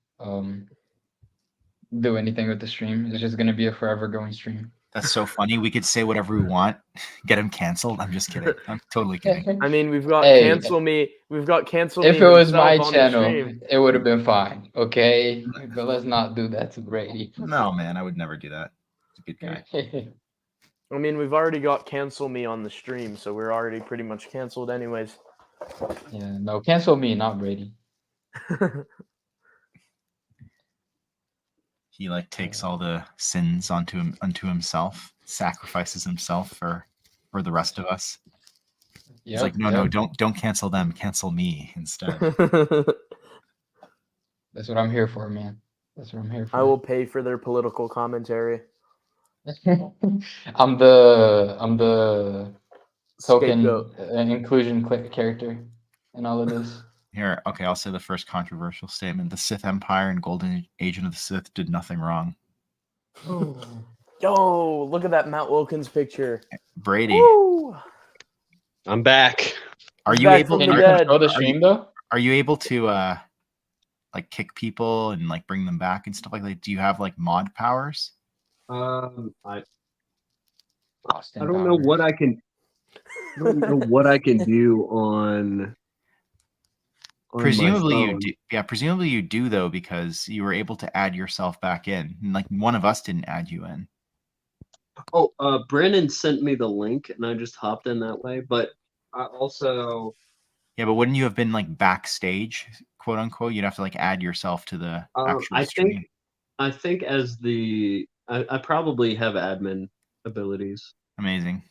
do anything with the stream. It's just gonna be a forever going stream. That's so funny. We could say whatever we want, get him canceled. I'm just kidding. I'm totally kidding. I mean, we've got cancel me. We've got cancel me. If it was my channel, it would have been fine. Okay, but let's not do that to Brady. No, man, I would never do that. He's a good guy. I mean, we've already got cancel me on the stream, so we're already pretty much canceled anyways. Yeah, no, cancel me, not Brady. He like takes all the sins onto himself, sacrifices himself for the rest of us. Yep, he's like, no, don't cancel them, cancel me instead. That's what I'm here for, man. That's what I'm here for. I will pay for their political commentary. I'm the token inclusion character in all of this. Here, okay, I'll say the first controversial statement. The Sith Empire and Golden Agent of the Sith did nothing wrong. Yo, look at that Matt Wilkins picture. Brady, Woo! I'm back. are He's you back able? from Can the you dead. control the stream though? Are you able to like kick people and like bring them back and stuff like that? Do you have like mod powers? I Austin don't know Powers. what I can. I don't know what I can do on Presumably my you phone. do. Yeah, presumably you do though, because you were able to add yourself back in. And, like one of us didn't add you in. Oh, Brandon sent me the link, and I just hopped in that way. But I also, Yeah, but wouldn't you have been like backstage, quote unquote? You'd have to like add yourself to the actual I stream. think as I probably have admin abilities. Amazing.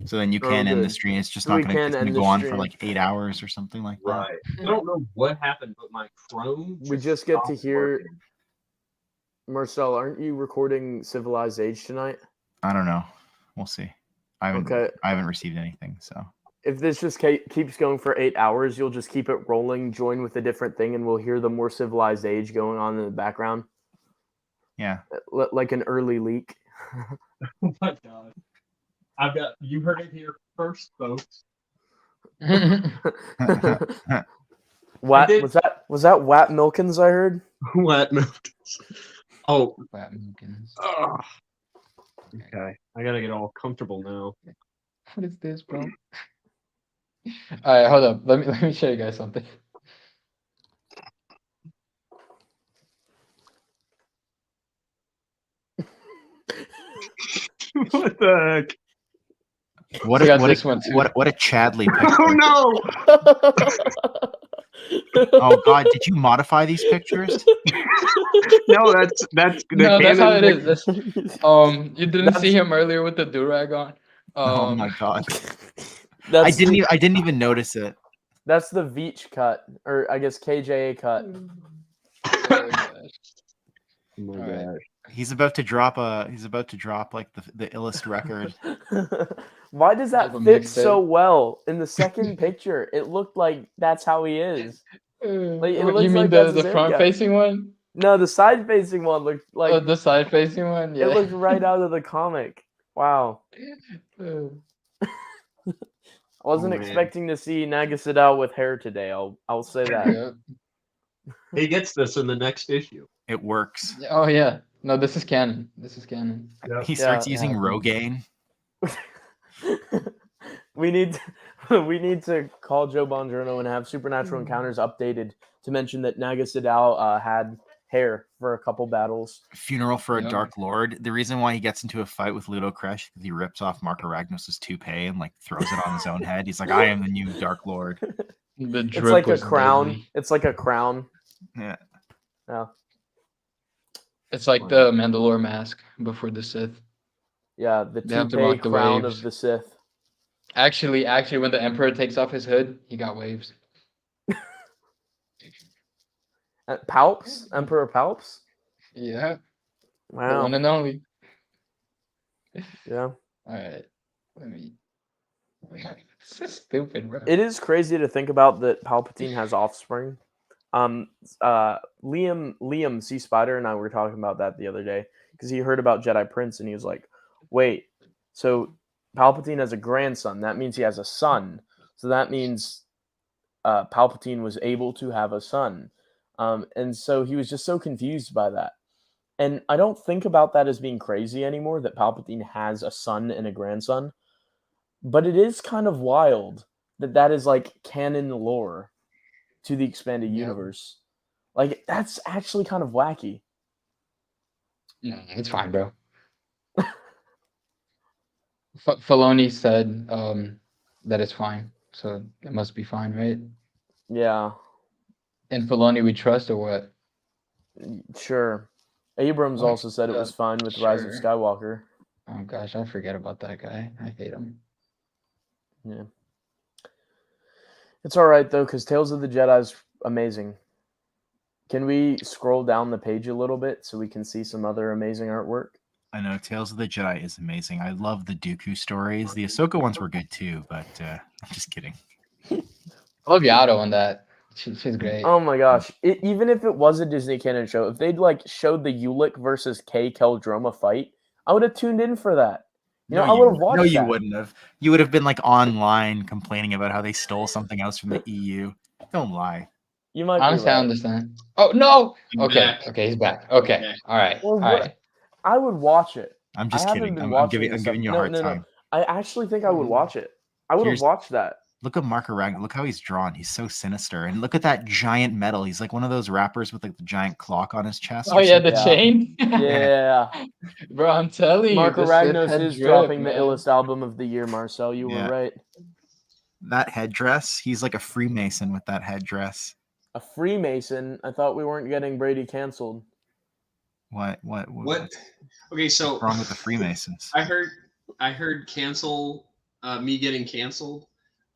So then you Oh, can end the good. stream. It's just So we not gonna, can it's gonna end go the on for stream. like 8 hours or something like that. Right. I don't know what happened, but my Chrome. We just get to stopped hear. working. Marcel, aren't you recording Civilized Age tonight? I don't know. We'll see. I Okay. haven't received anything, so If this just keeps going for 8 hours, you'll just keep it rolling, join with a different thing, and we'll hear the more Civilized Age going on in the background, yeah. like an early leak. Oh my god! You heard it here first, folks. Wat, did- was that Wat Milkins I heard? What? Oh. Matt Wilkins. Ugh. Okay, I gotta get all comfortable now. What is this, bro? All right, hold up. Let me show you guys something. What the heck? What We a got what this a, one, too. what a Chadley picture. Oh no! Oh god, did you modify these pictures? No, that's the No, that's how it canon- is. You didn't see him earlier with the do-rag on. Oh my god. That's I didn't even notice it. That's the Veach cut, or I guess KJA cut. Oh, gosh. Oh my All right. gosh. He's about to drop like the illest record. Why does that Have a fit mixtape. so well in the second picture? It looked like that's how he is. Like, it What, looks you mean like that's the his front haircut. facing one? No, the side facing one looked like Oh, the side facing one? Yeah. it looked right out of the comic. Wow. Uh, I wasn't man. expecting to see Nagasadao with hair today. I'll say that. Yep. He gets this in the next issue. It works. Oh yeah. No, this is canon. This is canon. He starts Yeah, using yeah. Rogaine. we need to call Joe Bongiorno and have Supernatural Encounters updated to mention that Nagasadao had hair for a couple battles. Funeral for a Yeah. Dark Lord. The reason why he gets into a fight with Ludo Kresh is he rips off Mark Aragnos' toupee and like throws it on his own head. He's like, I am the new Dark Lord. The It's drip like a was crown. deadly. It's like a crown. Yeah. Yeah. It's like the Mandalore mask before the Sith. Yeah, the They have to toupee rock the crown waves. of the Sith. Actually, when the Emperor takes off his hood, he got waves. Palps? Emperor Palps? Yeah. The Wow. one and only. Yeah. All right. Let me. This is stupid, bro. It is crazy to think about that Palpatine has offspring. Liam C. Spider and I were talking about that the other day because he heard about Jedi Prince and he was like, wait, so Palpatine has a grandson. That means he has a son. So that means Palpatine was able to have a son. And so he was just so confused by that. And I don't think about that as being crazy anymore, that Palpatine has a son and a grandson. But it is kind of wild that is like canon lore to the expanded Yep. universe. Like, that's actually kind of wacky. No, it's fine, bro. Filoni said that it's fine, so it must be fine, right? Yeah, And Filoni we trust or what? sure. Abrams What? also said it was fine with Rise of Sure. Skywalker. Oh gosh, I forget about that guy. I hate him. Yeah. It's all right, though, because Tales of the Jedi is amazing. Can we scroll down the page a little bit so we can see some other amazing artwork? I know Tales of the Jedi is amazing. I love the Dooku stories. The Ahsoka ones were good too, but I'm just kidding. I love Yato on that. She's great. Oh my gosh. Even if it was a Disney canon show, if they'd like showed the Ulick versus K. Keldroma fight, I would have tuned in for that. You know, No, I would have watched no, you that. wouldn't have. You would have been like online complaining about how they stole something else from the EU. Don't lie. You might Honestly, be I right. understand. Oh no. I'm Okay. back. Okay, he's back. Okay. Okay. All right. Well, All what- right. I would watch it. I'm I just haven't kidding. been I'm watching giving this stuff. you a No, hard no, no. time. I actually think I would watch it. I would have Here's- watched that. Look at Mark Aragno. Look how he's drawn. He's so sinister. And look at that giant medal. He's like one of those rappers with like the giant clock on his chest. Oh yeah, the Yeah. chain. Yeah. Bro, I'm telling you, Mark the Sith Aragnos head is drip, dropping man. the illest album of the year, Marcel. You Yeah. were right. That headdress. He's like a Freemason with that headdress. A Freemason. I thought we weren't getting Brady canceled. What? Okay, so What's wrong with the Freemasons? I heard cancel me getting canceled.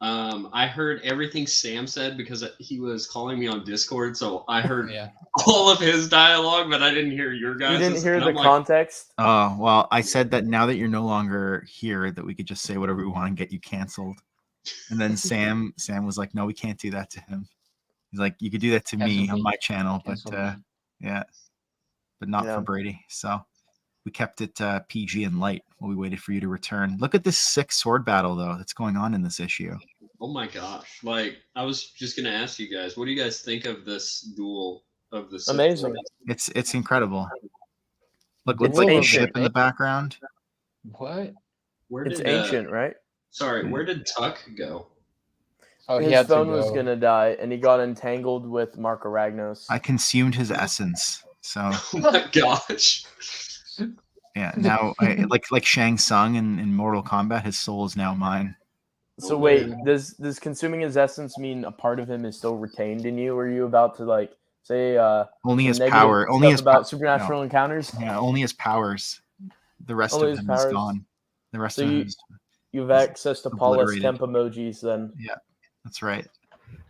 I heard everything Sam said because he was calling me on Discord, so I heard Yeah. all of his dialogue, but I didn't hear your guys'. You didn't hear and the I'm like, context? Oh, well, I said that now that you're no longer here, that we could just say whatever we want and get you canceled. And then Sam was like, no, we can't do that to him. He's like, you could do that to me Cancel on me. my channel, Cancel but me. yeah, but not Yeah. for Brady. So we kept it PG and light while we waited for you to return. Look at this sick sword battle, though, that's going on in this issue. oh my gosh! Like I was just gonna ask you guys, what do you guys think of this duel of the Sith Amazing. Lords? It's incredible. Look, It's looks like a ancient. ship in the background. What? Where It's did ancient, right? Sorry, where did Tuck go? Oh, he His had to phone was go. gonna die, and he got entangled with Mark Aragnos. I consumed his essence. So Oh my gosh! yeah, now like Shang Tsung in Mortal Kombat, his soul is now mine. So Oh, wait, man. does consuming his essence mean a part of him is still retained in you? Or are you about to like say Only some his negative power. Only stuff his about po- supernatural encounters? Yeah, only his powers. The rest Only of his him is powers. gone. The rest So of him you- is You have access to Paulus Obliterated. temp emojis then. that's right.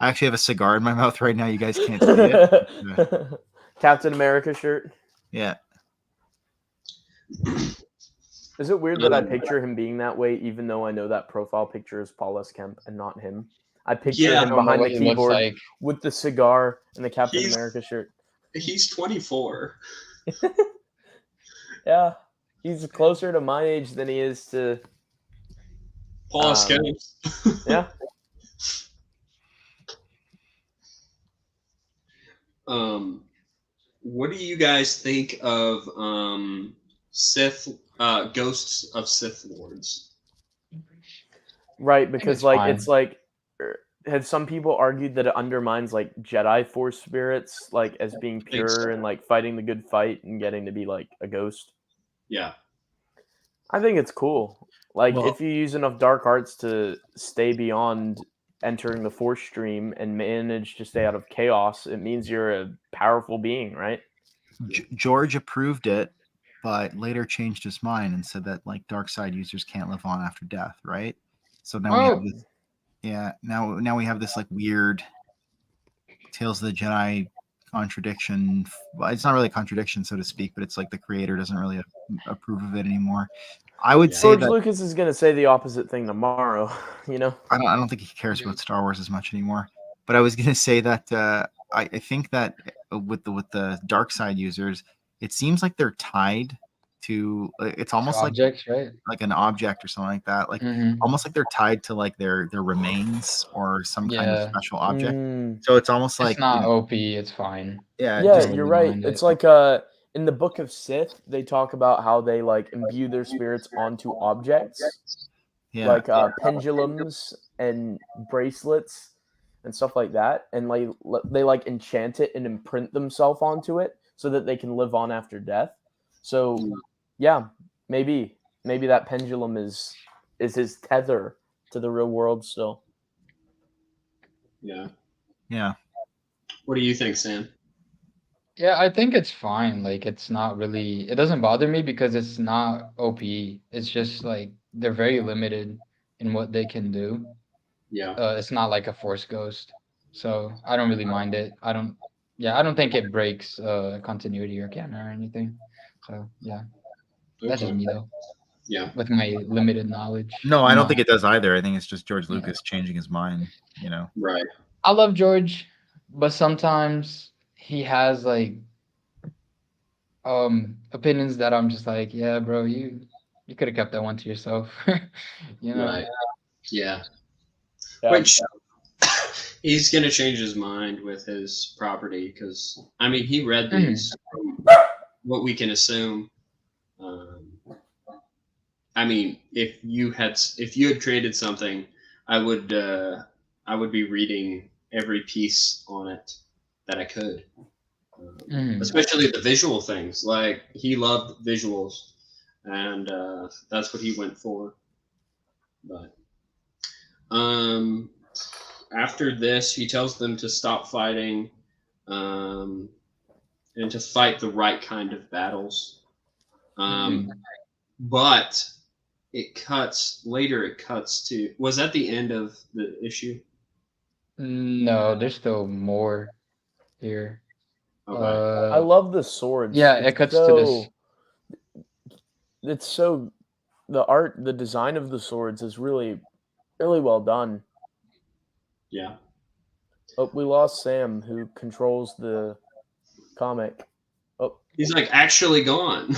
I actually have a cigar in my mouth right now. You guys can't see it. Captain America shirt. Yeah. Is it weird that I picture him being that way, even though I know that profile picture is Paulus Kemp and not him? I picture Yeah, I him don't know behind what the he looks keyboard like. with the cigar and the Captain He's- America shirt. He's 24. Yeah, he's closer to my age than he is to. Paul Um, Escapes. Yeah. What do you guys think of Sith ghosts of Sith Lords? Right, because it's like fine. it's like have some people argued that it undermines like Jedi Force spirits like as being think pure so. and like fighting the good fight and getting to be like a ghost? Yeah. I think it's cool. Like Well- if you use enough dark arts to stay beyond entering the Force stream and manage to stay out of chaos, it means you're a powerful being, right? George approved it, but later changed his mind and said that like dark side users can't live on after death, right? So now we Oh. have this. Yeah, now we have this like weird Tales of the Jedi contradiction. Well, it's not really a contradiction, so to speak, but it's like the creator doesn't really approve of it anymore. I would Yeah. say George that Lucas is gonna say the opposite thing tomorrow, you know? I don't think he cares about Star Wars as much anymore. But I was gonna say that I think that with the dark side users, it seems like they're tied to. It's almost Objects, right? like an object or something like that. Like Mhm. almost like they're tied to like their remains or some kind of Yeah. special object. Mm. So it's almost like It's not you know, OP. It's fine. yeah, Yeah, just don't you're really right. mind It's it. like in the Book of Sith, they talk about how they like imbue their spirits onto objects, yeah. like pendulums and bracelets and stuff like that, and like they like enchant it and imprint themselves onto it so that they can live on after death. So yeah, maybe that pendulum is his tether to the real world still. Yeah. Yeah. What do you think, Sam? Yeah, I think it's fine. Like, it's not really. It doesn't bother me because it's not OP. It's just like they're very limited in what they can do. Yeah. It's not like a Force Ghost, so I don't really mind it. I don't think it breaks continuity or canon or anything. So yeah, that's just Okay. me though, Yeah. with my limited knowledge. No, I I'm don't not- think it does either. I think it's just George Yeah. Lucas changing his mind. You know. Right. I love George, but sometimes he has like opinions that I'm just like, yeah, bro, you could have kept that one to yourself. You know. Right. Yeah. Yeah. Which he's gonna change his mind with his property because I mean he read Mhm. these from what we can assume. Um, I mean, if you had created something, I would be reading every piece on it that I could, Mhm. especially the visual things. Like he loved visuals, and that's what he went for. But um, after this, he tells them to stop fighting, um, and to fight the right kind of battles. Um, Mhm. but it cuts later. It cuts to was that the end of the issue? No, there's still more here. Okay. I love the swords. Yeah, it cuts to this. It's so the art, the design of the swords is really, really well done. Yeah. Oh, we lost Sam, who controls the comic. Oh, He's like actually gone.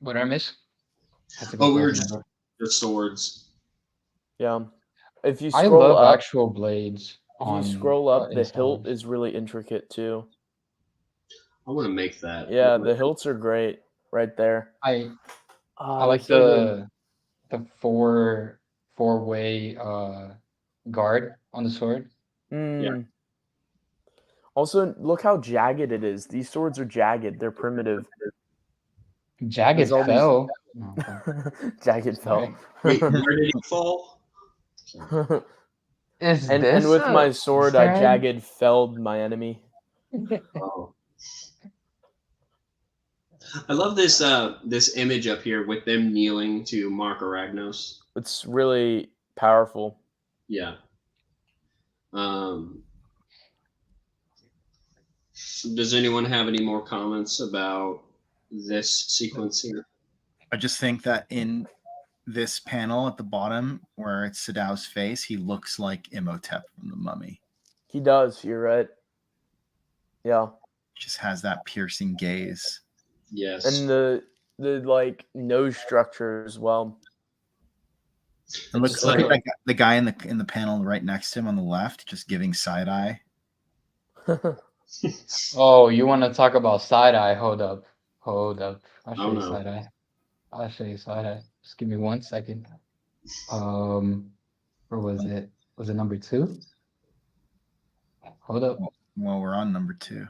What did I miss? Had to go Oh, we were close my just door. the swords. yeah. If you I scroll love up, actual blades if you on scroll up, the in Star hilt Wars. is really intricate too. I want to make that. Yeah, the hilts are great right there. I Ah, like they're so good. the four-way guard on the sword. Yeah. Also, look how jagged it is. These swords are jagged. They're primitive. Jagged There's all these fell. Oh, okay. jagged fell. Sorry. Wait, where did he fall? Is and this with my a sword, I Easter egg? jagged felled my enemy. Oh. I love this this image up here with them kneeling to Mark Aragnos. It's really powerful. Yeah. Does anyone have any more comments about this sequence here? I just think that in this panel at the bottom where it's Sadow's face, he looks like Imhotep from the Mummy. He does. You're right. Yeah. He just has that piercing gaze. Yes. And the like nose structure as well. And look at that guy, the guy in the panel right next to him on the left, just giving side eye. Oh, you want to talk about side eye? Hold up. I'll show you no. side eye. I'll show you side eye. Just give me 1 second. Where was it? Was it number 2? Hold up. Well, we're on number 2.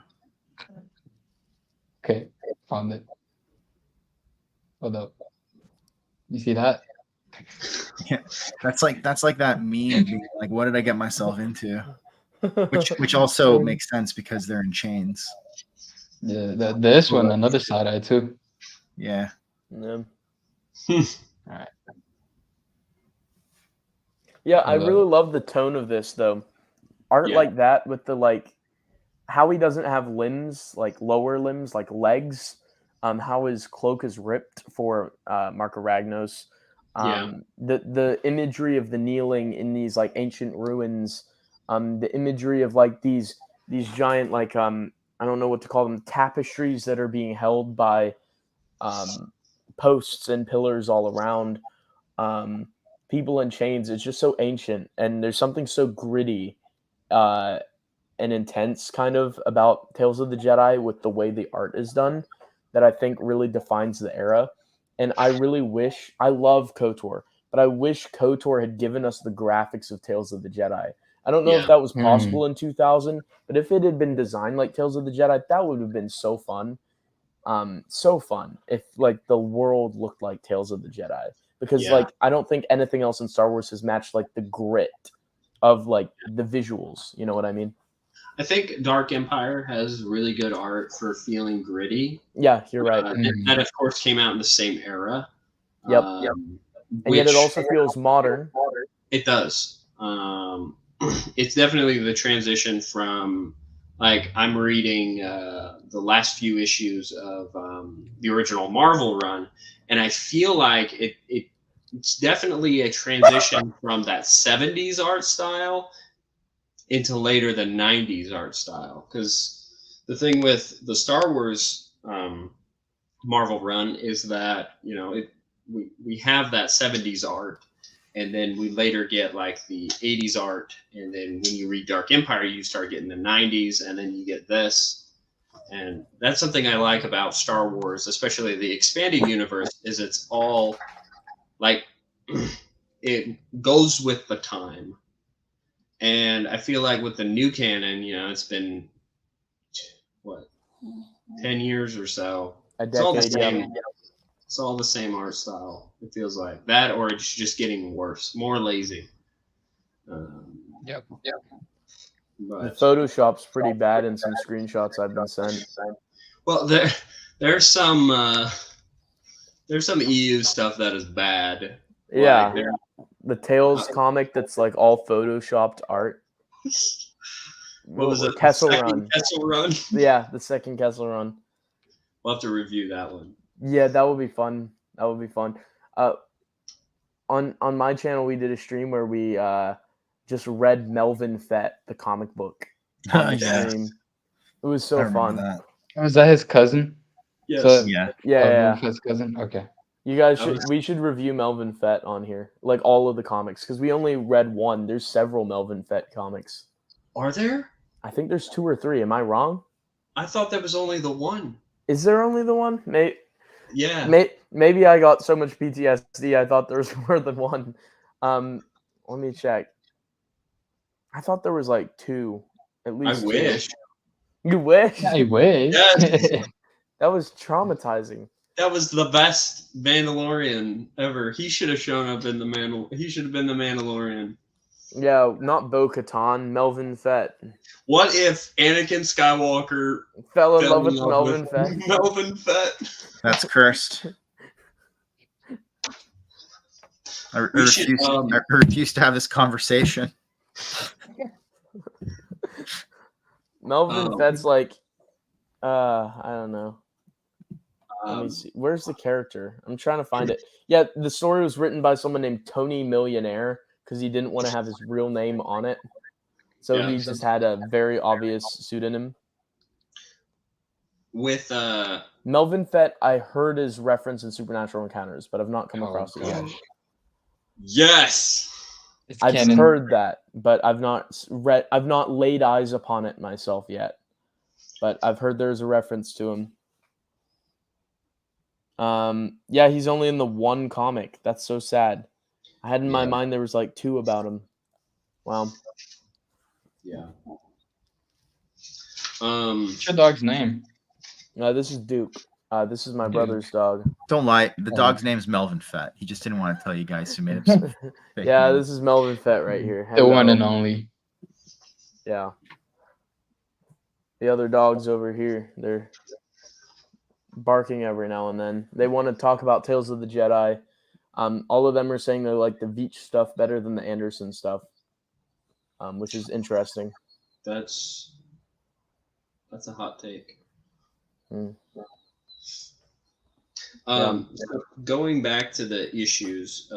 Okay, found it. Hold up. You see that? Yeah, that's like that meme being like, what did I get myself into? Which also makes sense because they're in chains. Yeah, this one, another side eye too. Yeah. Yeah. All right. Yeah, I really love the tone of this though. Art like that with the like how he doesn't have limbs, like lower limbs, like legs. How his cloak is ripped for Mark Aragnos. The imagery of the kneeling in these like ancient ruins, the imagery of like these giant like I don't know what to call them, tapestries that are being held by posts and pillars all around. People in chains. It's just so ancient, and there's something so gritty and intense kind of about Tales of the Jedi with the way the art is done that I think really defines the era. And I really wish, I love KOTOR, but I wish KOTOR had given us the graphics of Tales of the Jedi. I don't know if that was possible in 2000, but if it had been designed like Tales of the Jedi, that would have been so fun. So fun if like the world looked like Tales of the Jedi. Because like I don't think anything else in Star Wars has matched like the grit of like the visuals. You know what I mean? I think Dark Empire has really good art for feeling gritty. Yeah, you're right. That of course came out in the same era. Yep. And yet it also feels modern. It does. It's definitely the transition from like I'm reading the last few issues of the original Marvel run, and I feel like it's definitely a transition from that 70s art style into later the 90s art style, because the thing with the Star Wars Marvel run is that we have that 70s art, and then we later get like the 80s art, and then when you read Dark Empire, you start getting the 90s, and then you get this. And that's something I like about Star Wars, especially the expanded universe, is it's all like it goes with the time. And I feel like with the new canon, it's been what, 10 years or so. A It's all the decade, yeah. same. It's all the same art style. It feels like that, or it's just getting worse, more lazy. Yep. The But Photoshop's pretty bad in some screenshots I've been sent. well, there's some EU stuff that is bad. Yeah, Like, the Tales comic that's like all photoshopped art. what was it? Kessel Second Run. Kessel Run. Yeah, the second Kessel Run. We'll have to review that one. Yeah, that would be fun. That would be fun. On my channel, we did a stream where we just read Melvin Fett, the comic book. On the Yeah. stream. It was I so remember fun. that. Was that his cousin? Yes. So- Yeah. Yeah. His cousin. Okay. You guys I was- we should review Melvin Fett on here, like all of the comics, because we only read one. There's several Melvin Fett comics. Are there? I think there's 2 or 3. Am I wrong? I thought that was only the one. Is there only the one? Yeah. Maybe I got so much PTSD. I thought there was more than one. Let me check. I thought there was like 2, at I least. 2. wish. You wish? I wish. Yes. That was traumatizing. That was the best Mandalorian ever. He should have shown up in He should have been the Mandalorian. Yeah, not Bo-Katan, Melvin Fett. What if Anakin Skywalker Fell in fell love in with love Melvin with Fett. Melvin Fett? That's cursed. I We should, refuse to have this conversation. Melvin Fett's like, I don't know. Let me see. Where's the character? I'm trying to find it. Yeah, the story was written by someone named Tony Millionaire because he didn't want to have his real name on it. So Yeah. he just had a very obvious pseudonym. with Melvin Fett, I heard his reference in Supernatural Encounters, but I've not come across it yet. gosh. yes. It's I've canon. heard that, but I've not laid eyes upon it myself yet. But I've heard there's a reference to him. Yeah, he's only in the one comic. That's so sad. I had in my mind there was like 2 about him. Wow. Yeah. What's your dog's name? This is Duke. This is my Duke. brother's dog. Don't lie. The dog's name's Melvin Fett. He just didn't want to tell you guys who made up some fake Yeah, name. this is Melvin Fett right here. The one Hello. and only. Yeah. The other dogs over here, they're barking every now and then. They want to talk about Tales of the Jedi. All of them are saying they like the Veach stuff better than the Anderson stuff, which is interesting. That's a hot take. Mm. So going back to the issues,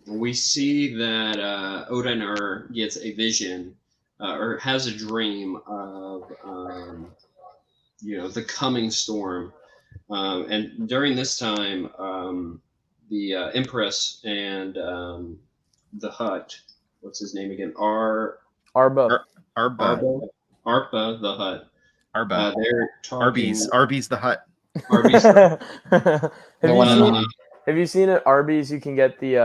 we see that Odin gets a vision or has a dream of the coming storm, and during this time, the Empress and the Hutt, what's his name again? Arba. Arba. Arpa the Hutt. Arba. They're talking. Arby's the Hut. Arby's. The one and only. Have you seen at Arby's? You can get the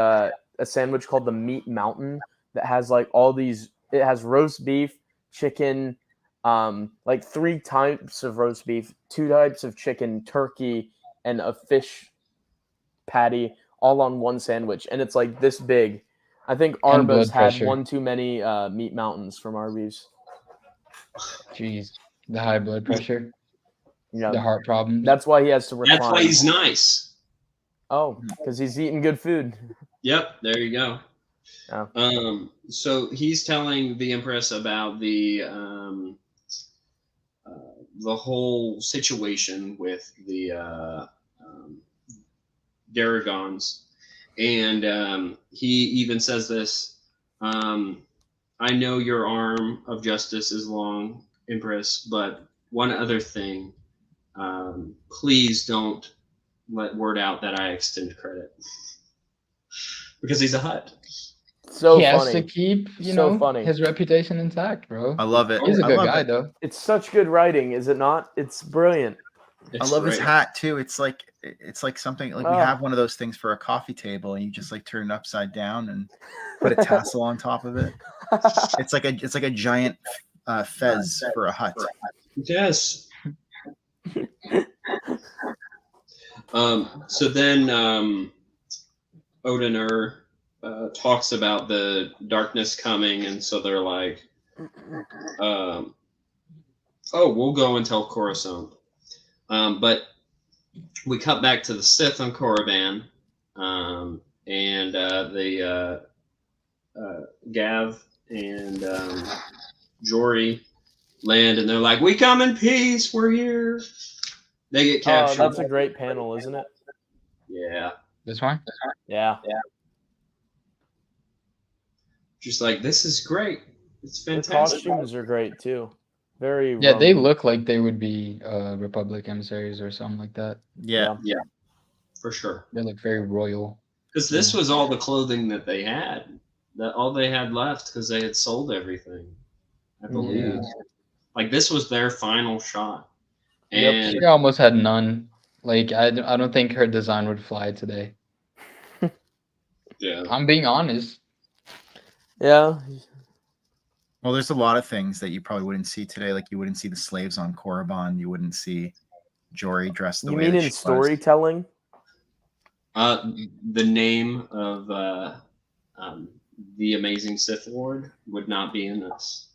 a sandwich called the Meat Mountain that has like all these. It has roast beef, chicken, like 3 types of roast beef, 2 types of chicken, turkey, and a fish patty, all on one sandwich, and it's like this big. I think And Arba's blood had pressure. one too many Meat Mountains from Arby's. Jeez. The high blood pressure. Yeah, The heart problems. that's why he has to recline. That's why he's nice. Oh, because he's eating good food. Yep, there you go. Yeah. So he's telling the Empress about the whole situation with the Daragons, and he even says this. I know your arm of justice is long, Empress, but one other thing. Please don't let word out that I extend credit because he's a Hutt. So he has funny. to keep, So funny. his reputation intact, bro. I love it. He's a I good love guy, it. though. It's such good writing, is it not? It's brilliant. It's I love his great. hat too. It's like something like we Oh. have one of those things for a coffee table, and you just like turn it upside down and put a tassel on top of it. It's like a giant fez for a hut. Yes. So then Odinur talks about the darkness coming, and so they're like, oh, we'll go and tell Coruscant. But we cut back to the Sith on Korriban, and the Gav and Jory land, and they're like, we come in peace, we're here. They get captured. That's a great panel, isn't it? Yeah. This one? Yeah. Just like, this is great. It's The fantastic. costumes are great too. Very Yeah, they Roman. look like they would be Republic emissaries or something like that. Yeah. Yeah, for sure. They look very royal. Because this was all the clothing that they had. That all they had left because they had sold everything, I believe. Yeah. Like, this was their final shot. Yep. And She almost had none. Like, I don't think her design would fly today. yeah. I'm being honest. Yeah. Well, there's a lot of things that you probably wouldn't see today. Like you wouldn't see the slaves on Korriban. You wouldn't see Jory dressed the You way mean that in she was. storytelling? The name of the amazing Sith Lord would not be in this.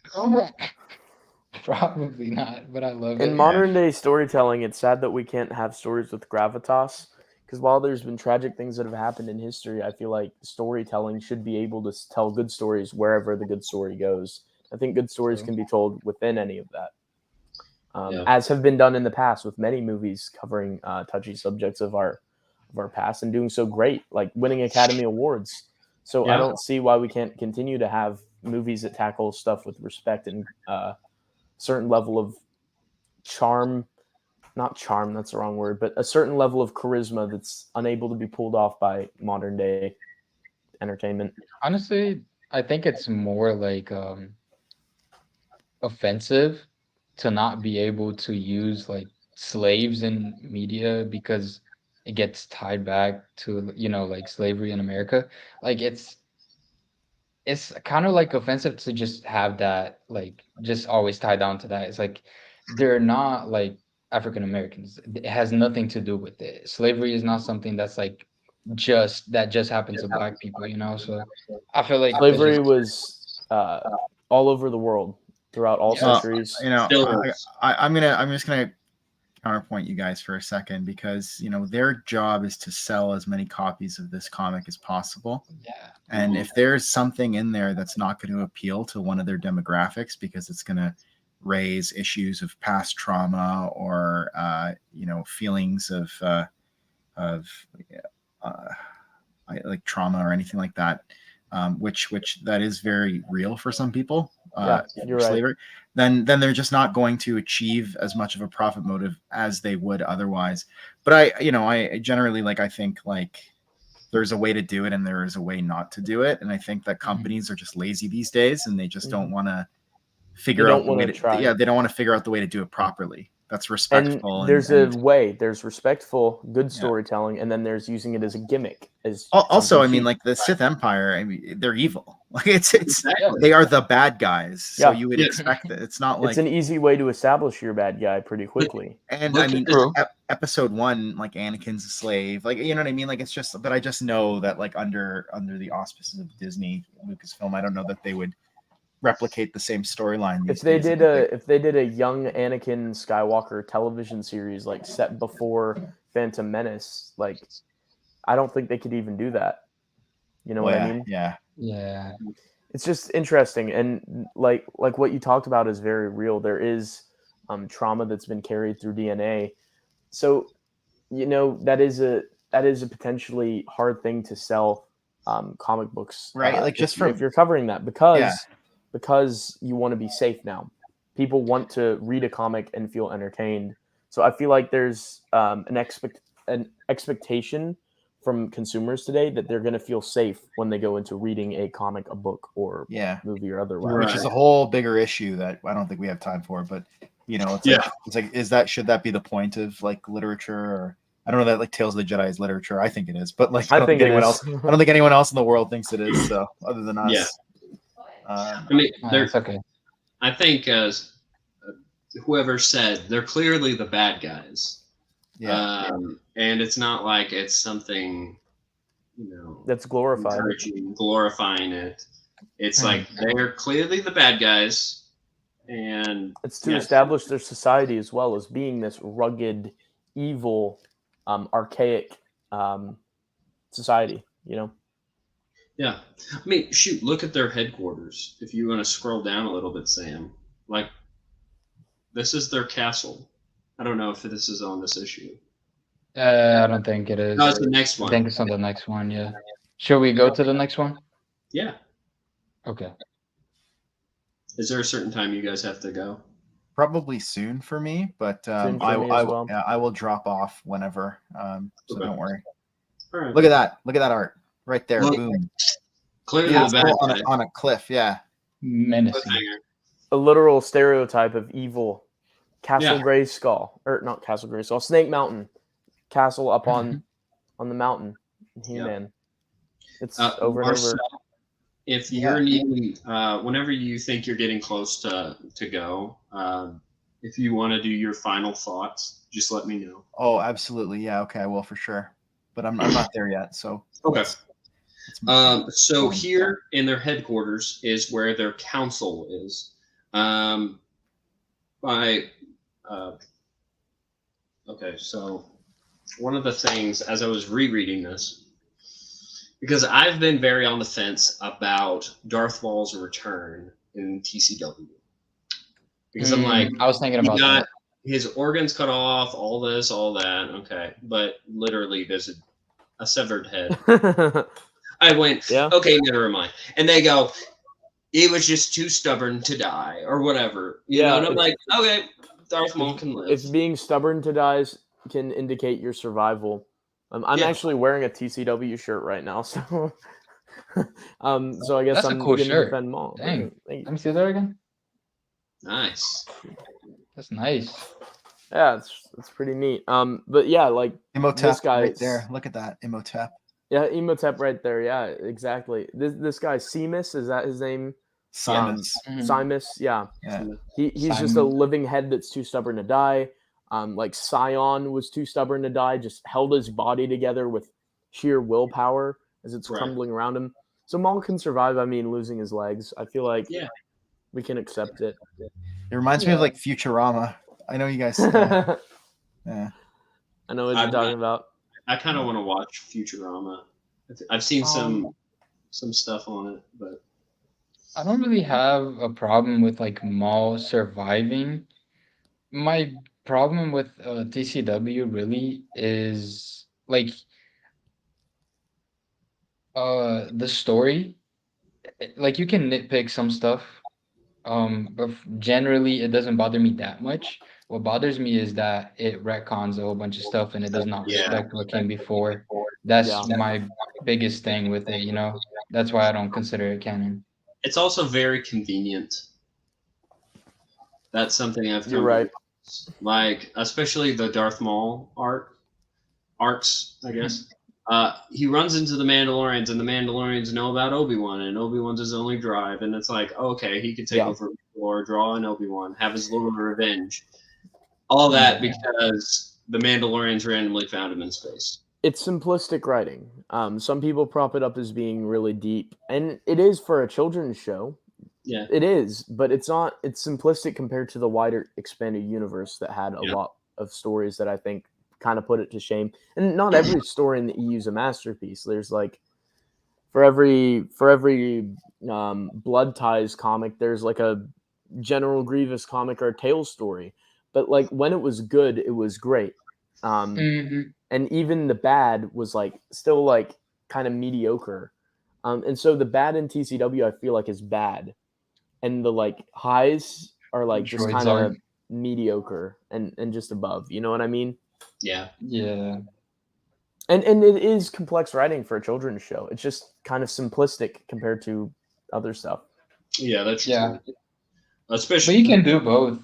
Probably not, but I love In it. modern day storytelling, it's sad that we can't have stories with gravitas. Because while there's been tragic things that have happened in history, I feel like storytelling should be able to tell good stories wherever the good story goes. I think good stories can be told within any of that, as have been done in the past with many movies covering touchy subjects of our past and doing so great, like winning Academy Awards. So I don't see why we can't continue to have movies that tackle stuff with respect and certain level of charm. Not charm, that's the wrong word, but a certain level of charisma that's unable to be pulled off by modern day entertainment. Honestly, I think it's more like offensive to not be able to use like slaves in media because it gets tied back to like slavery in America. Like it's kind of like offensive to just have that like just always tied down to that. It's like they're not like African Americans. It has nothing to do with it. Slavery is not something that's like just happens to black people, So I feel like slavery was all over the world throughout all centuries. I'm just gonna counterpoint you guys for a second because their job is to sell as many copies of this comic as possible. Yeah. And if there's something in there that's not going to appeal to one of their demographics because it's going to raise issues of past trauma or feelings of like trauma or anything like that, which that is very real for some people. You're slavery, right. Then they're just not going to achieve as much of a profit motive as they would otherwise. But I generally I think there's a way to do it and there is a way not to do it. And I think that companies are just lazy these days and they just don't want to figure out the way to try. Yeah, they don't want to figure out the way to do it properly. That's respectful. And there's a way. There's respectful, good storytelling, and then there's using it as a gimmick. Also, I mean, like the Sith Empire. I mean, they're evil. Like it's they are the bad guys. So you would expect that. It's not like it's an easy way to establish your bad guy pretty quickly. And I mean, episode 1, like Anakin's a slave. Like you know what I mean? Like it's just. But I just know that like under the auspices of Disney, Lucasfilm, I don't know that they would replicate the same storyline. If they did a young Anakin Skywalker television series like set before Phantom Menace, like I don't think they could even do that. You know what I mean? Yeah. It's just interesting, and like what you talked about is very real. There is trauma that's been carried through DNA, so that is a potentially hard thing to sell comic books, right? Like if you're covering that because you want to be safe now. people want to read a comic and feel entertained. So I feel like there's an expectation from consumers today that they're going to feel safe when they go into reading a comic, a book, or movie or otherwise. Which is a whole bigger issue that I don't think we have time for. But it's like should that be the point of like literature? Or I don't know that like Tales of the Jedi is literature. I think it is, but like I don't think anyone else in the world thinks it is. So other than us, I mean, it's okay. I think as whoever said they're clearly the bad guys. And it's not like it's something, that's glorified. Glorifying it. It's like they're clearly the bad guys, and it's to establish their society as well as being this rugged, evil, archaic society. Yeah, I mean, shoot, look at their headquarters. If you want to scroll down a little bit, Sam, like this is their castle. I don't know if this is on this issue. I don't think it is. No, it's the next one. I think it's on the next one, yeah. Should we go to the next one? Yeah. Okay. Is there a certain time you guys have to go? Probably soon for me, but I will drop off whenever. So don't worry. All right. Look at that. Look at that art. Right there. Look, boom. Clearly the bad on a cliff, yeah. Menacing. A literal stereotype of evil. Castle Grayskull, or not Castle Grayskull, Snake Mountain, castle up on the mountain. He-Man. It's over and over. If you're needing, whenever you think you're getting close to go, if you want to do your final thoughts, just let me know. Oh, absolutely, yeah, okay, I will for sure. But I'm not there yet, so okay. So here in their headquarters is where their council is. Okay, so one of the things as I was rereading this, because I've been very on the fence about Darth Maul's return in TCW, because I'm like, I was thinking about that. His organs cut off, all this, all that. Okay, but literally there's a severed head. I went, okay, never mind. And they go, it was just too stubborn to die, or whatever. You know, and I'm like, okay, Darth Maul can live. If being stubborn to die can indicate your survival. I'm actually wearing a TCW shirt right now, so so I guess that's I'm a cool going shirt. to defend Maul. Dang. Let me see that again. Nice. That's nice. Yeah, it's pretty neat. But yeah, like Imhotep this guy right there. Look at that, Imhotep. Yeah, Imhotep right there. Yeah, exactly. This guy Seamus, is that his name? Simus. Simus, yeah. He's just a living head that's too stubborn to die. Like Scion was too stubborn to die, just held his body together with sheer willpower as it's crumbling around him. So Maul can survive. I mean, losing his legs. I feel like we can accept it. It reminds me of like Futurama. I know you guys. Yeah. I know what you're talking about. I kind of want to watch Futurama. I've seen some stuff on it, but I don't really have a problem with like Maul surviving. My problem with TCW really is like the story. Like you can nitpick some stuff, but generally it doesn't bother me that much. What bothers me is that it retcons a whole bunch of stuff and it does not respect what came before. That's my biggest thing with it, That's why I don't consider it canon. It's also very convenient. That's something I've You're right. Like, especially the Darth Maul arcs, I guess. He runs into the Mandalorians, and the Mandalorians know about Obi-Wan, and Obi-Wan's his only drive, and it's like, okay, he can take over or draw an Obi-Wan, have his little revenge. All that because the Mandalorians randomly found him in space. It's simplistic writing. Some people prop it up as being really deep, and it is for a children's show. Yeah, it is, but it's not. It's simplistic compared to the wider expanded universe that had a lot of stories that I think kind of put it to shame. And not every story in the EU is a masterpiece. There's like for every Blood Ties comic, there's like a General Grievous comic or a Tales story. But like when it was good, it was great. And even the bad was like still like kind of mediocre. And so the bad in TCW I feel like is bad. And the like highs are like just Droids kind are. of mediocre and just above. You know what I mean? Yeah. Yeah. And it is complex writing for a children's show. It's just kind of simplistic compared to other stuff. Yeah, that's Yeah. true. But Especially you can do both.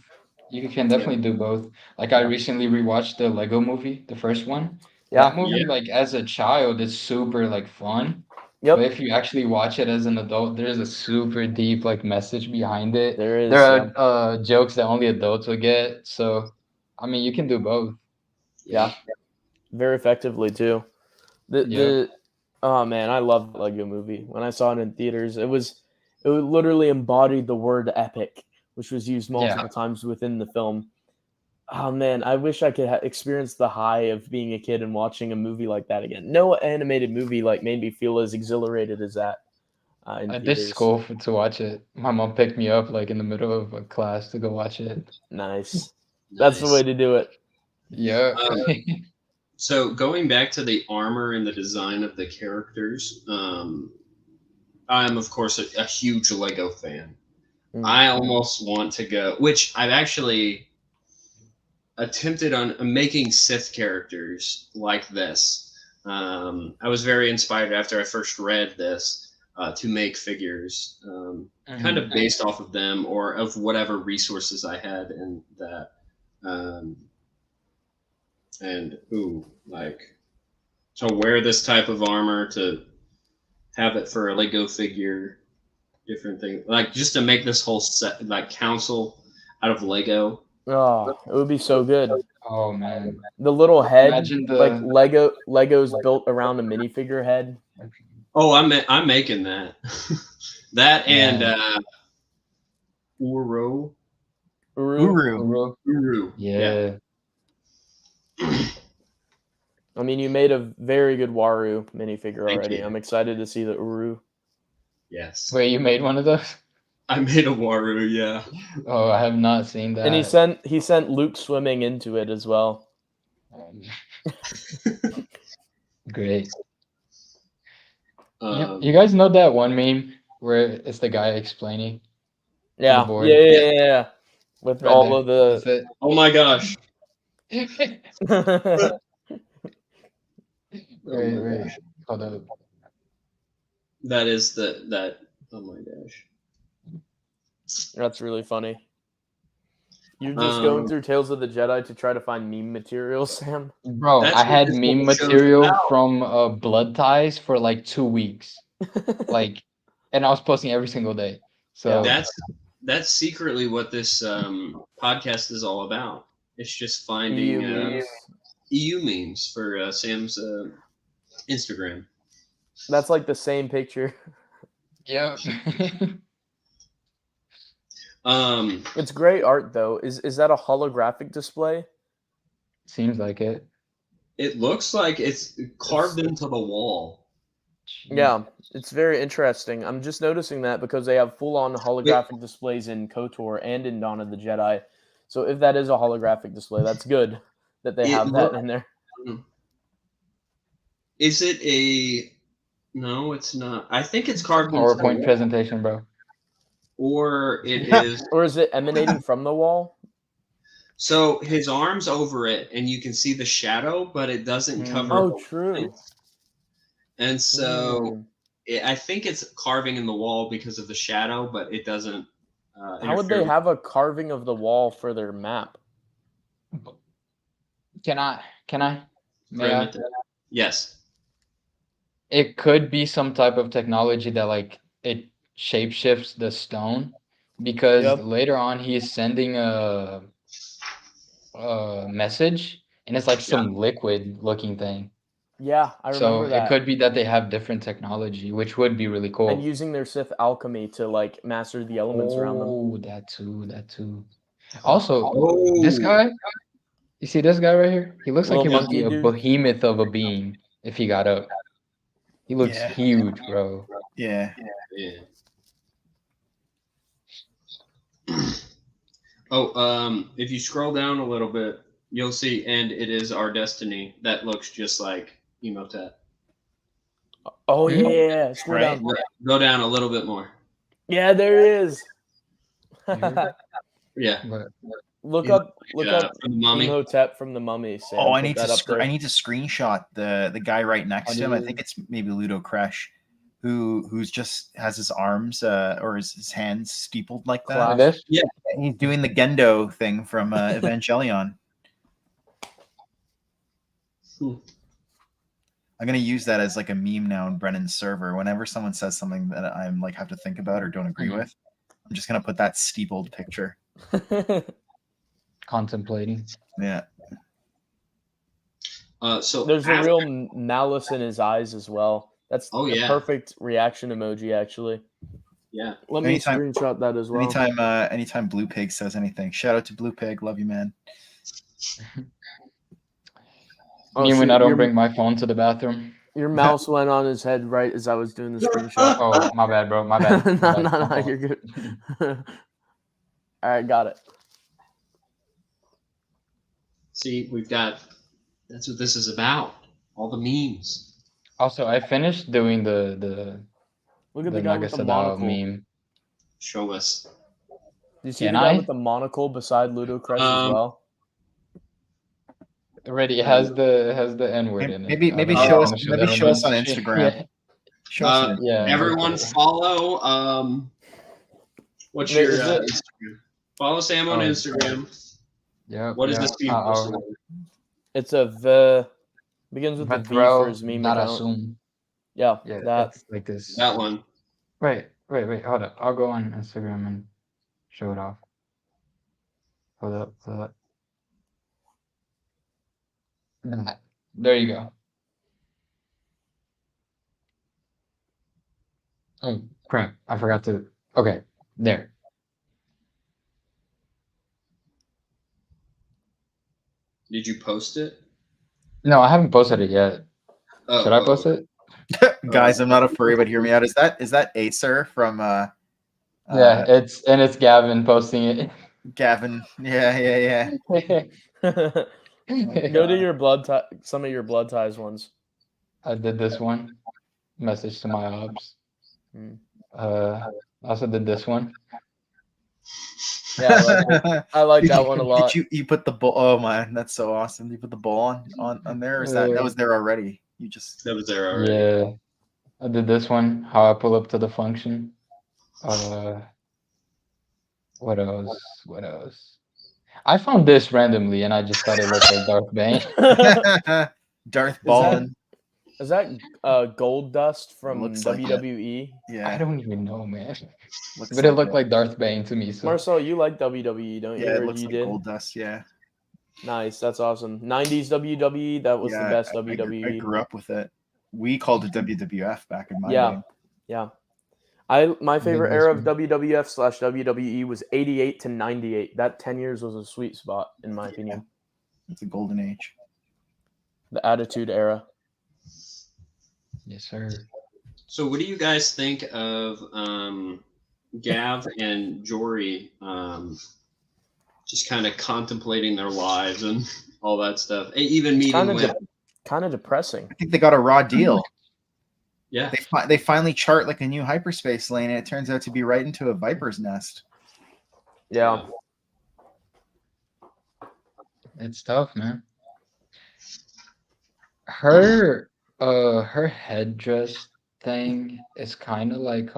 You can definitely do both. Like I Yeah. recently rewatched the Lego movie, the first one. Yeah. That movie, like as a child, is super like fun. Yep. But if you actually watch it as an adult, there's a super deep like message behind it. There is. There Yeah. are jokes that only adults will get. So, I mean, you can do both. Yeah. Very effectively too. The oh man, I love the Lego movie. When I saw it in theaters, it literally embodied the word epic, which was used multiple times within the film. Oh man, I wish I could experience the high of being a kid and watching a movie like that again. No animated movie like made me feel as exhilarated as that in I did theaters. school to watch it. My mom picked me up like in the middle of a class to go watch it. Nice. That's the way to do it. Yeah. So going back to the armor and the design of the characters, I'm of course a huge Lego fan. I almost want to go, which I've actually attempted on making Sith characters like this. I was very inspired after I first read this to make figures, kind of based off of them or of whatever resources I had in that. To wear this type of armor, to have it for a Lego figure, different things, like just to make this whole set, like council out of Lego. Oh, it would be so good. Oh man. The little head, Imagine like Legos built around a minifigure head. Oh, I'm making that. That and Uru. Yeah. I mean, you made a very good Waru minifigure Thank already. you. I'm excited to see the Uru. Yes. Wait, you made one of those? I made a Waru, yeah. Oh, I have not seen that. And he sent Luke swimming into it as well. Great. You guys know that one meme where it's the guy explaining? Yeah. the board? Yeah. With Right all there. of the. Oh my gosh. Wait. Hold up. That is that. Oh my gosh. That's really funny. You're just going through Tales of the Jedi to try to find meme material, Sam? Bro, That's I what had this meme whole show's material about. from Blood Ties for like 2 weeks. Like, and I was posting every single day. So That's secretly what this podcast is all about. It's just finding EU memes for Sam's Instagram. That's like the same picture. yeah. It's great art though. Is that a holographic display? Seems like it. It looks like it's carved into the wall. Yeah, it's very interesting. I'm just noticing that because they have full-on holographic displays in KOTOR and in Dawn of the Jedi. So if that is a holographic display, that's good that they have that in there. Is it a? No, it's not. I think it's carved into the PowerPoint wall. presentation, bro. Or it is. Or is it emanating from the wall? So his arm's over it, and you can see the shadow, but it doesn't cover. Oh, true. And so I think it's carving in the wall because of the shadow, but it doesn't. How would they have a carving of the wall for their map? Can I? May I? Yes. It could be some type of technology that like it shapeshifts the stone, because later on he's sending a message and it's like some liquid looking thing. Yeah, I remember that. So it could be that they have different technology, which would be really cool. And using their Sith alchemy to like master the elements around them. Oh, that too. Also, this guy, you see this guy right here? He looks like he would be a behemoth of a being if he got up. He looks huge, bro. Yeah. If you scroll down a little bit, you'll see, and it is our destiny. That looks just like Emotet. Oh yeah, scroll down. Go down a little bit more. Yeah, there it is. Yeah. But Look Yeah. up From the Mummy. Imhotep from the Mummy. Sam. Oh, I Put need that to up there. I need to screenshot the guy right next to him. I think it's maybe Ludo Kresh, who's just has his arms or his hands steepled like that. Class. this, And he's doing the Gendo thing from Evangelion. I'm gonna use that as like a meme now in Brennan's server. Whenever someone says something that I'm like have to think about or don't agree with, I'm just gonna put that steepled picture. contemplating. Yeah. So There's a real malice in his eyes as well. That's the yeah. perfect reaction emoji, actually. Yeah. Let me screenshot that as well. Anytime Blue Pig says anything, shout out to Blue Pig. Love you, man. When I don't bring my phone to the bathroom. Your mouse went on his head right as I was doing the screenshot. Oh, my bad, bro. My bad. No, you're good. All right, got it. See, that's what this is about. All the memes. Also, I finished doing the Look at the guy with the monocle. meme. Show us. Do you see the guy I? with the monocle beside Ludo Kresh as well? Already has the N word in it. Maybe show us on Instagram. Show us. Yeah. Everyone follow. What's your Instagram? Follow Sam on Instagram. Yeah. What is this meme? It's a V. Begins with the V for his meme not account. assume. Yeah, that's like this. That one. Wait. Hold up. I'll go on Instagram and show it off. Hold up. There you go. Oh crap! I forgot to. Okay, there. Did you post it? No, I haven't posted it yet. Oh, Should I post it? Guys, I'm not a furry, but hear me out. Is that Acer from Yeah, it's Gavin posting it. Gavin. Yeah. Go to your some of your blood ties ones. I did this one. Message to my obs. I also did this one. Yeah, I like that one a lot. Did you put the ball? Oh man, that's so awesome. You put the ball on there, or is that was there already? That was there already. Yeah, I did this one. How I pull up to the function. What else? I found this randomly, and I just thought it looked like Darth Bane. Darth Ballin. Is that Gold Dust from WWE? Yeah, I don't even know, man. But it looked like Darth Bane to me. So. Marcel, you like WWE, don't you? Yeah, it looks like Gold Dust. Yeah. Nice, that's awesome. 90s WWE, that was the best WWE. I grew up with it. We called it WWF back in my day. Yeah. My favorite era of WWF/WWE was 88 to 98. That 10 years was a sweet spot, in my opinion. It's a golden age. The Attitude Era. Yes, sir. So what do you guys think of Gav and Jory just kind of contemplating their lives and all that stuff? Even meeting with... Kind of depressing. I think they got a raw deal. Yeah. They finally chart like a new hyperspace lane, and it turns out to be right into a viper's nest. Yeah. It's tough, man. Her headdress thing is kind of like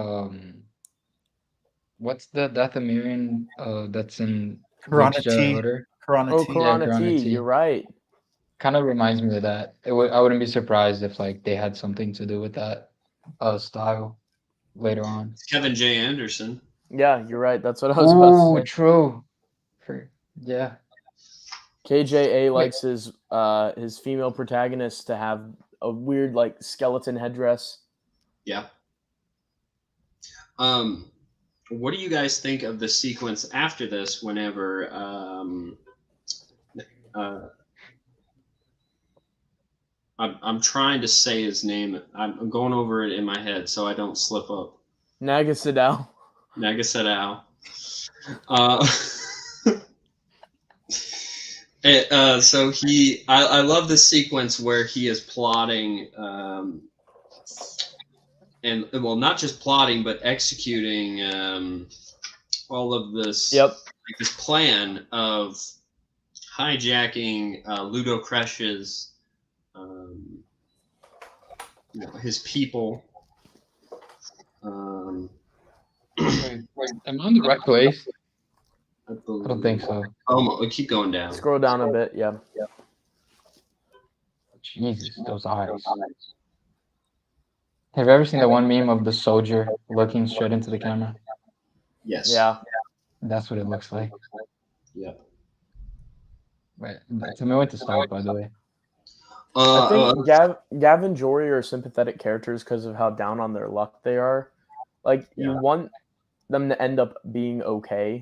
what's the Dathomirian that's in Karana T. Karana T. You're right. Kind of reminds me of that. I wouldn't be surprised if like they had something to do with that style later on. It's Kevin J. Anderson. Yeah, you're right. That's what I was about to say. True. Yeah. KJA likes his female protagonist to have a weird like skeleton headdress. Yeah. What do you guys think of the sequence after this? Whenever I'm trying to say his name. I'm going over it in my head so I don't slip up. Nagasadao. So I love the sequence where he is plotting, and well, not just plotting, but executing all of this like this plan of hijacking Ludo Kresh's, his people. Wait, am I on the right place? I I don't think so. Oh, we keep going down. Scroll down a bit. Yeah. Jesus, those eyes. Have you ever seen the one meme of the soldier looking straight into the camera? Yes. Yeah. That's what it looks like. Yep. Wait, tell me when to start, by the way. I think Gav and Jory are sympathetic characters because of how down on their luck they are. Like, you want them to end up being okay,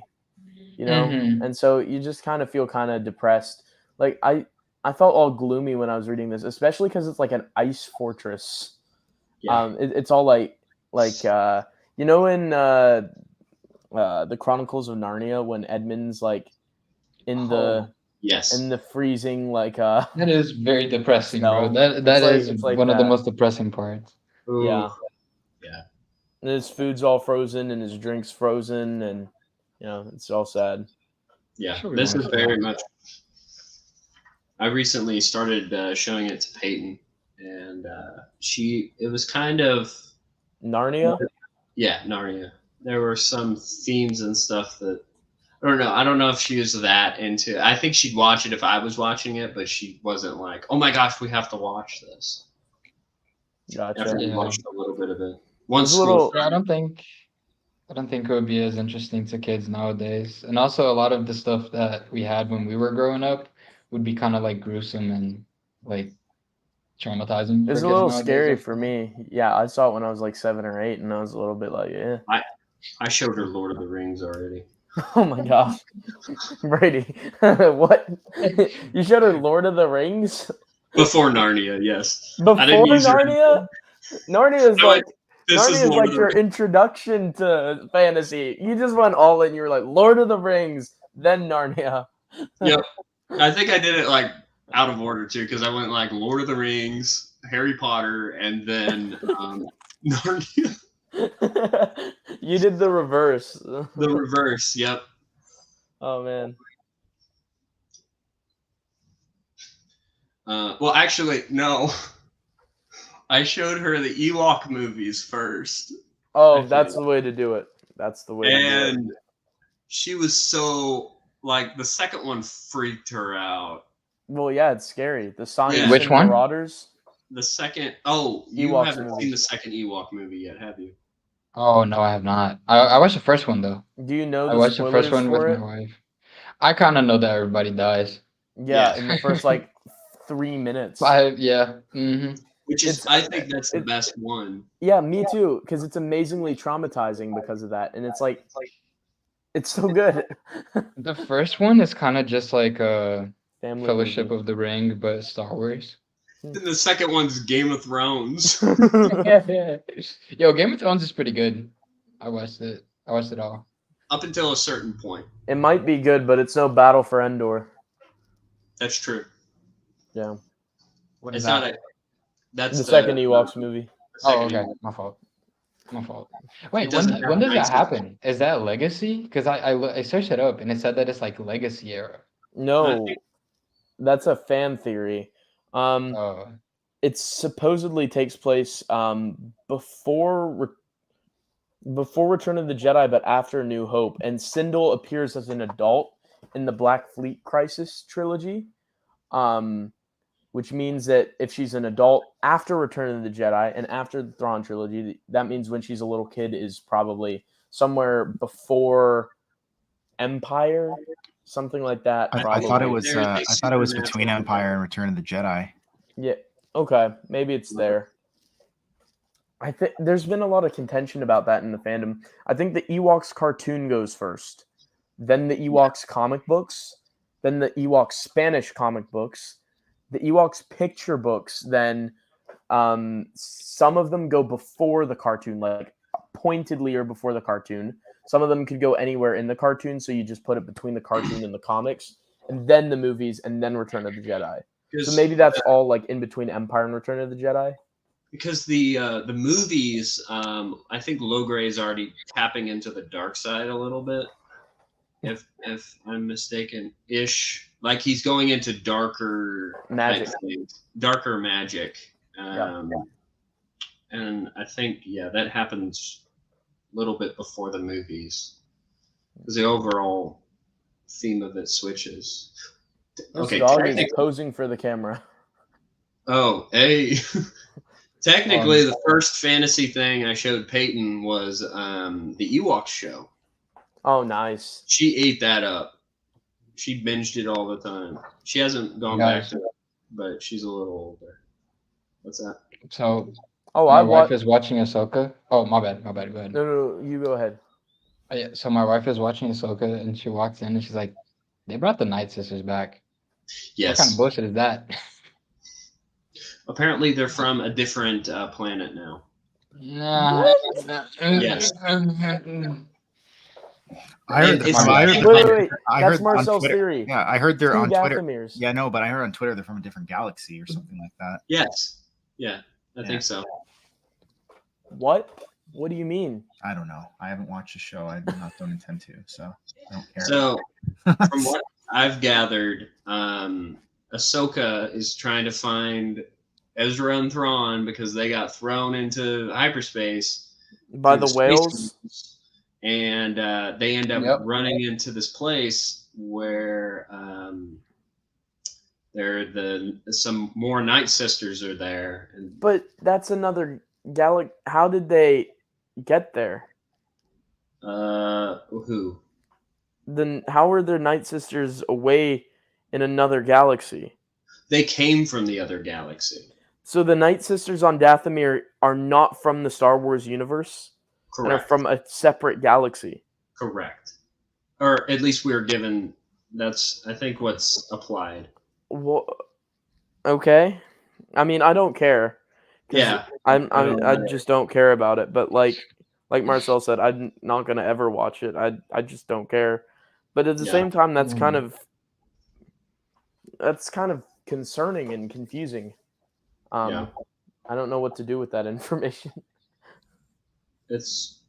you know? Mhm. And so you just kind of feel kind of depressed. Like, I felt all gloomy when I was reading this, especially because it's like an ice fortress. Yeah. It's all like in the Chronicles of Narnia when Edmund's like in the freezing like that is very depressing, bro. snow. That is It's like one of the that. most depressing parts. Ooh. Yeah. Yeah. And his food's all frozen and his drink's frozen, and it's all sad. Yeah, Sure, we this want is to very watch. much. I recently started showing it to Peyton, and it was kind of Narnia. Yeah, Narnia. There were some themes and stuff that I don't know. I don't know if she was that into. I think she'd watch it if I was watching it, but she wasn't like, "Oh my gosh, we have to watch this." Gotcha. After we Yeah. watched a little bit of it. Once There's a little- Yeah, I don't think it would be as interesting to kids nowadays. And also, a lot of the stuff that we had when we were growing up would be kind of like gruesome and like traumatizing. It's for a little kids scary nowadays. for me. Yeah, I saw it when I was like 7 or 8, and I was a little bit like, eh. I showed her Lord of the Rings already. Oh my gosh, Brady, what? You showed her Lord of the Rings Before Narnia, yes. before I didn't use her- Narnia? Narnia is No, like This Narnia is is Lord like of the your Rings. introduction to fantasy. You just went all in. You were like Lord of the Rings, then Narnia. Yep. I think I did it like out of order too, because I went like Lord of the Rings, Harry Potter, and then Narnia. You did the reverse. The reverse. Yep. Oh man. Well, actually, no. I showed her the Ewok movies first. Oh, I that's think. the way to do it. That's the way to do it. And she was so like the second one freaked her out. Well, yeah, it's scary. The Science Yeah. Which and one? Marauders. The second you Ewoks haven't movie. seen the second Ewok movie yet, have you? Oh no, I have not. I watched the first one though. Do you know I the watched the spoilers first one with for my it? wife. I kind of know that everybody dies. Yeah, Yeah. in the first like 3 minutes. Yeah. Mm-hmm. Which is, It's- I think that's the best one. Yeah, me too. Because it's amazingly traumatizing because of that, and it's like, it's so good. The first one is kind of just like a Family Fellowship movie. of the Ring, but Star Wars. And the second one's Game of Thrones. Yo, Game of Thrones is pretty good. I watched it all. Up until a certain point. It might be good, but it's no Battle for Endor. That's true. Yeah, What It's is that? not a. That's the second Ewoks movie. Oh, okay. My fault. Wait, doesn't when have does that nice- happen? Is that Legacy? Because I searched it up and it said that it's like Legacy era. No, that's a fan theory. Oh, It supposedly takes place before Return of the Jedi, but after New Hope. And Sindel appears as an adult in the Black Fleet Crisis trilogy, which means that if she's an adult after Return of the Jedi and after the Thrawn trilogy, that means when she's a little kid is probably somewhere before Empire, something like that. I thought it probably. was. I thought it was between Empire and Return of the Jedi. Yeah. Okay. Maybe it's there. I think there's been a lot of contention about that in the fandom. I think the Ewoks cartoon goes first, then the Ewoks comic books, then the Ewoks Spanish comic books, the Ewoks picture books. Then some of them go before the cartoon, like pointedly or before the cartoon. Some of them could go anywhere in the cartoon, so you just put it between the cartoon and the comics, and then the movies, and then Return of the Jedi. So maybe that's all like in between Empire and Return of the Jedi. Because the movies, I think Logray is already tapping into the dark side a little bit. if I'm mistaken, ish. Like he's going into darker Magic. darker magic. Yeah. And I think that happens a little bit before the movies, because the overall theme of it switches. This dog is posing for the camera. Oh, hey. Technically, the first fantasy thing I showed Peyton was the Ewoks show. Oh, nice. She ate that up. She binged it all the time. She hasn't gone back to it, but she's a little older. What's that? So, my wife is watching Ahsoka. Oh, my bad. Go ahead. No, you go ahead. So my wife is watching Ahsoka, and she walks in, and she's like, "They brought the Night Sisters back." Yes. What kind of bullshit is that? Apparently, they're from a different planet now. Nah. Yes. I heard. Wait. That's Marcel's theory. Yeah, I heard they're on Twitter. Dathomires. Yeah, no, but I heard on Twitter they're from a different galaxy or something like that. Yes. Yeah, I think so. What? What do you mean? I don't know. I haven't watched the show. Don't intend to, so I don't care. So, from what I've gathered, Ahsoka is trying to find Ezra and Thrawn because they got thrown into hyperspace by the whales, and they end up running into this place where some more Night Sisters are there. But that's another galaxy. How did they get there? Who? Then how are their Night Sisters away in another galaxy? They came from the other galaxy. So the Night Sisters on Dathomir are not from the Star Wars universe? Correct. And are from a separate galaxy? Correct. Or at least we were given, that's, I think, what's applied. Well, okay. I mean, I don't care. Yeah. I just don't care about it. But like Marcel said, I'm not going to ever watch it. I just don't care. But at the same time, that's kind of concerning and confusing. I don't know what to do with that information. It's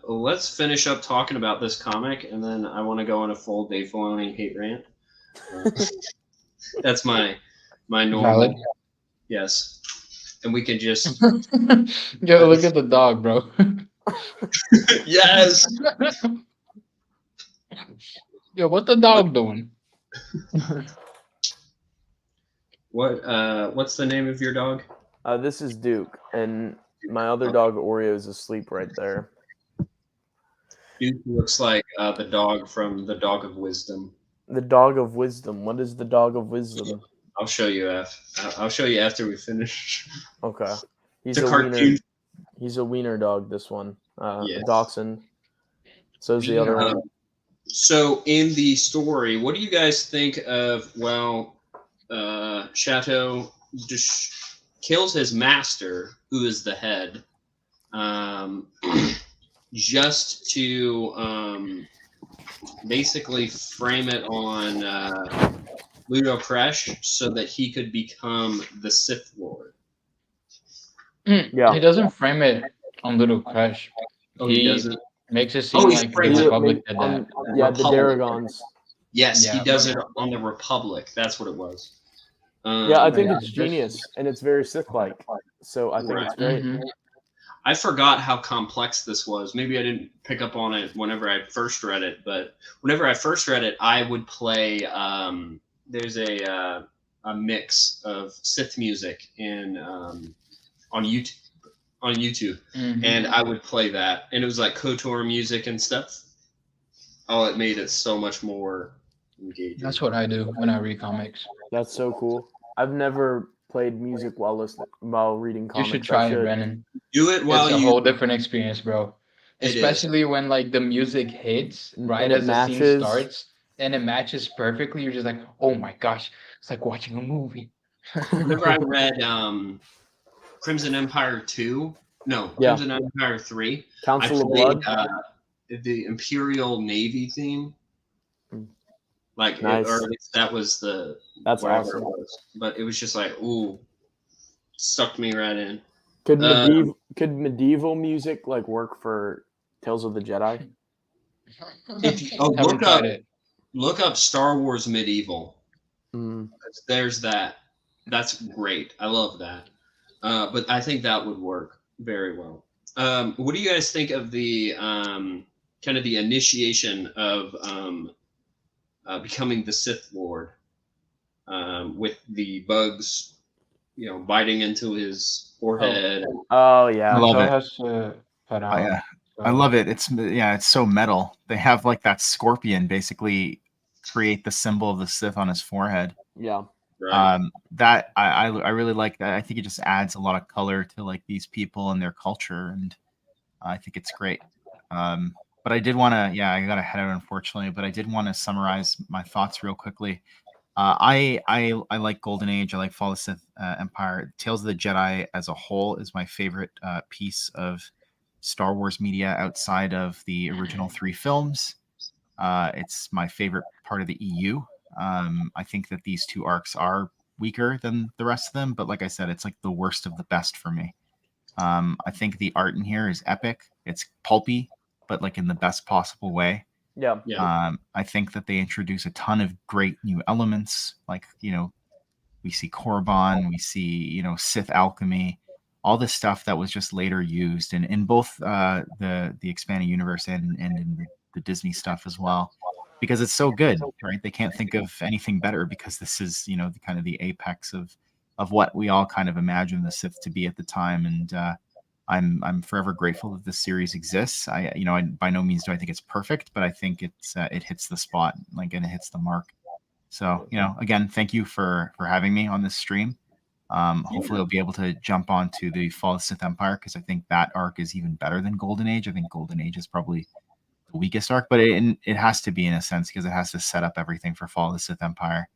let's finish up talking about this comic, and then I want to go on a full Dave Filoni hate rant. That's my normal. Valid. Yes, and we can just Yo, look at the dog, bro. Yes. Yo, what the dog doing? What's the name of your dog? This is Duke, and my other dog Oreo is asleep right there. Duke looks like the dog from the Dog of Wisdom. The Dog of Wisdom. What is the Dog of Wisdom? I'll show you after we finish. Okay. He's a cartoon. Wiener. He's a wiener dog. This one. Yes. Dachshund. So is the other one. So in the story, what do you guys think of? Well, Chateau just kills his master, who is the head, just to basically frame it on Ludo Kresh so that he could become the Sith Lord. Yeah. He doesn't frame it on Ludo Kresh. Oh, he doesn't. Makes it seem like the Republic did that. The Daragons. Yes, he does it on the Republic. That's what it was. I think it's genius, and it's very Sith-like. So I think it's great. Mm-hmm. I forgot how complex this was. Maybe I didn't pick up on it whenever I first read it, but whenever I first read it, I would play. There's a mix of Sith music on YouTube. And I would play that, and it was like KOTOR music and stuff. Oh, it made it so much more engaging. That's what I do when I read comics. That's so cool. I've never played music while reading comics. You should try it, Brennan. Do it while it's a whole different experience, bro. Especially when like the music hits right as the scene starts and it matches perfectly. You're just like, oh my gosh, it's like watching a movie. Whenever I read Crimson Empire 2, Crimson Empire 3, Council of Blood, the Imperial Navy theme. Like, nice. Or at least that was that's awesome. it was. But it was just like, ooh, sucked me right in. Could medieval music like work for Tales of the Jedi? Look up look up Star Wars Medieval. Mm. There's that. That's great. I love that. But I think that would work very well. What do you guys think of the kind of the initiation of becoming the Sith Lord with the bugs, biting into his forehead? Oh yeah. I love it. Has to cut out. Yeah, I love it. It's so metal. They have like that scorpion basically create the symbol of the Sith on his forehead. Yeah. Right. That I really like that. I think it just adds a lot of color to like these people and their culture, and I think it's great. But I did want to, I got to head out unfortunately, but I did want to summarize my thoughts real quickly. I like Golden Age. I like Fall of the Sith Empire. Tales of the Jedi as a whole is my favorite piece of Star Wars media outside of the original 3 films. It's my favorite part of the EU. I think that these 2 arcs are weaker than the rest of them, but like I said, it's like the worst of the best for me. I think the art in here is epic. It's pulpy, but like in the best possible way. Yeah. I think that they introduce a ton of great new elements. Like, we see Korriban, we see, Sith alchemy, all this stuff that was just later used in both the expanded universe and in the Disney stuff as well, because it's so good, right? They can't think of anything better because this is, kind of the apex of what we all kind of imagined the Sith to be at the time. And I'm forever grateful that this series exists. I by no means do I think it's perfect, but I think it hits the spot, and it hits the mark. So, again, thank you for having me on this stream. Hopefully I'll be able to jump onto the Fall of the Sith Empire, because I think that arc is even better than Golden Age. I think Golden Age is probably the weakest arc, but it has to be in a sense, because it has to set up everything for Fall of the Sith Empire.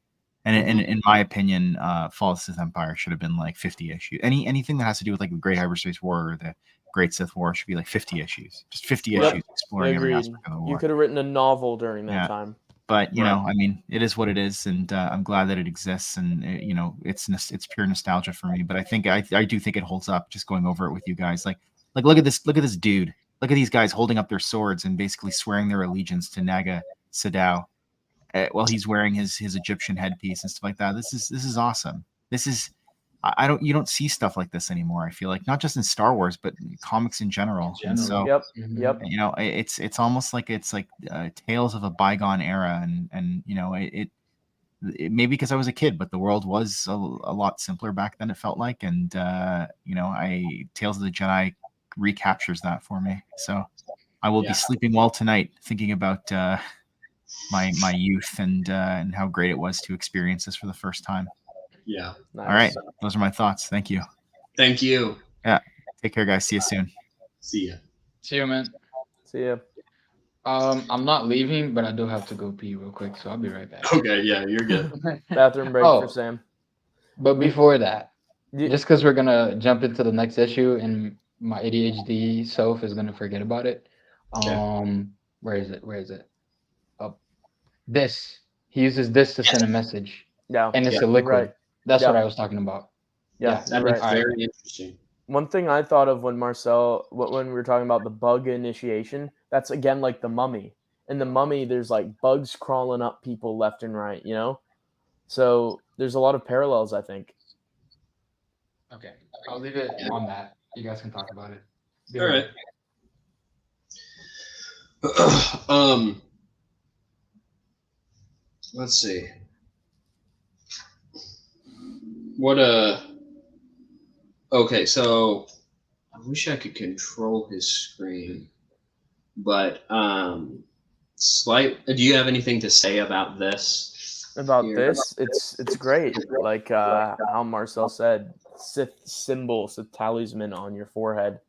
And in my opinion, Fall of the Sith Empire should have been like 50 issues. Anything that has to do with like the Great Hyperspace War or the Great Sith War should be like 50 issues. Just 50 issues exploring every aspect of the war. You could have written a novel during that time. But it is what it is, and I'm glad that it exists, and it's pure nostalgia for me. But I think I do think it holds up. Just going over it with you guys, like look at this dude, look at these guys holding up their swords and basically swearing their allegiance to Naga Sadow, while he's wearing his Egyptian headpiece and stuff like that. This is awesome. This is you don't see stuff like this anymore. I feel like not just in Star Wars, but in comics in general. And so, yep. It's almost like it's like tales of a bygone era, and it maybe because I was a kid, but the world was a lot simpler back then. It felt like, and Tales of the Jedi recaptures that for me. So I will be sleeping well tonight, thinking about my youth and how great it was to experience this for the first time. Yeah. Nice. All right. Those are my thoughts. Thank you. Thank you. Yeah. Take care, guys. See you soon. See ya. See you, man. See ya. I'm not leaving, but I do have to go pee real quick, so I'll be right back. Okay. Yeah, you're good. Bathroom break for Sam. But before that, just because we're gonna jump into the next issue, and my ADHD self is gonna forget about it. Where is it? Oh, this. He uses this to send a message. Yeah. And it's a liquid. Right. That's what I was talking about. Yeah, That is very interesting. One thing I thought of when we were talking about the bug initiation, that's again like the Mummy. In the Mummy, there's like bugs crawling up people left and right, So there's a lot of parallels, I think. Okay, I'll leave it on that. You guys can talk about it. All right. Let's see. Okay, so I wish I could control his screen, but do you have anything to say about this? About this, it's great. Like how Marcel said, Sith symbol, Sith talisman on your forehead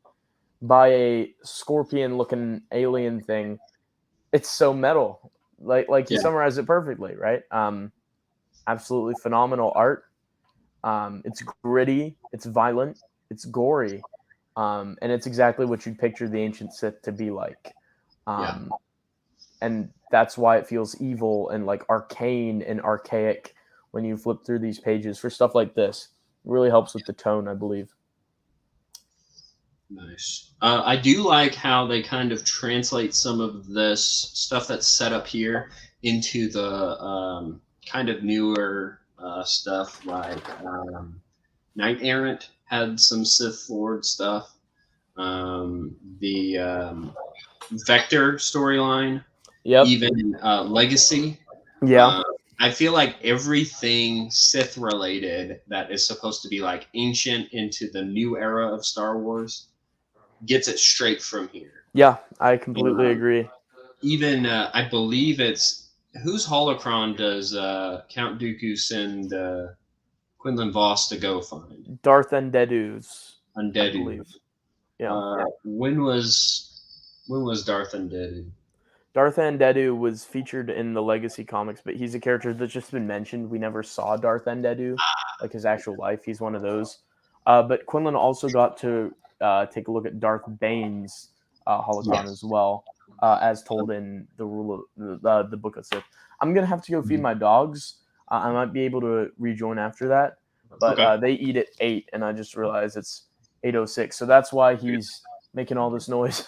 by a scorpion-looking alien thing. It's so metal. Like you summarized it perfectly, right? Absolutely phenomenal art. It's gritty, it's violent, it's gory, and it's exactly what you'd picture the ancient Sith to be like. And that's why it feels evil and like arcane and archaic when you flip through these pages for stuff like this. It really helps with the tone, I believe. Nice. I do like how they kind of translate some of this stuff that's set up here into the kind of newer stuff, like Knight Errant had some Sith Lord stuff. The Vector storyline, Yep. even Legacy. Yeah. I feel like everything Sith related that is supposed to be like ancient into the new era of Star Wars gets it straight from here. Yeah, I completely agree. Even I believe it's whose holocron does Count Dooku send Quinlan Voss to go find? Darth Undeadu's. I Undeadu. believe. Yeah. When was Darth Undeadu? Darth Undeadu was featured in the Legacy comics, but he's a character that's just been mentioned. We never saw Darth Undeadu, like his actual life. He's one of those. But Quinlan also got to take a look at Darth Bane's holocron as well, as told in the rule of the Book of Sith. I'm gonna have to go feed my dogs. I might be able to rejoin after that, but they eat at 8, and I just realized it's 8:06. So that's why he's making all this noise.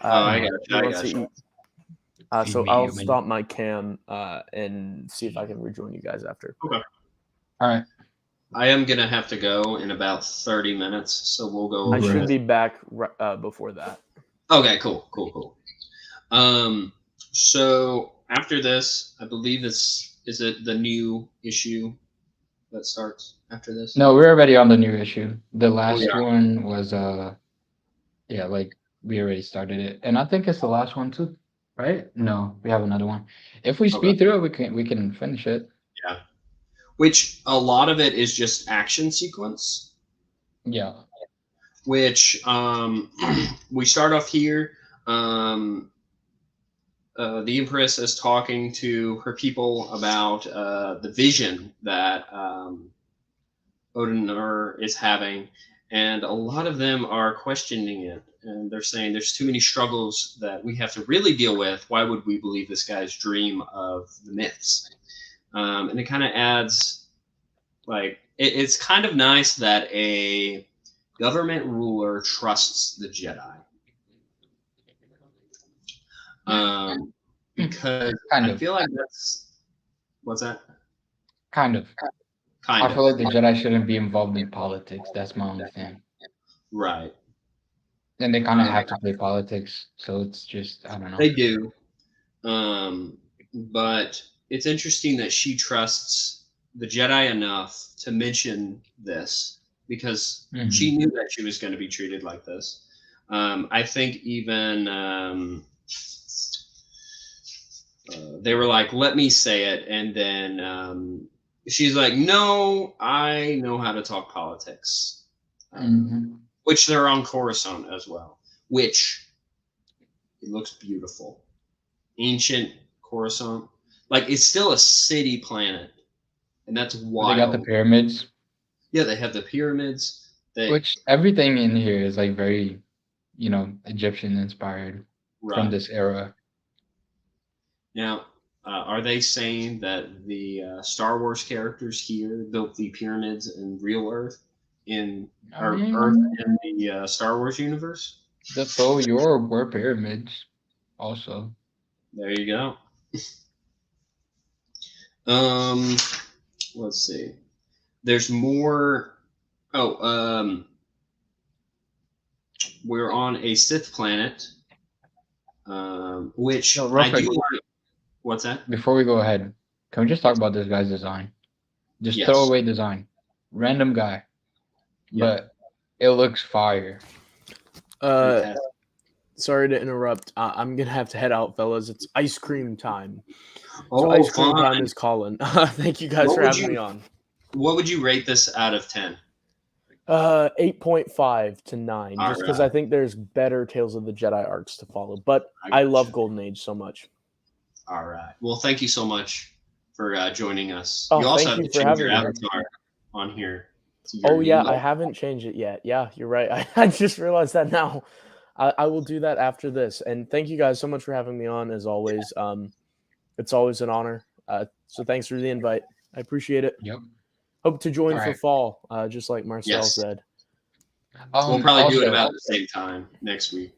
I got you. So I'll stop my cam and see if I can rejoin you guys after. Okay. All right. I am gonna have to go in about 30 minutes, so we'll go. I should be back before that. Okay, cool. So after this, I believe is it the new issue that starts after this? No, we're already on the new issue. The last one was like we already started it, and I think it's the last one too, right? No, we have another one. If we speed through it, we can finish it. Yeah. Which a lot of it is just action sequence. Yeah. Which we start off here. The Empress is talking to her people about the vision that Odener is having, and a lot of them are questioning it, and they're saying there's too many struggles that we have to really deal with. Why would we believe this guy's dream of the myths? And it kind of adds, like, it's kind of nice that a government ruler trusts the Jedi. Because I feel like that's what's that? Kind of. I feel like the Jedi shouldn't be involved in politics. That's my only thing. Right. And they kind of have to play politics, so it's just I don't know. They do. But it's interesting that she trusts the Jedi enough to mention this because she knew that she was going to be treated like this. I think even they were like, let me say it. And then she's like, no, I know how to talk politics. Which they're on Coruscant as well, which it looks beautiful. Ancient Coruscant. Like, it's still a city planet. And that's wild. They got the pyramids. Yeah, they have the pyramids. Which everything in here is like very, Egyptian inspired from this era. Now, are they saying that the Star Wars characters here built the pyramids in real Earth, Earth in the Star Wars universe? The Though Yorb were pyramids, also. There you go. Let's see. There's more. We're on a Sith planet, which I do like. What's that? Before we go ahead, can we just talk about this guy's design? Just throw away design. Random guy. But it looks fire. Sorry to interrupt. I'm going to have to head out, fellas. It's ice cream time. Oh, ice cream time is calling. Thank you guys for having me on. What would you rate this out of 10? 8.5 to 9, just because I think there's better Tales of the Jedi arcs to follow. But I love Golden Age so much. All right. Well, thank you so much for joining us. Oh, you also have to change your avatar on here. Oh, yeah. I haven't changed it yet. Yeah, you're right. I just realized that now. I will do that after this. And thank you guys so much for having me on, as always. It's always an honor. So thanks for the invite. I appreciate it. Yep. Hope to join for fall, just like Marcel said. We'll probably do it Also, about the same time next week.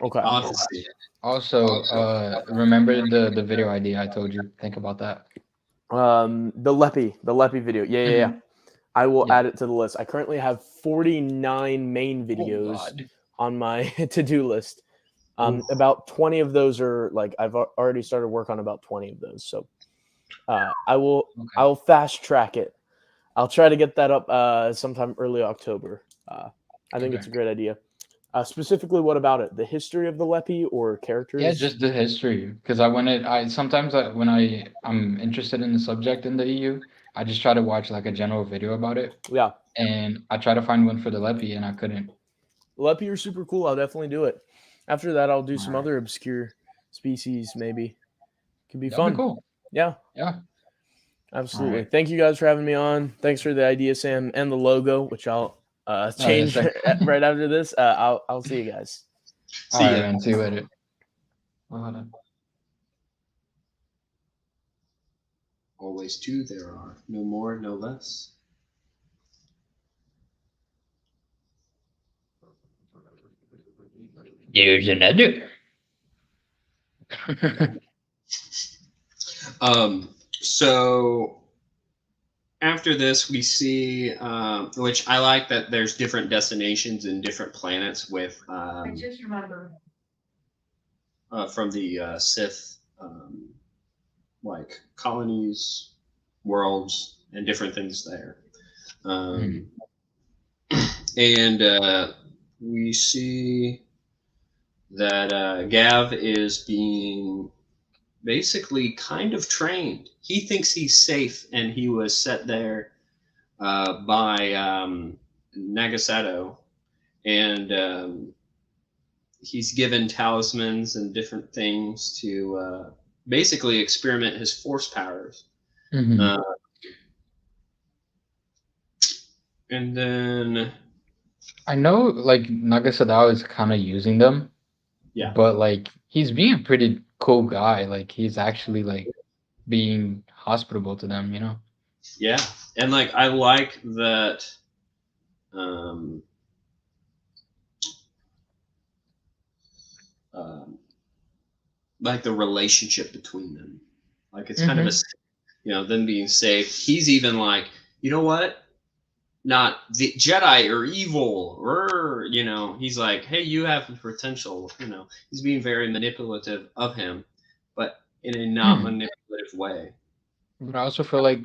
Okay. I'll have to see. also, remember the video idea I told you? Think about that. The Leppy video. Yeah. I will Yeah. add it to the list. I currently have 49 main videos on my to-do list. About 20 of those are like I've already started work on about 20 of those. So I will fast track it. I'll try to get that up sometime early October. I think it's a great idea. Specifically, what about it? The history of the Leppy or characters? Yeah, just the history. Because sometimes when I'm interested in the subject in the EU, I just try to watch like a general video about it. Yeah. And I try to find one for the Leppy, and I couldn't. Leppy are super cool. I'll definitely do it. After that, I'll do some Alright. other obscure species. Maybe could be That'd fun. be cool. Yeah. Yeah. Absolutely. Alright. Thank you guys for having me on. Thanks for the idea, Sam, and the logo, which I'll change sir. right after this. I'll see you guys. See Alright, ya. man. See you later. Well, hold on. Always two there are. No more, no less. There's another. So after this, we see, which I like that there's different destinations and different planets with, I just remember. from the Sith, like colonies, worlds, and different things there. And we see that Gav is being basically kind of trained. He thinks he's safe, and he was set there by Nagasato, and he's given talismans and different things to basically experiment his force powers. Mhm. And then I know, like Nagasadao is kind of using them. Yeah. But like he's being a pretty cool guy. Like he's actually like being hospitable to them, you know? Yeah, and like I like that. Like the relationship between them, like it's kind of a, them being safe. He's even like, you know what? Not the Jedi are evil, or he's like, hey, you have potential. He's being very manipulative of him, but in a not manipulative way. But I also feel like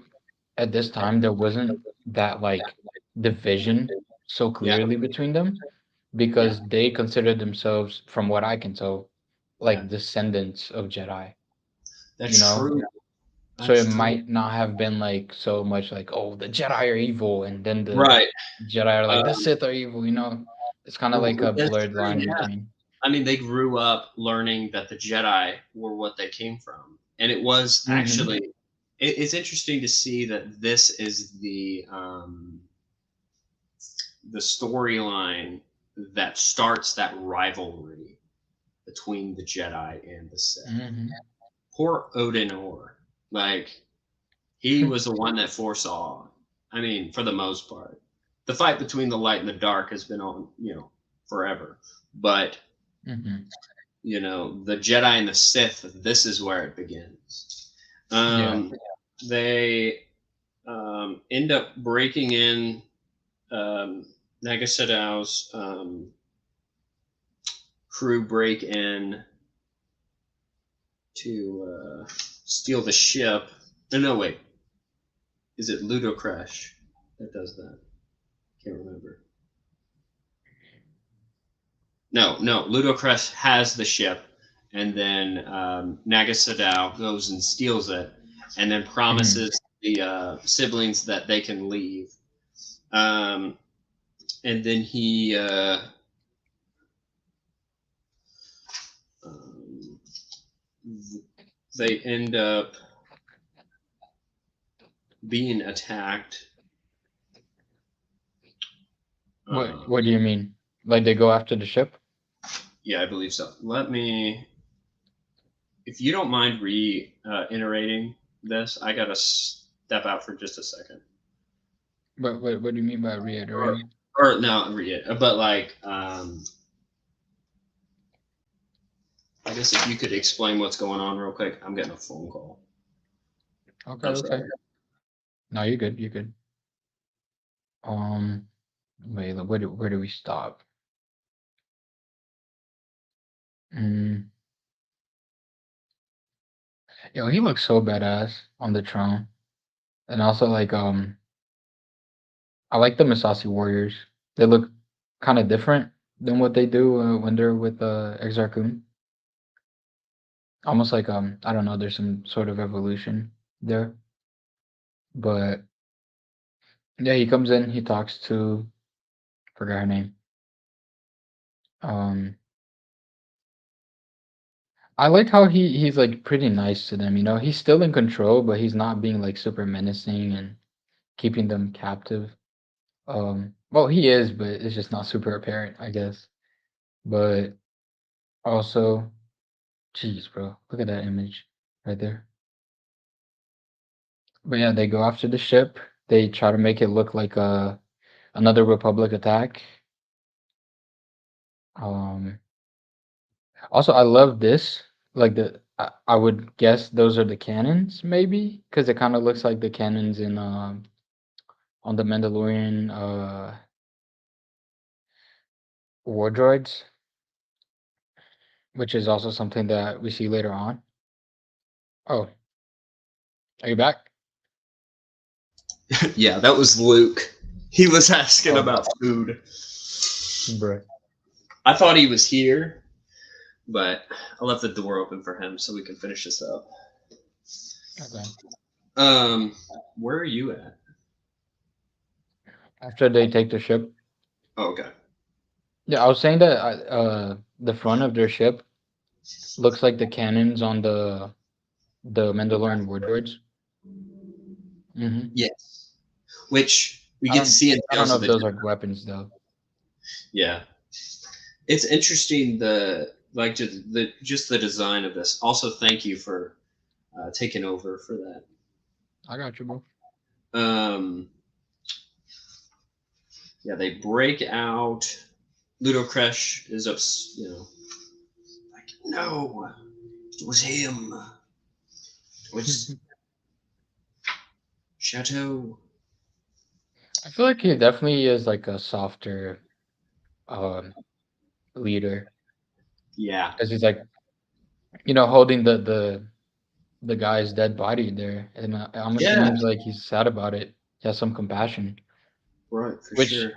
at this time there wasn't that like division so clearly between them because they considered themselves, from what I can tell, like descendants of Jedi. That's true. So it might not have been like so much like, oh, the Jedi are evil, and then the Jedi are like the Sith are evil. It's kind of like a blurred line between. I mean, they grew up learning that the Jedi were what they came from, and it was actually. It's interesting to see that this is the storyline that starts that rivalry between the Jedi and the Sith. Poor Odin Orr. Like, he was the one that foresaw. I mean, for the most part, the fight between the light and the dark has been on, forever. But, the Jedi and the Sith, this is where it begins. They end up breaking in Nagasadao's crew break in to steal the ship. No, wait. Is it Ludocrash that does that? Can't remember. No. Ludocrash has the ship, and then Nagasadao goes and steals it, and then promises the siblings that they can leave. And then he they end up being attacked. What do you mean? Like they go after the ship? Yeah, I believe so. Let me, if you don't mind reiterating this, I gotta step out for just a second. But what do you mean by reiterating? Or no, yeah, but like, I guess if you could explain what's going on real quick. I'm getting a phone call. Okay, I'm okay. sorry. No, you're good. You're good. Wait, where do we stop? Mm. Yo, he looks so badass on the throne, and also like I like the Misasi warriors. They look kind of different than what they do when they're with Exar Kun. Almost like I don't know. There's some sort of evolution there, but yeah, he comes in. He talks to forgot her name. Um, I like how he's like pretty nice to them. You know, he's still in control, but he's not being like super menacing and keeping them captive. Well, he is, but it's just not super apparent, I guess. But also, jeez, bro, look at that image right there. But yeah, they go after the ship. They try to make it look like another Republic attack. Um, Also, I love this. Like I would guess those are the cannons, maybe, because it kind of looks like the cannons in on the Mandalorian war droids, which is also something that we see later on. Oh, are you back? Yeah, that was Luke. He was asking Oh. about food. Bro. I thought he was here, but I left the door open for him so we can finish this up. Okay. Where are you at? After they take the ship. Oh, okay. Yeah, I was saying that the front of their ship looks like the cannons on the Mandalorian war droids. Mm-hmm. Yes. Which we get to see in I don't Tales know of if the those Jedi. are weapons though. Yeah. It's interesting just the design of this. Also, thank you for taking over for that. I got you, bro. Yeah, they break out. Ludocresh is up, like, no, it was him. It was Chateau. I feel like he definitely is like a softer leader, Yeah. because he's like, you know, holding the guy's dead body there, and it Yeah. seems like he's sad about it. He has some compassion, Right, for which sure.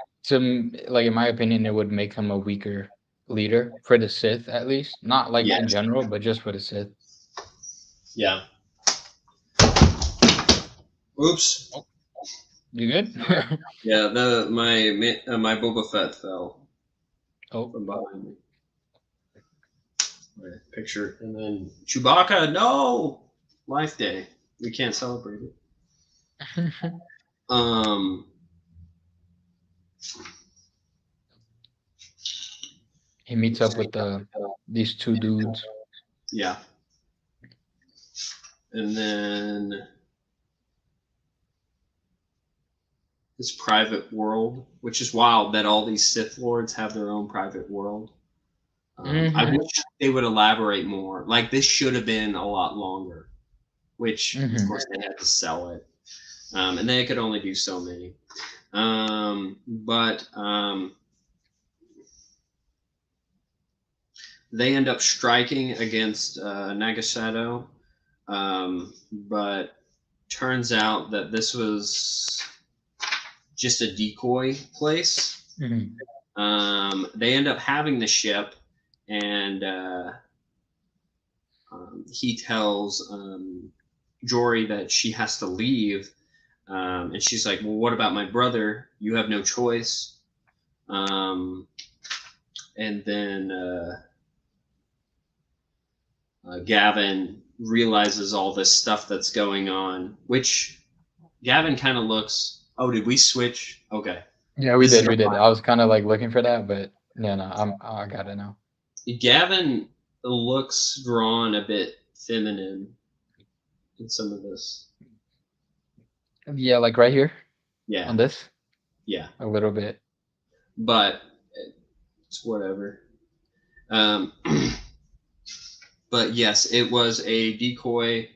like in my opinion, it would make him a weaker leader for the Sith, at least. Not like in Yes. general, but just for the Sith. Yeah. Oops. Oh, you good? Yeah, my Boba Fett fell Oh, from behind me. Right, picture, and then Chewbacca. No, Life Day. We can't celebrate it. he meets up with these two dudes. Yeah. And then his private world, which is wild that all these Sith Lords have their own private world. I wish they would elaborate more. Like, this should have been a lot longer, which, of course, they had to sell it. And they could only do so many. But they end up striking against Nagasato. But turns out that this was just a decoy place. They end up having the ship, and he tells Jory that she has to leave, and she's like, "Well, what about my brother? You have no choice." And then Gavin realizes all this stuff that's going on, which Gavin kind of looks. Oh, did we switch? Okay. Yeah, we did. I was kind of like looking for that, but yeah, no, I got it now. Gavin looks drawn a bit feminine in some of this. Yeah, like right here. Yeah. On this. Yeah. A little bit. but it's whatever. But yes, it was a decoy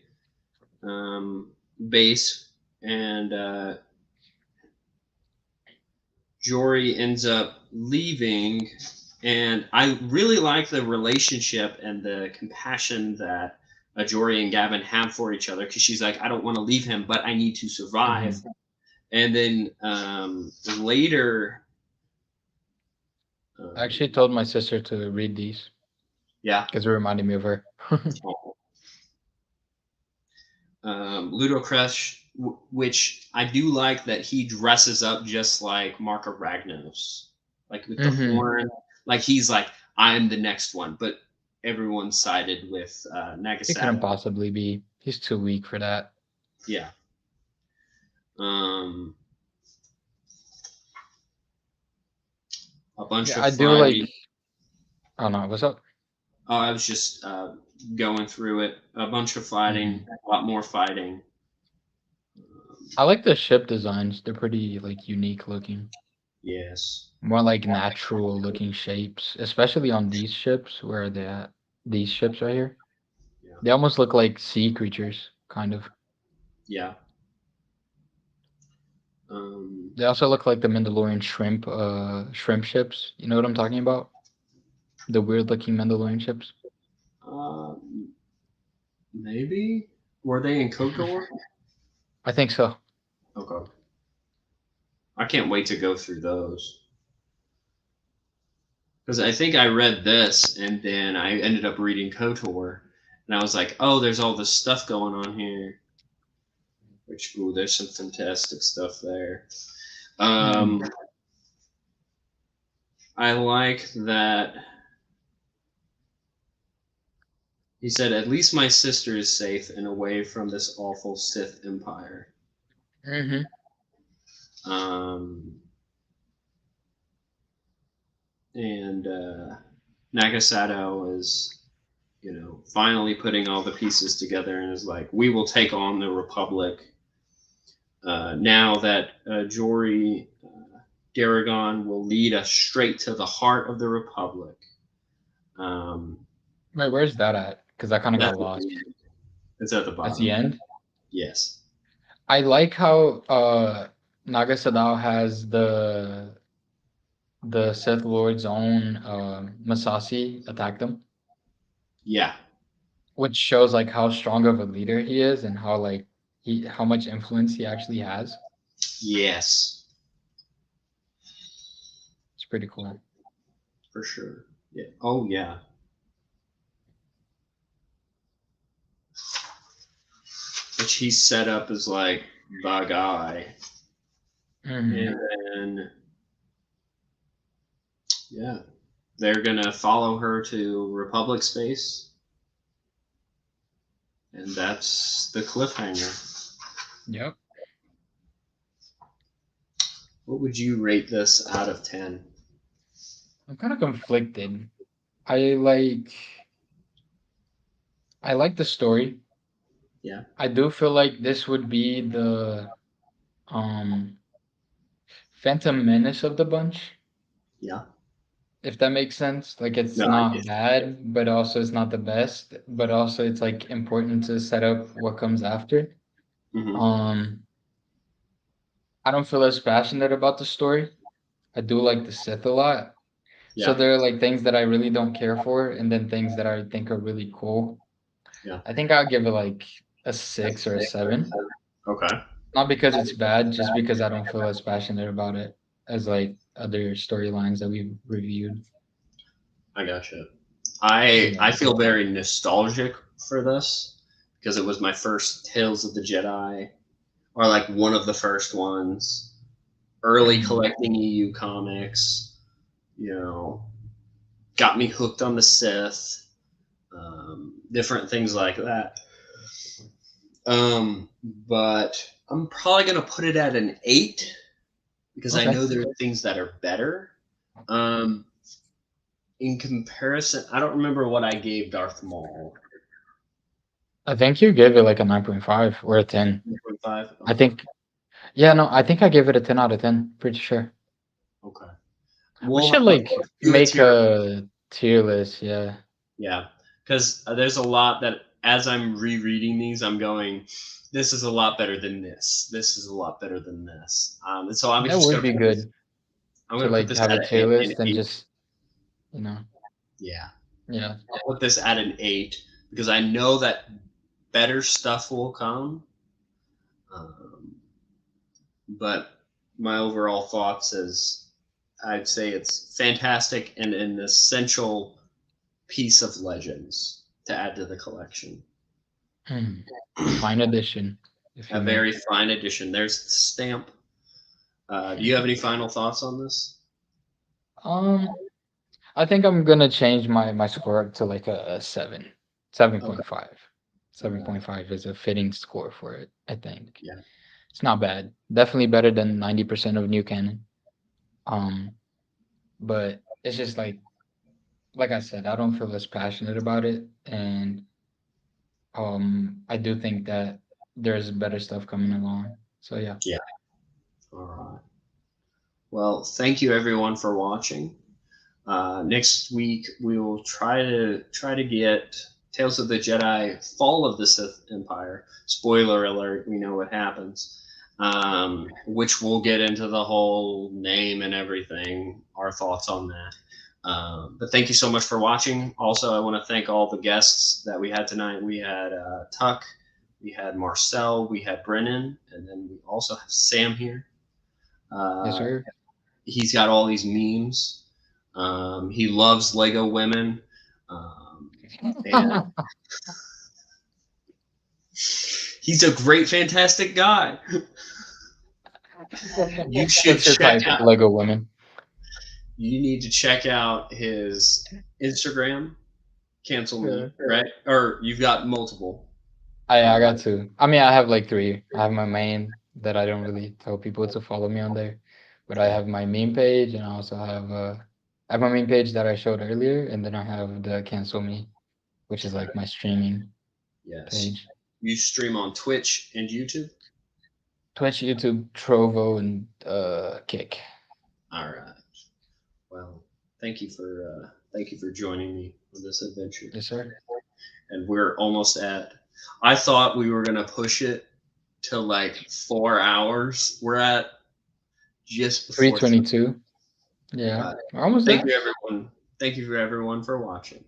base, and Jory ends up leaving, and I really like the relationship and the compassion that Jory and Gavin have for each other, because she's like, I don't want to leave him, but I need to survive. Mhm. And then later, I actually told my sister to read these yeah, because it reminded me of her. Ludocrest, which I do like that he dresses up just like Mark of Ragnos, like with the Mhm. horn, like he's like, I'm the next one, but everyone sided with He couldn't Nagasato. possibly be. He's too weak for that. Yeah. A bunch Yeah, of I do fighting. like. Oh no, what's up? Oh, I was just going through it. A bunch of fighting, a lot more fighting. I like the ship designs. They're pretty like unique looking. Yes. More like natural looking shapes, especially on these ships. Where are they at? These ships right here. Yeah. They almost look like sea creatures, kind of. Yeah. They also look like the Mandalorian shrimp ships. You know what I'm talking about? The weird looking Mandalorian ships. Maybe were they in KOTOR? I think so. Okay. I can't wait to go through those. Because I think I read this and then I ended up reading KOTOR. And I was like, oh, there's all this stuff going on here. Which, ooh, there's some fantastic stuff there. I like that he said, at least my sister is safe and away from this awful Sith Empire. Mm-hmm. And Nagasato is, finally putting all the pieces together and is like, we will take on the Republic. Now that Jory Daragon will lead us straight to the heart of the Republic. Wait, where's that at? Because I kind of got lost. It's at the bottom. That's the end? Yes. I like how Nagasadao has the Sith Lord's own Masasi attack them. Yeah. Which shows like how strong of a leader he is and how like how much influence he actually has. Yes. It's pretty cool. For sure. Yeah. Oh yeah. Which he's set up as like the guy. Mm-hmm. And then yeah. They're gonna follow her to Republic space. And that's the cliffhanger. Yep. What would you rate this out of 10? I'm kind of conflicted. I like the story. Yeah. I do feel like this would be the Phantom Menace of the bunch. Yeah. If that makes sense. Like it's No, not bad, but also it's not the best. But also it's like important to set up what comes after. Mm-hmm. I don't feel as passionate about the story. I do like the Sith a lot. Yeah. So there are like things that I really don't care for, and then things that I think are really cool. Yeah. I think I'll give it like a 6 or a 7. Okay. Not because it's bad, just because I don't feel as passionate about it as like other storylines that we've reviewed. I gotcha. I feel very nostalgic for this because it was my first Tales of the Jedi, or like one of the first ones. Early collecting EU comics, got me hooked on the Sith, different things like that. But I'm probably gonna put it at an 8 because I know there are things that are better. In comparison, I don't remember what I gave Darth Maul. I think you gave it like a 9.5 or a 10. 9.5? I think, yeah, no, I think I gave it a 10 out of 10. Pretty sure. Okay. We should like make a tier list. Yeah. Yeah, because there's a lot that as I'm rereading these, I'm going, this is a lot better than this. This is a lot better than this. And so I'm That just would gonna be put good this, I'm to gonna put like this have at a tier an list and 8. just, you know, Yeah, yeah. I'll put this at an 8 because I know that better stuff will come. But my overall thoughts is I'd say it's fantastic and an essential piece of Legends to add to the collection. Fine edition. A very fine edition. There's the stamp. Do you have any final thoughts on this? I think I'm gonna change my score to like a 7, 7.5. 7.5 is a fitting score for it. I think. Yeah. It's not bad. Definitely better than 90% of new canon. But it's just like I said, I don't feel as passionate about it, and I do think that there's better stuff coming along. So yeah. Yeah. All right. Well, thank you everyone for watching. Next week we will try to get Tales of the Jedi: Fall of the Sith Empire. Spoiler alert, we know what happens. Which we'll get into the whole name and everything, our thoughts on that. But thank you so much for watching. Also, I want to thank all the guests that we had tonight. We had Tuck, we had Marcel, we had Brennan, and then we also have Sam here. Yes, sir. He's got all these memes. He loves Lego women. And he's a great, fantastic guy. You should check out Lego women. You need to check out his Instagram. Cancel me, right? Or you've got multiple. I got 2. I mean, I have like 3. I have my main that I don't really tell people to follow me on there, but I have my meme page, and I also have my main page that I showed earlier, and then I have the cancel me, which is like my streaming page. You stream on Twitch and YouTube? Twitch, YouTube, Trovo, and Kick. All right. Well, thank you for joining me on this adventure. Yes, sir. And we're almost at. I thought we were gonna push it to like 4 hours. We're at just before 3:22. Yeah, we're almost thank there. you everyone. Thank you for everyone for watching.